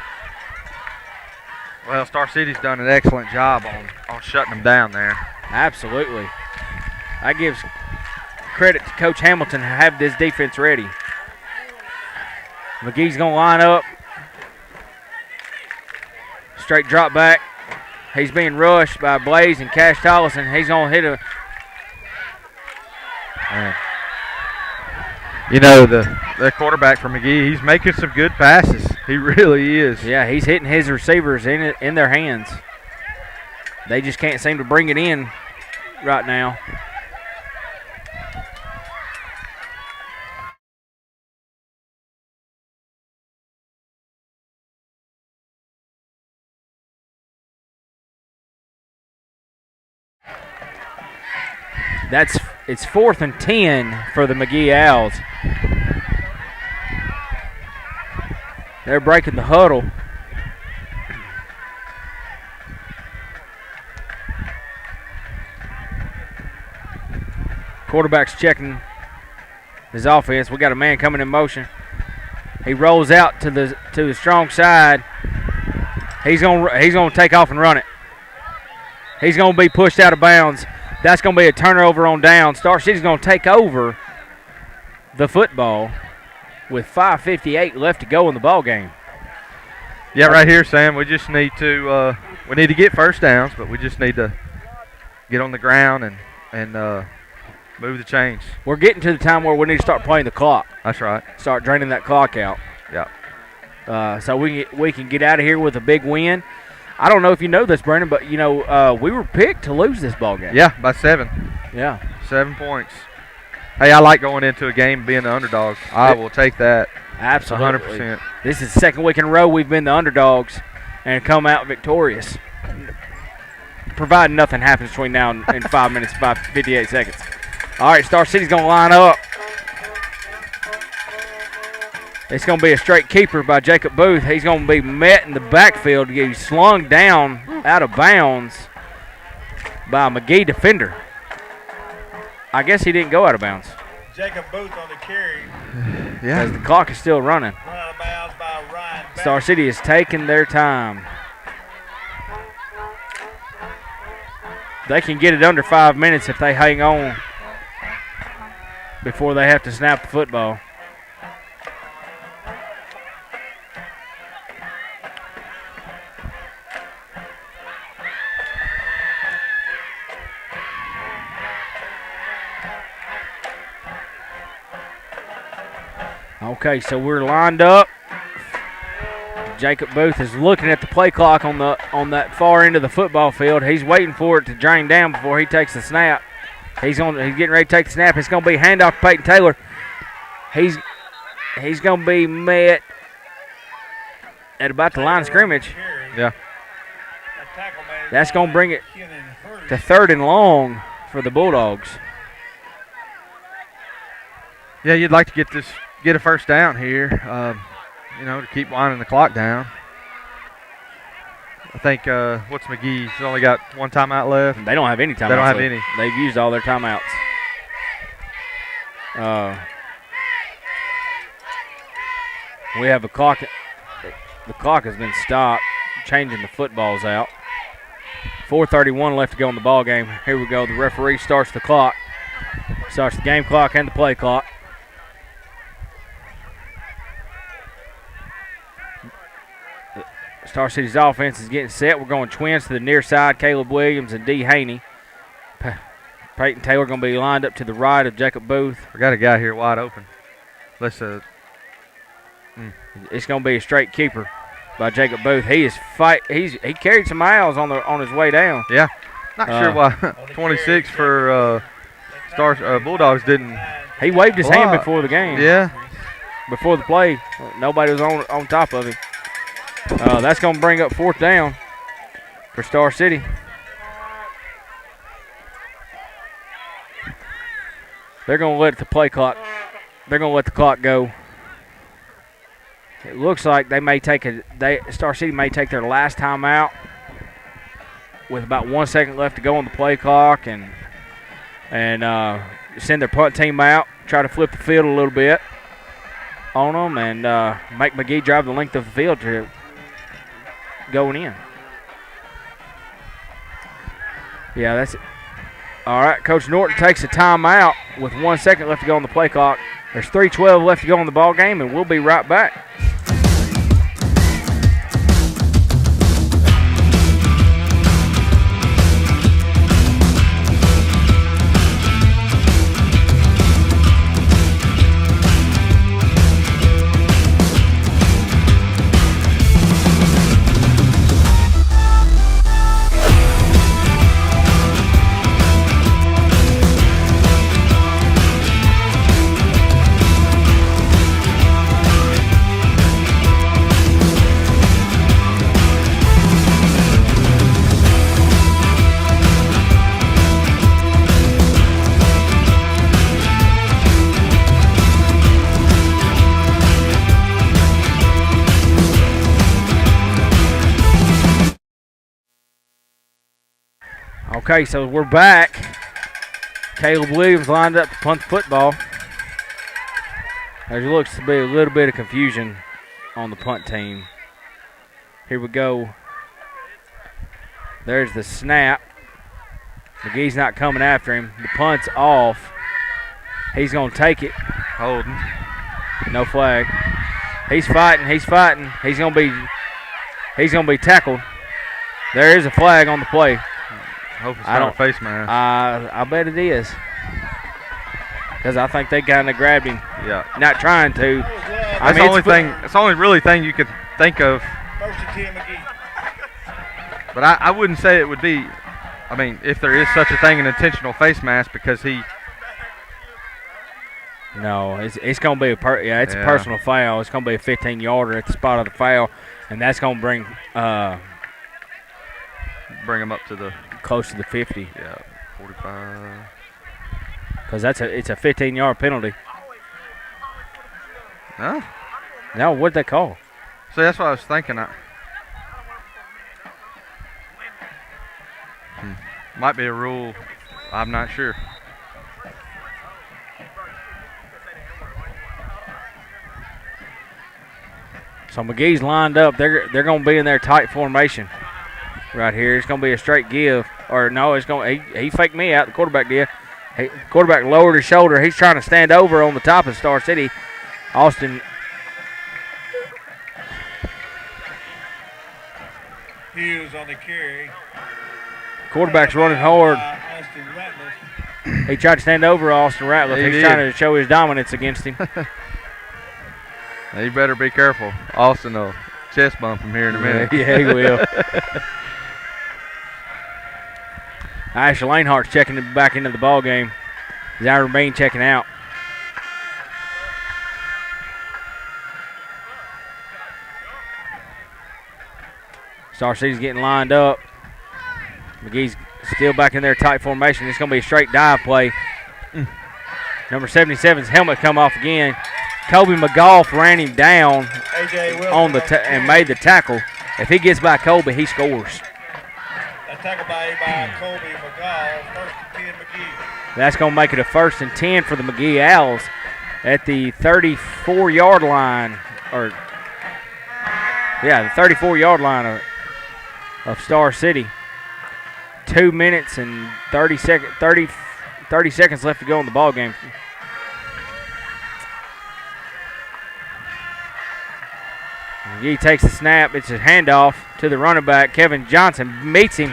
S8: Well, Star City's done an excellent job on shutting them down there.
S4: Absolutely. That gives credit to Coach Hamilton to have this defense ready. McGee's going to line up. Straight drop back. He's being rushed by Blaze and Cash Tollison. He's going to hit a...
S8: Man. You know, the quarterback for McGehee, he's making some good passes. He really is.
S4: Yeah, he's hitting his receivers in their hands. They just can't seem to bring it in right now. It's 4th and 10 for the McGehee Owls. They're breaking the huddle. Quarterback's checking his offense. We got a man coming in motion. He rolls out to the strong side. He's gonna take off and run it. He's gonna be pushed out of bounds. That's going to be a turnover on down. Star City's going to take over the football with 5:58 left to go in the ball game.
S8: Yeah, right here, Sam. We just need to get first downs, but we just need to get on the ground and move the chains.
S4: We're getting to the time where we need to start playing the clock.
S8: That's right.
S4: Start draining that clock out.
S8: Yeah.
S4: So we can get out of here with a big win. I don't know if you know this, Brandon, but, we were picked to lose this ball game.
S8: Yeah, by 7.
S4: Yeah.
S8: 7 points. Hey, I like going into a game being the underdog. I will take that.
S4: Absolutely.
S8: 100%.
S4: This is the 2nd week in a row we've been the underdogs and come out victorious, providing nothing happens between now and 5 minutes and 58 seconds. All right, Star City's going to line up. It's going to be a straight keeper by Jacob Booth. He's going to be met in the backfield. He's slung down out of bounds by a McGehee defender. I guess he didn't go out of bounds.
S5: Jacob Booth on the carry.
S8: Yeah.
S4: Because the clock is still running.
S5: Run out of bounds by Ryan.
S4: Star City is taking their time. They can get it under 5 minutes if they hang on before they have to snap the football. Okay, so we're lined up. Jacob Booth is looking at the play clock on that far end of the football field. He's waiting for it to drain down before he takes the snap. He's getting ready to take the snap. It's going to be handoff to Peyton Taylor. He's going to be met at about the line of scrimmage.
S8: Yeah.
S4: That's going to bring it to 3rd and long for the Bulldogs.
S8: Yeah, you'd like to get a first down here, to keep winding the clock down. I think, what's McGehee? He's only got one timeout left.
S4: They don't have any timeouts.
S8: They don't have any.
S4: They've used all their timeouts. We have a clock. The clock has been stopped, changing the footballs out. 4:31 left to go in the ball game. Here we go. The referee starts the clock. Starts the game clock and the play clock. Star City's offense is getting set. We're going twins to the near side. Caleb Williams and D. Haney. Peyton Taylor going to be lined up to the right of Jacob Booth.
S8: We got a guy here wide open. It's
S4: going to be a straight keeper by Jacob Booth. He carried some miles on his way down.
S8: Yeah. Not sure why 26 for Bulldogs didn't.
S4: He waved his hand before the game.
S8: Yeah.
S4: Before the play. Nobody was on top of him. That's going to bring up 4th down for Star City. They're going to let the play clock. They're going to let the clock go. It looks like Star City may take their last time out with about 1 second left to go on the play clock and send their punt team out, try to flip the field a little bit on them and make McGehee drive the length of the field to going in. Yeah, that's it. All right, Coach Norton takes a timeout with 1 second left to go on the play clock. There's 3:12 left to go in the ball game, and we'll be right back. Okay, so we're back. Caleb Williams lined up to punt the football. There looks to be a little bit of confusion on the punt team. Here we go. There's the snap. McGee's not coming after him. The punt's off. He's going to take it.
S8: Holding.
S4: No flag. He's fighting. He's going to be tackled. There is a flag on the play.
S8: Hope it's not a face mask.
S4: I bet it is. Because I think they kind of grabbed him.
S8: Yeah.
S4: Not trying to.
S8: That's the only really thing you could think of.
S5: First and 10, McGehee.
S8: But I wouldn't say it would be, if there is such a thing, an intentional face mask because he.
S4: No, it's going to be a personal foul. It's going to be a 15-yarder at the spot of the foul, and that's going to bring
S8: him up to the
S4: close to the 50.
S8: Yeah, 45.
S4: Because it's a 15-yard penalty.
S8: No.
S4: No, what'd they call?
S8: See, that's what I was thinking. Might be a rule. I'm not sure.
S4: So McGee's lined up. They're going to be in their tight formation right here. It's going to be a straight give. Or no, it's going. He faked me out. The quarterback did. Quarterback lowered his shoulder. He's trying to stand over on the top of Star City. Austin.
S5: Hughes on the carry.
S4: Quarterback's running hard. He tried to stand over Austin Ratliff. He's trying to show his dominance against him.
S8: You better be careful. Austin will chest bump him here in a minute.
S4: Yeah, he will. Asher Lanehart's checking back into the ball game. Zyron Bean checking out. Star City's getting lined up. McGee's still back in their tight formation. It's going to be a straight dive play. Number 77's helmet come off again. Kobe McGough ran him down on the and made the tackle. If he gets by Kobe, he scores.
S5: That tackle by Kobe McGough, first and 10 McGehee.
S4: That's going to make it a 1st and 10 for the McGehee Owls at the 34-yard line. The 34-yard line of Star City. 2 minutes and 30 seconds left to go in the ball game. McGehee takes the snap. It's a handoff to the running back. Kevin Johnson meets him.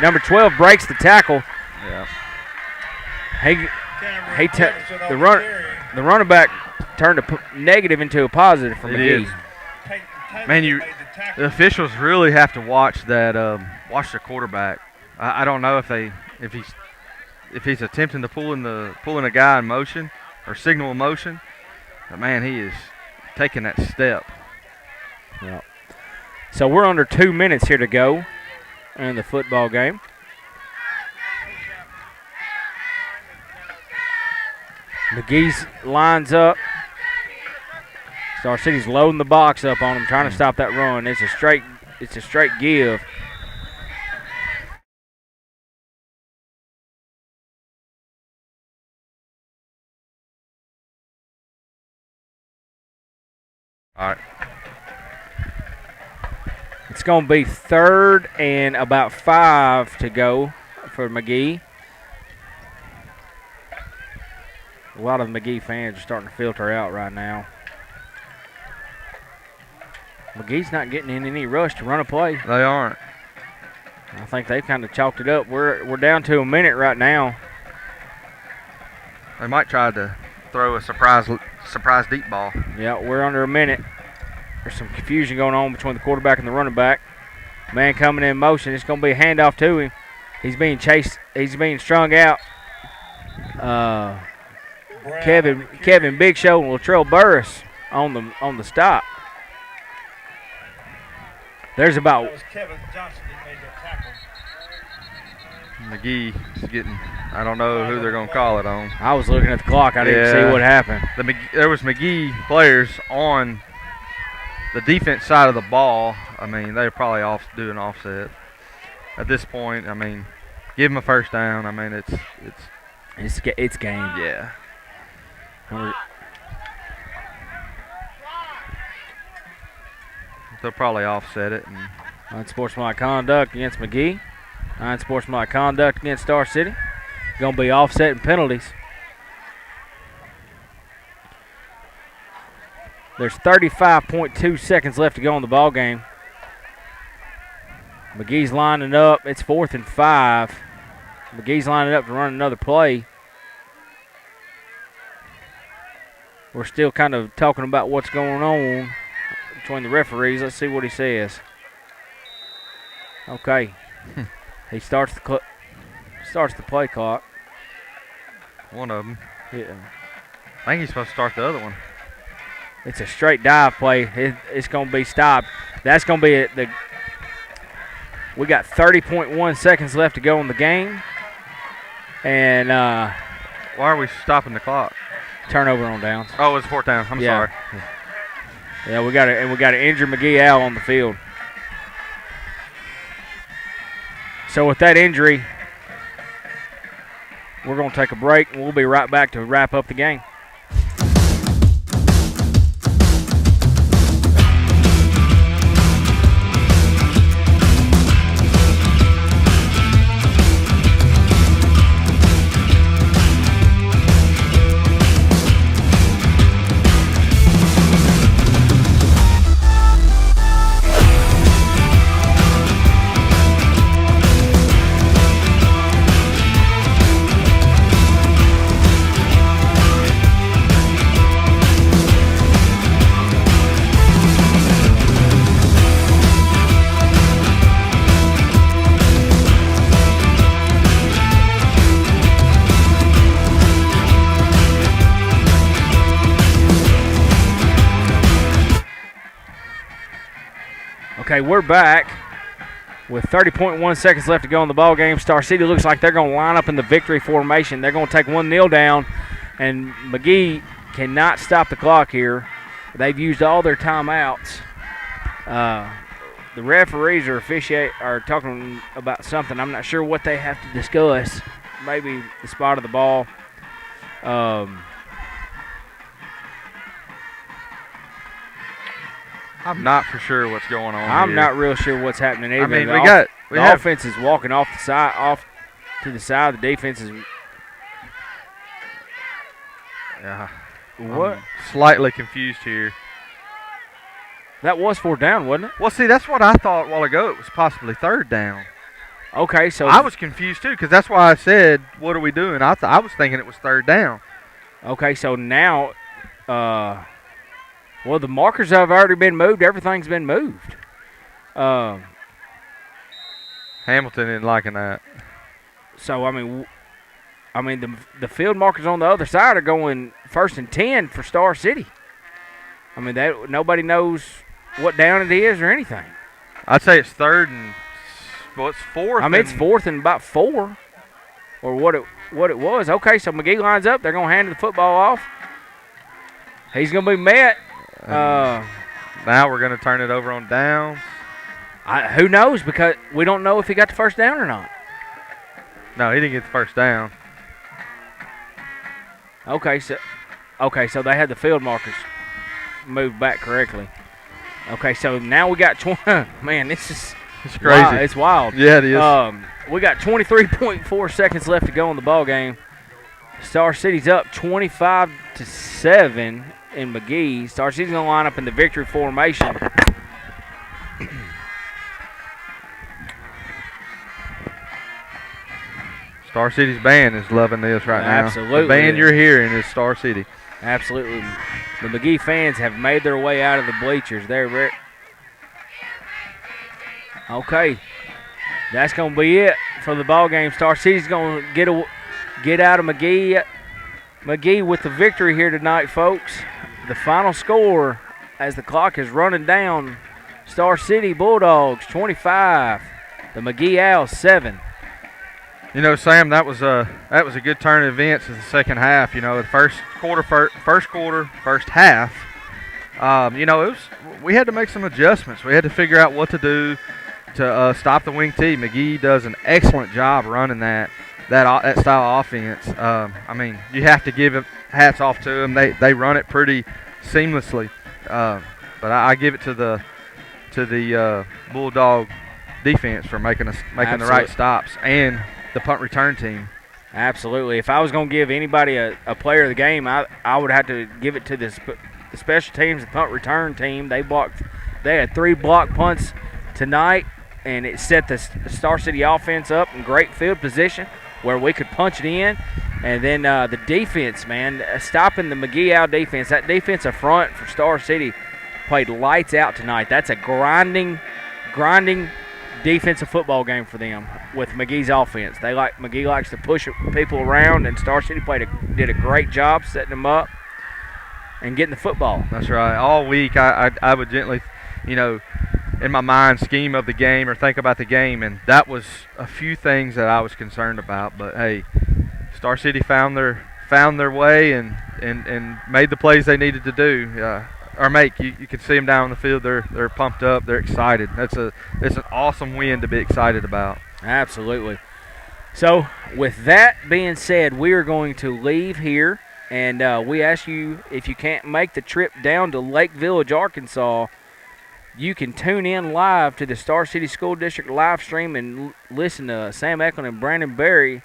S4: Number 12 breaks the tackle.
S8: Yeah.
S4: The running back turned a negative into a positive for McGehee.
S8: Man, the officials really have to watch that. Watch the quarterback. I don't know if he's attempting to pulling a guy in motion or signal in motion, but man, he is taking that step.
S4: Yeah. So we're under 2 minutes here to go in the football game. McGee's lines up. Star City's loading the box up on him, trying to stop that run. It's a straight give.
S8: All right.
S4: It's going to be 3rd and about 5 to go for McGehee. A lot of McGehee fans are starting to filter out right now. McGee's not getting in any rush to run a play.
S8: They aren't.
S4: I think they've kind of chalked it up. We're down to a minute right now.
S8: They might try to throw a surprise deep ball.
S4: Yeah, we're under a minute. There's some confusion going on between the quarterback and the running back. Man coming in motion. It's going to be a handoff to him. He's being chased. He's being strung out. Kevin Big Show and Latrell Burris on the stop. There's about.
S5: That was Kevin Johnson that made that tackle.
S8: McGehee is getting. I don't know who they're going to call it on.
S4: I was looking at the clock. I didn't see what happened.
S8: There was McGehee players on the defense side of the ball. I mean, they're probably doing offset. At this point, I mean, give them a first down. I mean,
S4: it's game.
S8: Yeah. They'll probably offset it.
S4: Unsportsmanlike conduct against McGehee. Unsportsmanlike conduct against Star City. Going to be offset and penalties. There's 35.2 seconds left to go in the ball game. McGee's lining up. It's 4th and 5. McGee's lining up to run another play. We're still kind of talking about what's going on between the referees. Let's see what he says. Okay. He starts the play clock.
S8: One of them.
S4: Yeah.
S8: I think he's supposed to start the other one.
S4: It's a straight dive play. It's going to be stopped. That's going to be it. We got 30.1 seconds left to go in the game. And
S8: why are we stopping the clock?
S4: Turnover on downs.
S8: Oh, it's 4th down. I'm sorry.
S4: Yeah, we got an injured McGehee Owl on the field. So with that injury, we're going to take a break, and we'll be right back to wrap up the game. Okay, we're back with 30.1 seconds left to go in the ball game. Star City looks like they're going to line up in the victory formation. They're going to take 1-0 down, and McGehee cannot stop the clock here. They've used all their timeouts. The referees are talking about something. I'm not sure what they have to discuss. Maybe the spot of the ball.
S8: I'm not for sure what's going on.
S4: I'm not real sure what's happening either.
S8: I mean,
S4: the offense is walking off to the side. The defense is.
S8: Yeah.
S4: What?
S8: I'm slightly confused here.
S4: That was 4th down, wasn't it?
S8: Well, see, that's what I thought a while ago. It was possibly 3rd down.
S4: Okay, so
S8: I was confused too, because that's why I said, "What are we doing?" I was thinking it was 3rd down.
S4: Okay, so now, well, the markers have already been moved. Everything's been moved.
S8: Hamilton isn't liking that.
S4: So I mean, the field markers on the other side are going 1st and 10 for Star City. I mean, nobody knows what down it is or anything.
S8: I'd say it's 3rd and it's 4th.
S4: I mean, it's 4th and about 4, or what it was. Okay, so McGehee lines up. They're gonna hand the football off. He's gonna be met.
S8: Now we're gonna turn it over on downs.
S4: Who knows? Because we don't know if he got the 1st down or not.
S8: No, he didn't get the 1st down.
S4: Okay, so they had the field markers moved back correctly. Okay, so now we got 20. Man, it's
S8: crazy.
S4: Wow, it's wild.
S8: Yeah, it is.
S4: We got 23.4 seconds left to go in the ball game. Star City's up 25-7 in McGehee. Star City's gonna line up in the victory formation.
S8: Star City's band is loving this right now.
S4: Absolutely.
S8: The band you're hearing is Star City.
S4: Absolutely. The McGehee fans have made their way out of the bleachers. There. Okay. That's going to be it for the ball game. Star City's going to get out of McGehee with the victory here tonight, folks. The final score as the clock is running down, Star City Bulldogs 25, the McGehee Owls 7.
S8: You know, Sam, that was a good turn of events in the second half. You know, the first half. You know, we had to make some adjustments. We had to figure out what to do to stop the wing T. McGehee does an excellent job running that style of offense. I mean, you have to give hats off to them. They run it pretty seamlessly. But I give it to the Bulldog defense for making the right stops, and the punt return team.
S4: Absolutely. If I was going to give anybody a player of the game, I would have to give it to the special teams, the punt return team. They had 3 block punts tonight, and it set the Star City offense up in great field position where we could punch it in. And then the defense, man, stopping the McGehee Owl defense. That defensive front for Star City played lights out tonight. That's a grinding defensive football game for them with McGee's offense. McGehee likes to push people around, and Star City did a great job setting them up and getting the football.
S8: That's right. All week I would gently, you know, in my mind scheme of the game or think about the game, and that was a few things that I was concerned about. But hey, Star City found their way and made the plays they needed to do. You can see them down on the field. They're pumped up. They're excited. It's an awesome win to be excited about.
S4: Absolutely. So with that being said, we are going to leave here, and we ask you, if you can't make the trip down to Lake Village, Arkansas, you can tune in live to the Star City School District live stream and listen to Sam Eklund and Brandon Berry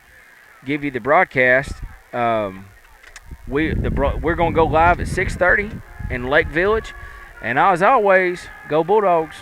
S4: give you the broadcast. We're going to go live at 6:30 in Lake Village. And as always, go Bulldogs.